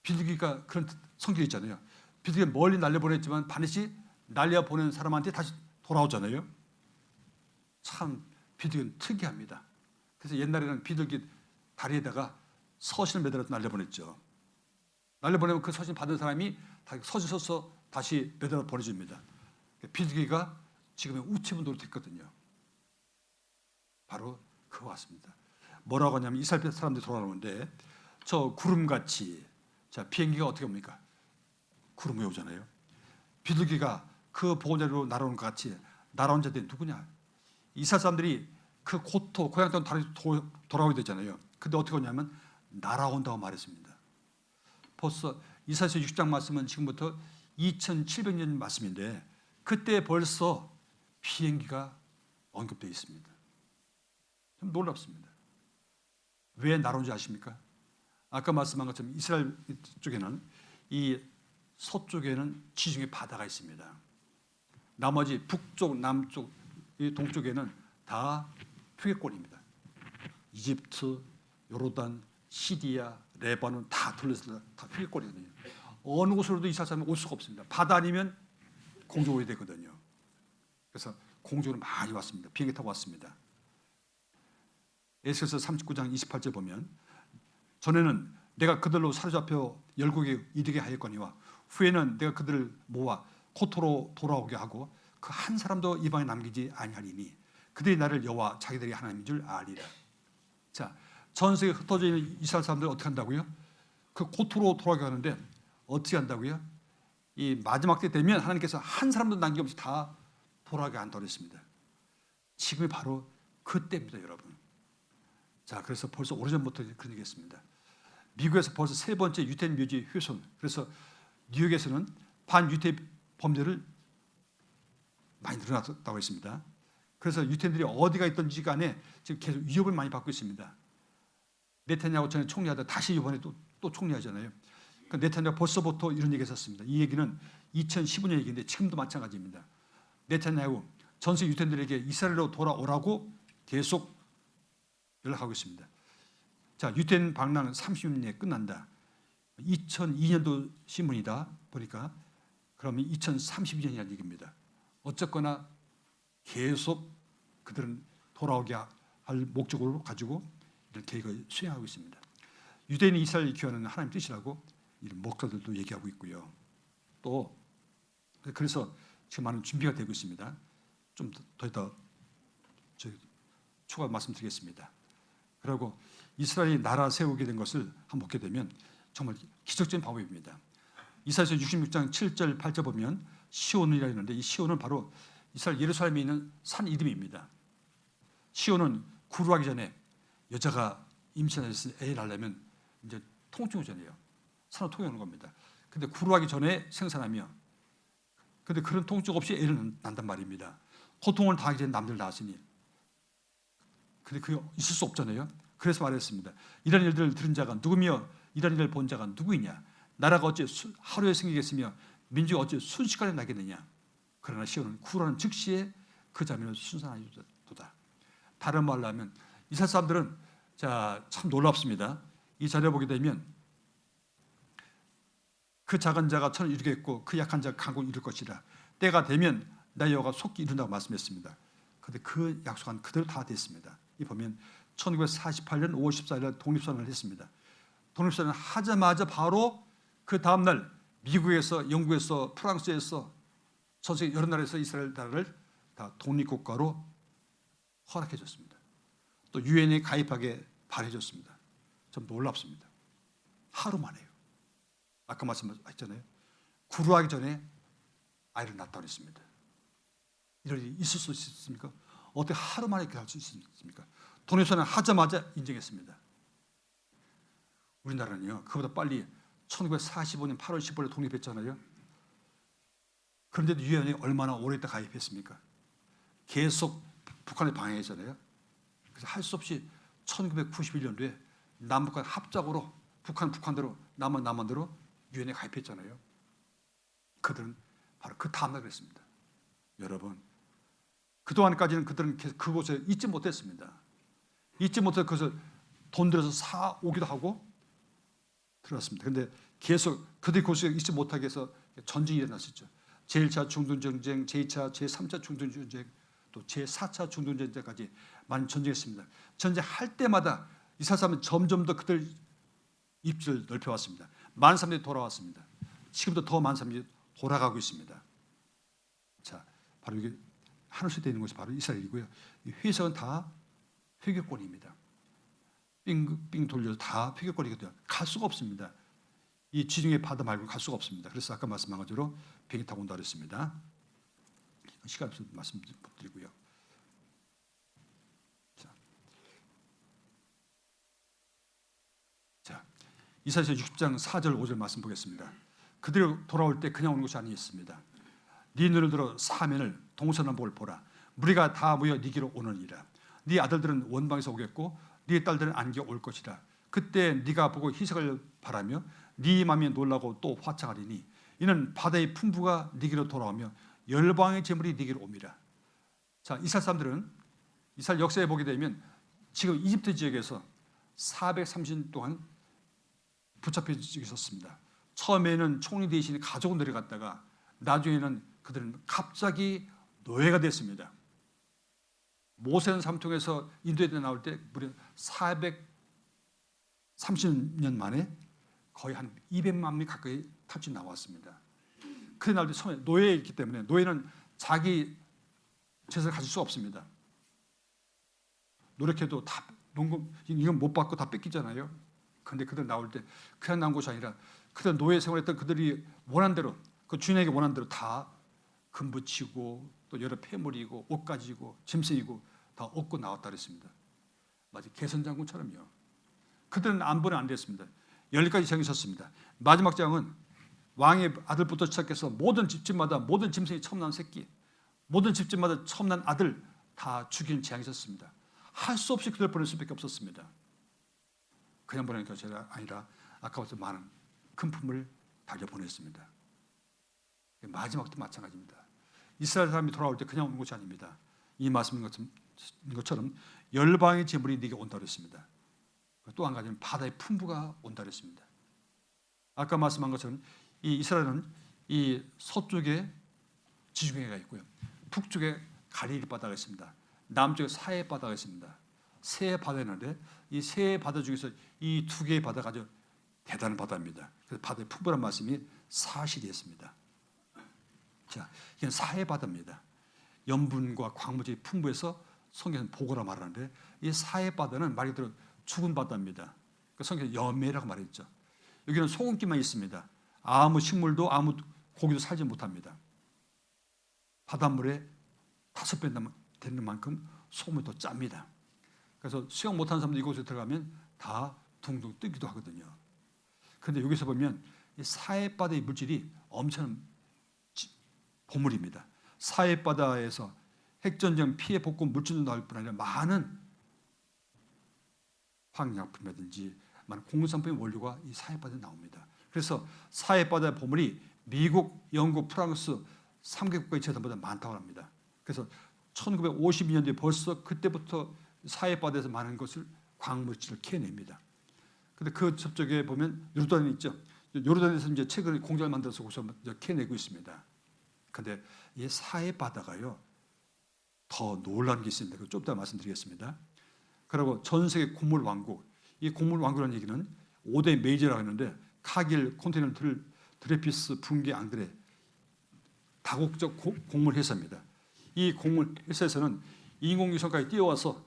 비둘기가 그런 성경이 있잖아요. 비둘기가 멀리 날려보냈지만 반드시 날려보낸 사람한테 다시 돌아오잖아요. 참 비둘기는 특이합니다. 그래서 옛날에는 비둘기 다리에다가 서신을 매달아서 날려보냈죠. 날려보내면 그 서신 받은 사람이 서신 써서 다시 매달아 보내줍니다. 비둘기가 지금의 우체문으로 됐거든요. 바로 그거 같습니다. 뭐라고 하냐면 이스라엘 사람들이 돌아오는데 저 구름같이, 자 비행기가 어떻게 옵니까? 구름이 오잖아요. 비둘기가 그 보금자리로 날아오는 것 같이 날아온 자들이 누구냐? 이스라엘 사람들이 그 고토 고향 땅 다시 돌아오게 되잖아요. 근데 어떻게 오냐면 날아온다고 말했습니다. 벌써 이사야서 6장 말씀은 지금부터 2700년 말씀인데 그때 벌써 비행기가 언급되어 있습니다. 좀 놀랍습니다. 왜 날아온지 아십니까? 아까 말씀한 것처럼 이스라엘 쪽에는 이 서쪽에는 지중해 바다가 있습니다. 나머지 북쪽, 남쪽, 이 동쪽에는 다 표계권입니다. 이집트, 요르단, 시리아, 레바논 다 둘러서 다 표계권이거든요. 어느 곳으로도 이스라엘 사람이 올 수가 없습니다. 바다 아니면 공중으로 오야 되거든요. 그래서 공중으로 많이 왔습니다. 비행기 타고 왔습니다. 에스겔서 39장 28절 보면 전에는 내가 그들로 사로잡혀 열국에 이르게 하였거니와 후에는 내가 그들을 모아 코토로 돌아오게 하고 그 한 사람도 이방에 남기지 아니하리니 그들이 나를 여호와 자기들이 하나님인 줄 아리라. 자, 전 세계에 흩어져 있는 이스라엘 사람들 어떻게 한다고요? 그 코토로 돌아오게 하는데 어떻게 한다고요? 이 마지막 때 되면 하나님께서 한 사람도 남김없이 다 돌아가게 한다고 했습니다. 지금이 바로 그때입니다, 여러분. 자, 그래서 벌써 오래전부터 그런 얘기했습니다. 미국에서 벌써 세 번째 유태인 묘지 훼손. 그래서 뉴욕에서는 반유태 범죄를 많이 늘어났다고 했습니다. 그래서 유태인들이 어디가 있든지 간에 지금 계속 위협을 많이 받고 있습니다. 네타냐후 전에 총리하다 다시 이번에 또 총리하잖아요. 그러니까 네타냐후 벌써부터 이런 얘기 했었습니다. 이 얘기는 2015년 얘기인데 지금도 마찬가지입니다. 네타냐후 전세 유태인들에게 이스라엘로 돌아오라고 계속 연락하고 있습니다. 자, 유태인 방랑은 30년에 끝난다. 2002년도 신문이다 보니까 그러면 2032년이라는 얘기입니다. 어쨌거나 계속 그들은 돌아오게 할 목적으로 가지고 이런 계획을 수행하고 있습니다. 유대인이 이스라엘 기원하는 하나님 뜻이라고 이런 목사들도 얘기하고 있고요. 또 그래서 지금 많은 준비가 되고 있습니다. 좀 더 이따 추가 말씀드리겠습니다. 그리고 이스라엘이 나라 세우게 된 것을 한번 보게 되면 정말 기적적인 방법입니다. 이사야서 66장 7절 8절 보면 시온이라 했는데 이 시온은 바로 이스라엘 예루살렘에 있는 산 이름입니다. 시온은 구루하기 전에 여자가 임신해서 애를 낳으려면 이제 통증이 오잖아요. 산후통이 오는 겁니다. 근데 구루하기 전에 생산하며 근데 그런 통증 없이 애를 낳는단 말입니다. 고통을 당하기 전에 남들 낳았으니 근데 그게 있을 수 없잖아요. 그래서 말했습니다. 이런 일들을 들은 자가 누구며 이런 일을 본 자가 누구이냐? 나라가 어찌 하루에 생기겠으며 민주가 어찌 순식간에 나겠느냐? 그러나 시온은 구라는 즉시에 그 자매를 순산하리로다. 다른 말로 하면 이스라엘 사람들은 참 놀랍습니다. 이 자리에 보게 되면 그 작은 자가 천을 이루겠고 그 약한 자가 강국을 이룰 것이라. 때가 되면 나 여호와가 속히 이룬다고 말씀했습니다. 그런데 그 약속은 그대로 다 됐습니다. 이 보면 1948년 5월 14일 독립선언을 했습니다. 독립선언을 하자마자 바로 그 다음날 미국에서 영국에서 프랑스에서 전 세계 여러 나라에서 이스라엘 나라를 다 독립국가로 허락해 줬습니다. 또 유엔에 가입하게 발해 줬습니다. 좀 놀랍습니다. 하루 만에요. 아까 말씀하셨잖아요. 구루하기 전에 아이를 낳았다고 했습니다. 이럴 일이 있을 수 있습니까? 어떻게 하루 만에 그렇게 할 수 있습니까? 독립선언 하자마자 인정했습니다. 우리나라는요, 그보다 빨리 1945년 8월 15일에 독립했잖아요. 그런데도 유엔에 얼마나 오래 있다 가입했습니까? 계속 북한을 방해했잖아요. 그래서 할 수 없이 1991년도에 남북한 합작으로 북한대로 남한대로 유엔에 가입했잖아요. 그들은 바로 그 다음날 그랬습니다. 여러분, 그동안까지는 그들은 그곳에 있지 못했습니다. 잊지 못해서 그것을 돈 들여서 사오기도 하고 들어갔습니다. 그런데 계속 그들이 그곳에 있지 못하게 해서 전쟁이 일어났었죠. 제1차 중동전쟁, 제2차, 제3차 중동전쟁, 또 제4차 중동전쟁까지 많이 전쟁했습니다. 전쟁할 때마다 이스라엘 사람은 점점 더 그들 입지를 넓혀왔습니다. 많은 사람들이 돌아왔습니다. 지금도 더 많은 사람들이 돌아가고 있습니다. 자, 바로 이게 하늘수에 있는 곳이 바로 이스라엘이고요. 이 회석은 다 회교권입니다. 빙 돌려서 다 회교권이거든요. 갈 수가 없습니다. 이 지중해 바다 말고 갈 수가 없습니다. 그래서 아까 말씀한 것대로 비행기 타고 온다 그랬습니다. 시간 없어서 말씀 못 드리고요. 자, 이사야서 60장 4절 5절 말씀 보겠습니다. 그들이 돌아올 때 그냥 오는 것이 아니었습니다. 네 눈을 들어 사면을 동서남북을 보라. 무리가 다 모여 네 길로 오느니라. 네 아들들은 원방에서 오겠고 네 딸들은 안겨 올 것이라. 그때 네가 보고 희석을 바라며 네 마음이 놀라고 또 화창하리니 이는 바다의 풍부가 네 길로 돌아오며 열방의 재물이 네 길로 옵니다. 자, 이스라엘 사람들은 이스라엘 역사에 보게 되면 지금 이집트 지역에서 430년 동안 붙잡혀 있었습니다. 처음에는 총리 대신 가족을 내려갔다가 나중에는 그들은 갑자기 노예가 됐습니다. 모세는 삼통에서 인도에 나올 때 무려 430년 만에 거의 한 200만 명 가까이 탈출 나왔습니다. 그래 나올 때 처음에 노예였기 때문에 노예는 자기 재산을 가질 수가 없습니다. 노력해도 다 이건 못 받고 다 뺏기잖아요. 그런데 그들 나올 때 그냥 나온 것이 아니라 그들 노예 생활했던 그들이 원한 대로 그 주인에게 원한 대로 다 금붙이고 또 여러 폐물이고 옷 가지고 짐승이고 다 얻고 나왔다 그랬습니다. 마치 개선장군처럼요. 그들은 안보는 안 됐습니다. 10가지 장이 있었습니다. 마지막 장은 왕의 아들부터 시작해서 모든 집집마다 모든 짐승이 처음 난 새끼, 모든 집집마다 처음 난 아들 다 죽이는 재앙이 있었습니다. 할 수 없이 그들 보낼 수밖에 없었습니다. 그냥 보내는 것이 아니라 아까부터 많은 큰 품을 달려 보냈습니다. 마지막도 마찬가지입니다. 이스라엘 사람이 돌아올 때 그냥 오는 것이 아닙니다. 이 말씀인 것처럼 열방의 재물이 네게 온다 그랬습니다. 또 한 가지는 바다의 풍부가 온다 그랬습니다. 아까 말씀한 것처럼 이 이스라엘은 이 서쪽에 지중해가 있고요. 북쪽에 갈릴리 바다가 있습니다. 남쪽에 사해 바다가 있습니다. 세 바다가 있는데 이 세 바다 중에서 이 두 개의 바다가 아주 대단한 바다입니다. 그래서 바다의 풍부한 말씀이 사실이었습니다. 자, 이건 사해 바다입니다. 염분과 광물질이 풍부해서 성경에서는 보고라 말하는데 이 사해 바다는 말 그대로 죽은 바다입니다. 그 성경에 염해라고 말했죠. 여기는 소금기만 있습니다. 아무 식물도 아무 고기도 살지 못합니다. 바닷물에 5배 되는 만큼 소금이 더 짭니다. 그래서 수영 못하는 사람들 이곳에 들어가면 다 둥둥 뜨기도 하거든요. 그런데 여기서 보면 이 사해바다의 물질이 엄청난 보물입니다. 사해바다에서 핵전쟁 피해 복구 물질도 나올 뿐 아니라 많은 화학약품이라든지 많은 공산품의 원료가 이 사해바다에 나옵니다. 그래서 사해바다의 보물이 미국, 영국, 프랑스 3개 국가의 재산보다 많다고 합니다. 그래서 1952년도에 벌써 그때부터 사해바다에서 많은 것을 광물질을 캐냅니다. 근데 그 저쪽에 보면 요르단이 있죠. 요르단에서 이제 최근에 공장을 만들어서 거기서 캐내고 있습니다. 근데 이 사해바다가요 더 놀라운 게 있습니다. 좀 이따 말씀드리겠습니다. 그리고 전 세계 곡물 왕국, 이 곡물 왕국이라는 얘기는 5대 메이저라고 했는데 카길, 콘티넨탈, 드레피스, 붕괴, 앙드레 다국적 곡물 회사입니다. 이 곡물 회사에서는 인공위성까지 뛰어와서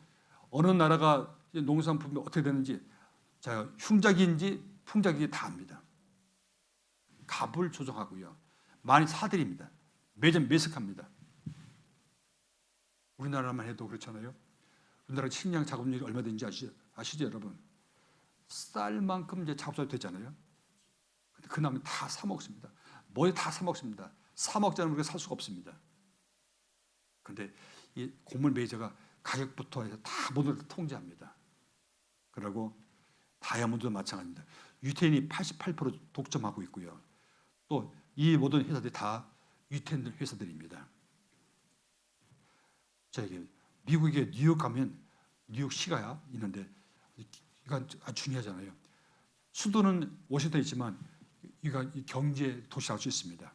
어느 나라가 농산품이 어떻게 되는지 자 흉작인지 풍작인지 다 압니다. 값을 조정하고요. 많이 사들입니다. 매점 매석합니다. 우리나라만 해도 그렇잖아요. 우리나라 식량 작업률이 얼마 되는지 아시죠, 여러분? 쌀만큼 이제 작업이 됐잖아요. 근데 그 남은 다 사 먹습니다. 뭐에 다 사 먹습니다. 사 먹자는 우리가 살 수가 없습니다. 그런데 이 곡물 메이저가 가격부터 해서 다 모든 걸 통제합니다. 그리고 다이아몬드도 마찬가지입니다. 유태인이 88% 독점하고 있고요. 또 이 모든 회사들이 다 유태인 회사들입니다. 자, 이게 미국의 뉴욕 가면 뉴욕시가 있는데 이건 아주 중요하잖아요. 수도는 워싱턴에 있지만 이가 경제 도시라고 할 수 있습니다.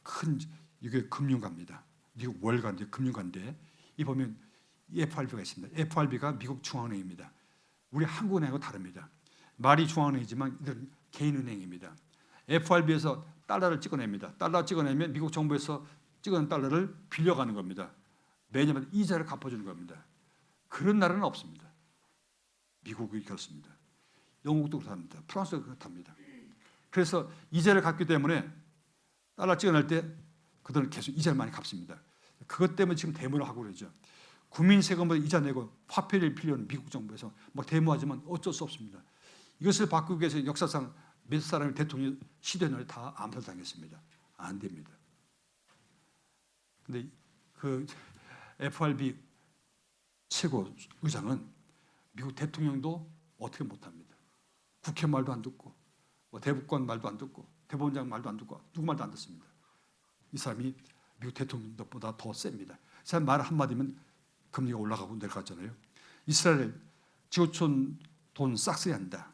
큰 이게 금융가입니다. 미국 월가인데 금융가인데 이 보면 FRB가 있습니다. FRB가 미국 중앙은행입니다. 우리 한국은행하고 다릅니다. 말이 중앙은행이지만 이들은 개인은행입니다. FRB에서 달러를 찍어냅니다. 달러 찍어내면 미국 정부에서 찍어낸 달러를 빌려가는 겁니다. 매년마다 이자를 갚아주는 겁니다. 그런 나라는 없습니다. 미국이 그렇습니다. 영국도 그렇답니다. 프랑스도 그렇답니다. 그래서 이자를 갚기 때문에 달러 찍어낼 때 그들은 계속 이자를 많이 갚습니다. 그것 때문에 지금 데모를 하고 그러죠. 국민 세금을 이자 내고 화폐를 빌려는 미국 정부에서 막 데모하지만 어쩔 수 없습니다. 이것을 바꾸기 위해서 역사상 몇 사람이 대통령 시대를 다 암살당했습니다. 안 됩니다. 근데 그 FRB 최고 의장은 미국 대통령도 어떻게 못합니다. 국회 말도 안 듣고 대법관 말도 안 듣고 대법원장 말도 안 듣고 누구 말도 안 듣습니다. 이 사람이 미국 대통령보다 더 셉니다. 이 사람 말 한마디면 금리가 올라가고 내려갔잖아요. 이스라엘 지구촌 돈 싹쓸이 한다.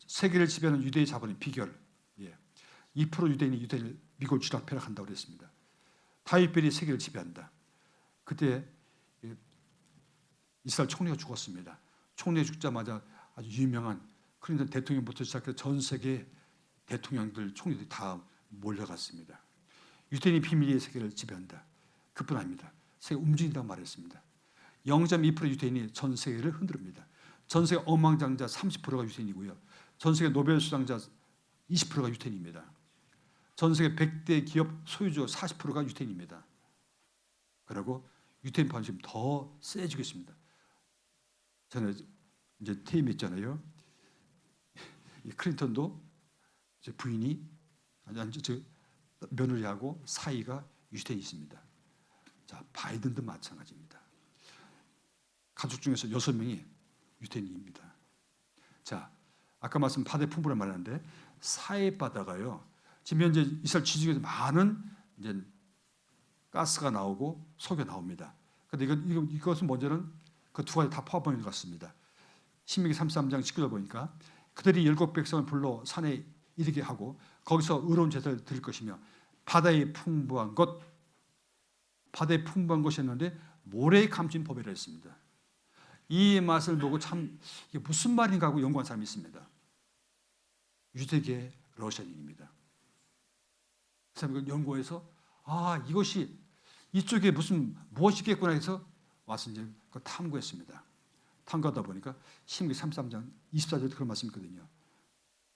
세계를 지배하는 유대의 자본의 비결. 2% 유대인이 미국을 쥐락펴락한다고 그랬습니다. 다윗벨이 세계를 지배한다. 그때 이스라엘 총리가 죽었습니다. 총리가 죽자마자 아주 유명한 클린턴 대통령부터 시작해서 전 세계 대통령들, 총리들이 다 몰려갔습니다. 유대인이 비밀리에 세계를 지배한다. 그뿐 아닙니다. 세계 움직인다고 말했습니다. 0.2% 유대인이 전 세계를 흔듭니다. 전 세계 억만장자 30%가 유대인이고요. 전 세계 노벨 수상자 20%가 유태인입니다. 전 세계 100대 기업 소유주 40%가 유태인입니다. 그리고 유태인파는 지금 더 세지고 있습니다. 저는 이제 퇴임했잖아요. 클린턴도 이제 부인이 며느리하고 사이가 유태인이 있습니다. 자, 바이든도 마찬가지입니다. 가족 중에서 6명이 유태인입니다. 자, 아까 말씀 바다의 풍부를 말하는데 사해 바다가요. 지금 현재 이스라엘 지중해에서 많은 이제 가스가 나오고 석유가 나옵니다. 그런데 이것은 먼저는 그 두 가지 다 포함하는 것 같습니다. 신명기 33장 19절 보니까 그들이 7백성을 불러 산에 이르게 하고 거기서 의로운 제사를 드릴 것이며 바다에 풍부한 것이었는데 모래에 감춘 법이라 했습니다. 이 맛을 보고 참 이게 무슨 말인가 하고 연구한 사람이 있습니다. 유대계 러시아인입니다. 그 사람이 연구해서 이것이 이쪽에 무엇이겠구나 해서 와서 이제 그걸 탐구했습니다. 탐구하다 보니까 신명기 33장 24절에 그런 말씀이 있거든요.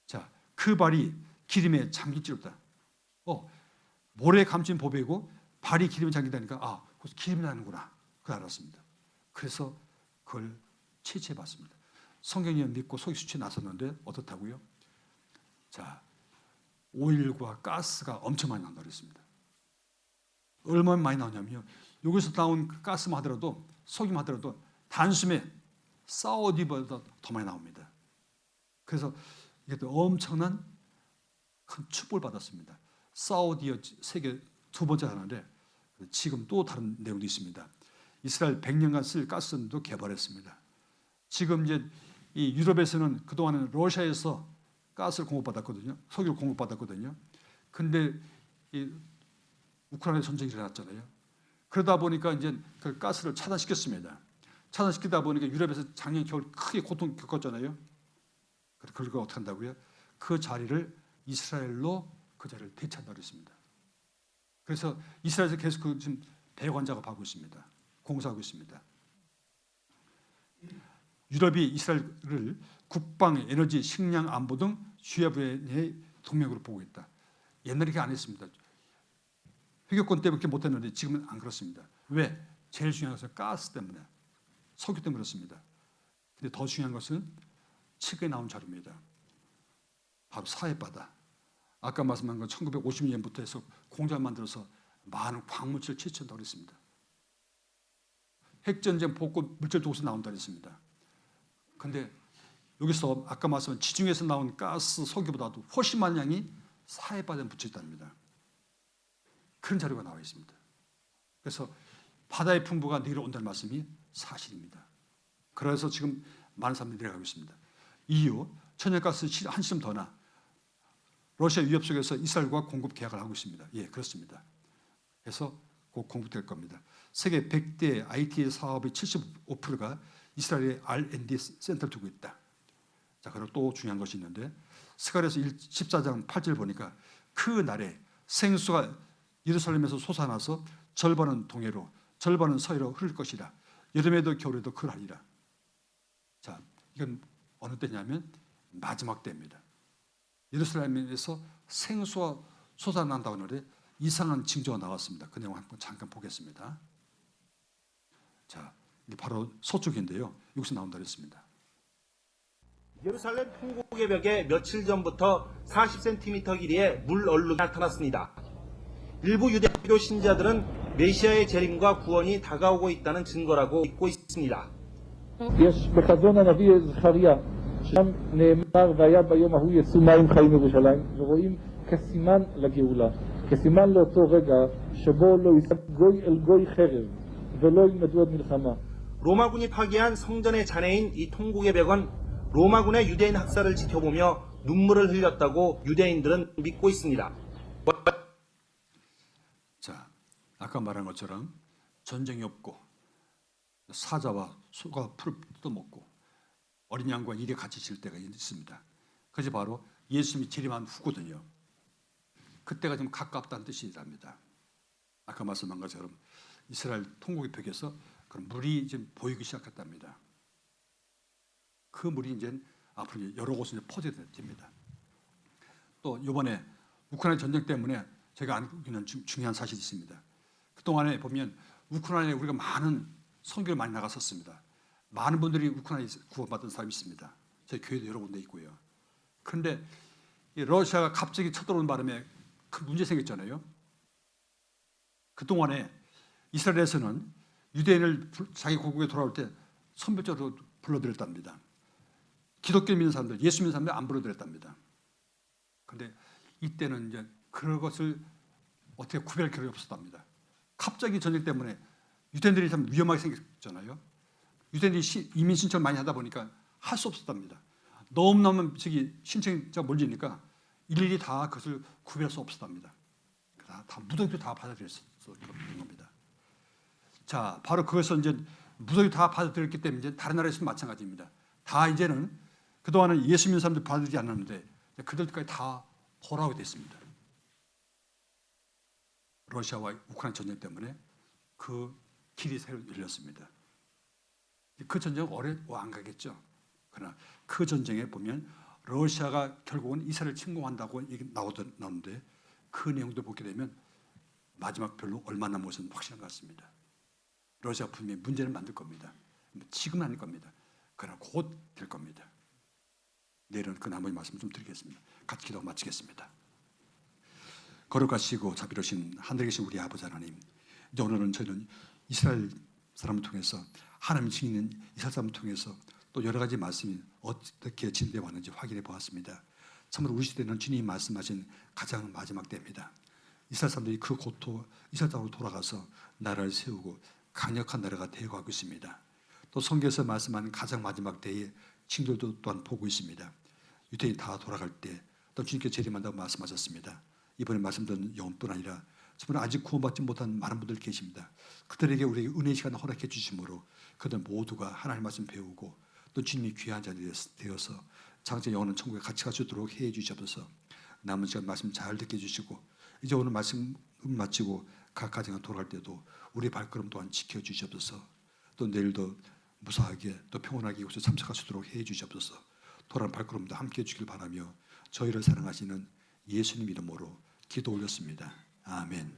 자, 그 발이 기름에 잠길지로다. 모래에 감춘 보배이고 발이 기름에 잠긴다니까 거기서 기름이 나는구나. 그걸 알았습니다. 그래서 그걸 채취해봤습니다. 성경을 믿고 속이 수치에 나섰는데 어떻다고요? 자, 오일과 가스가 엄청 많이 나온다고 했습니다. 얼마나 많이 나오냐면요. 여기서 나온 가스만 하더라도 석유만 하더라도 단숨에 사우디보다 더 많이 나옵니다. 그래서 이게 또 엄청난 큰 축복을 받았습니다. 사우디가 세계 두 번째 하나인데 지금 또 다른 내용도 있습니다. 이스라엘 100년간 쓸 가스도 개발했습니다. 지금 이제 이 유럽에서는 그동안은 러시아에서 가스를 공급받았거든요. 석유를 공급받았거든요. 근데 이 우크라이나 전쟁이 일어났잖아요. 그러다 보니까 이제 그 가스를 차단시켰습니다. 차단시키다 보니까 유럽에서 작년 겨울 크게 고통 겪었잖아요. 그리고 어떻게 한다고요? 그 자리를 이스라엘로 그 자리를 대체한다고 했습니다. 그래서 이스라엘에서 계속 지금 대관 작업하고 있습니다. 공사하고 있습니다. 유럽이 이스라엘을 국방, 에너지, 식량, 안보 등 주요 분야의 동맹으로 보고 있다. 옛날에 그렇게 안 했습니다. 회교권 때문에 그렇게 못했는데 지금은 안 그렇습니다. 왜? 제일 중요한 것은 가스 때문에, 석유 때문에 그렇습니다. 근데 더 중요한 것은 책에 나온 자료입니다. 바로 사해바다. 아까 말씀한 건 1950년부터 해서 공장 만들어서 많은 광물질 채취한다고 그랬습니다. 핵전쟁 복구 물질 도서 나온다고 했습니다. 근데 여기서 아까 말씀한 지중해에서 나온 가스, 석유보다도 훨씬 많은 양이 사해바다에 묻혀 있답니다. 그런 자료가 나와 있습니다. 그래서 바다의 풍부가 내려온다는 말씀이 사실입니다. 그래서 지금 많은 사람들이 내려가고 있습니다. 이후 천연가스 한시름 더나 러시아 위협 속에서 이스라엘과 공급 계약을 하고 있습니다. 예, 그렇습니다. 그래서 곧 공급될 겁니다. 세계 100대 IT 사업의 75%가 이스라엘의 R&D 센터를 두고 있다. 자, 그리고 또 중요한 것이 있는데 스가랴서 14장 8절 보니까 그 날에 생수가 예루살렘에서 솟아나서 절반은 동해로 절반은 서해로 흐를 것이라. 여름에도 겨울에도 그러하리라. 자, 이건 어느 때냐면 마지막 때입니다. 예루살렘에서 생수가 솟아난다고 하는데 이상한 징조가 나왔습니다. 그 내용 한번 잠깐 보겠습니다. 자, 이게 바로 서쪽인데요. 여기서 나온다 그랬습니다. 예루살렘 통곡의 벽에 며칠 전부터 40cm 길이의 물 얼룩이 나타났습니다. 일부 유대교 신자들은 메시아의 재림과 구원이 다가오고 있다는 증거라고 믿고 있습니다. יש בחזון הנביא זכריה, שם נאמר והיה ביום ההוא יצאו מים חיים ירושלים, ורואים כסימן לגאולה, כסימן לאותו רגע שבו לא יישא גוי אל גוי חרב, ולא ילמדו עוד מלחמה. 로마군이 파괴한 성전의 잔해인 이 통곡의 벽은 로마군의 유대인 학살을 지켜보며 눈물을 흘렸다고 유대인들은 믿고 있습니다. 자, 아까 말한 것처럼 전쟁이 없고 사자와 소가 풀을 뜯어먹고 어린 양과 일에 같이 질 때가 있습니다. 그것이 바로 예수님이 재림한 후거든요. 그때가 좀 가깝다는 뜻이랍니다. 아까 말씀한 것처럼 이스라엘 통곡의 벽에서 그런 물이 지금 보이기 시작했답니다. 그 물이 이제 앞으로 여러 곳에 퍼져됩니다. 또 이번에 우크라이나 전쟁 때문에 제가 알고 있는 중요한 사실이 있습니다. 그동안에 보면 우크라이나에 우리가 많은 선교를 많이 나갔었습니다. 많은 분들이 우크라이나에 구원받은 사람이 있습니다. 제 교회도 여러 군데 있고요. 그런데 러시아가 갑자기 쳐들어오는 바람에 큰 문제 생겼잖아요. 그동안에 이스라엘에서는 유대인을 자기 고국에 돌아올 때 선별적으로 불러들였답니다. 기독교 믿는 사람들, 예수 믿는 사람들 안 불러들였답니다. 그런데 이때는 이제 그런 것을 어떻게 구별할 겨를이 없었답니다. 갑자기 전쟁 때문에 유대인들이 참 위험하게 생겼잖아요. 유대인들이 이민 신청을 많이 하다 보니까 할 수 없었답니다. 너무너무 신청자 몰리니까 일일이 다 그것을 구별할 수 없었답니다. 다 무더기도 다 받아들였었던 겁니다. 자, 바로 그것을 이제 무더기 다 받아들였기 때문에 이제 다른 나라에서도 마찬가지입니다. 다 이제는 그동안은 예수 믿는 사람들 받아들이지 않았는데 그들까지 다 돌아오게 됐습니다. 러시아와 우크라이나 전쟁 때문에 그 길이 새로 열렸습니다. 그 전쟁은 오래 안 가겠죠. 그러나 그 전쟁에 보면 러시아가 결국은 이스라엘을 침공한다고 나오는데 그 내용도 보게 되면 마지막 별로 얼마 남은 것은 확실한 것 같습니다. 러시아 분명히 문제를 만들 겁니다. 지금은 아닐 겁니다. 그러나 곧 될 겁니다. 내일은 그 나머지 말씀 좀 드리겠습니다. 같이 기도 마치겠습니다. 거룩하시고 자비로우신 하늘에 계신 우리 아버지 하나님, 이제 오늘은 저희는 이스라엘 사람을 통해서 하나님 증인인 이스라엘 사람을 통해서 또 여러 가지 말씀이 어떻게 진행되어 왔는지 확인해 보았습니다. 참으로 우리 시대는 주님이 말씀하신 가장 마지막 때입니다. 이스라엘 사람들이 그 이스라엘 땅으로 돌아가서 나라를 세우고 강력한 나라가 되어가고 있습니다. 또 성경에서 말씀하는 가장 마지막 때에 친구들도 또한 보고 있습니다. 유대인이 다 돌아갈 때 또 주님께 재림한다고 말씀하셨습니다. 이번에 말씀드린 영뿐 아니라 정말 아직 구원받지 못한 많은 분들 계십니다. 그들에게 우리에게 은혜의 시간을 허락해 주심으로 그들 모두가 하나님 말씀 배우고 또 주님이 귀한 자들이 되어서 장차 영원한 천국에 같이 갈 수 있도록 해 주시옵소서. 남은 시간 말씀 잘 듣게 해주시고 이제 오늘 말씀 마치고 각 가정에 돌아갈 때도 우리 발걸음 또한 지켜주시옵소서. 또 내일도 무사하게 또 평온하게 이곳에 참석할 수 있도록 해주시옵소서. 돌아온 발걸음도 함께해 주길 바라며 저희를 사랑하시는 예수님 이름으로 기도 올렸습니다. 아멘.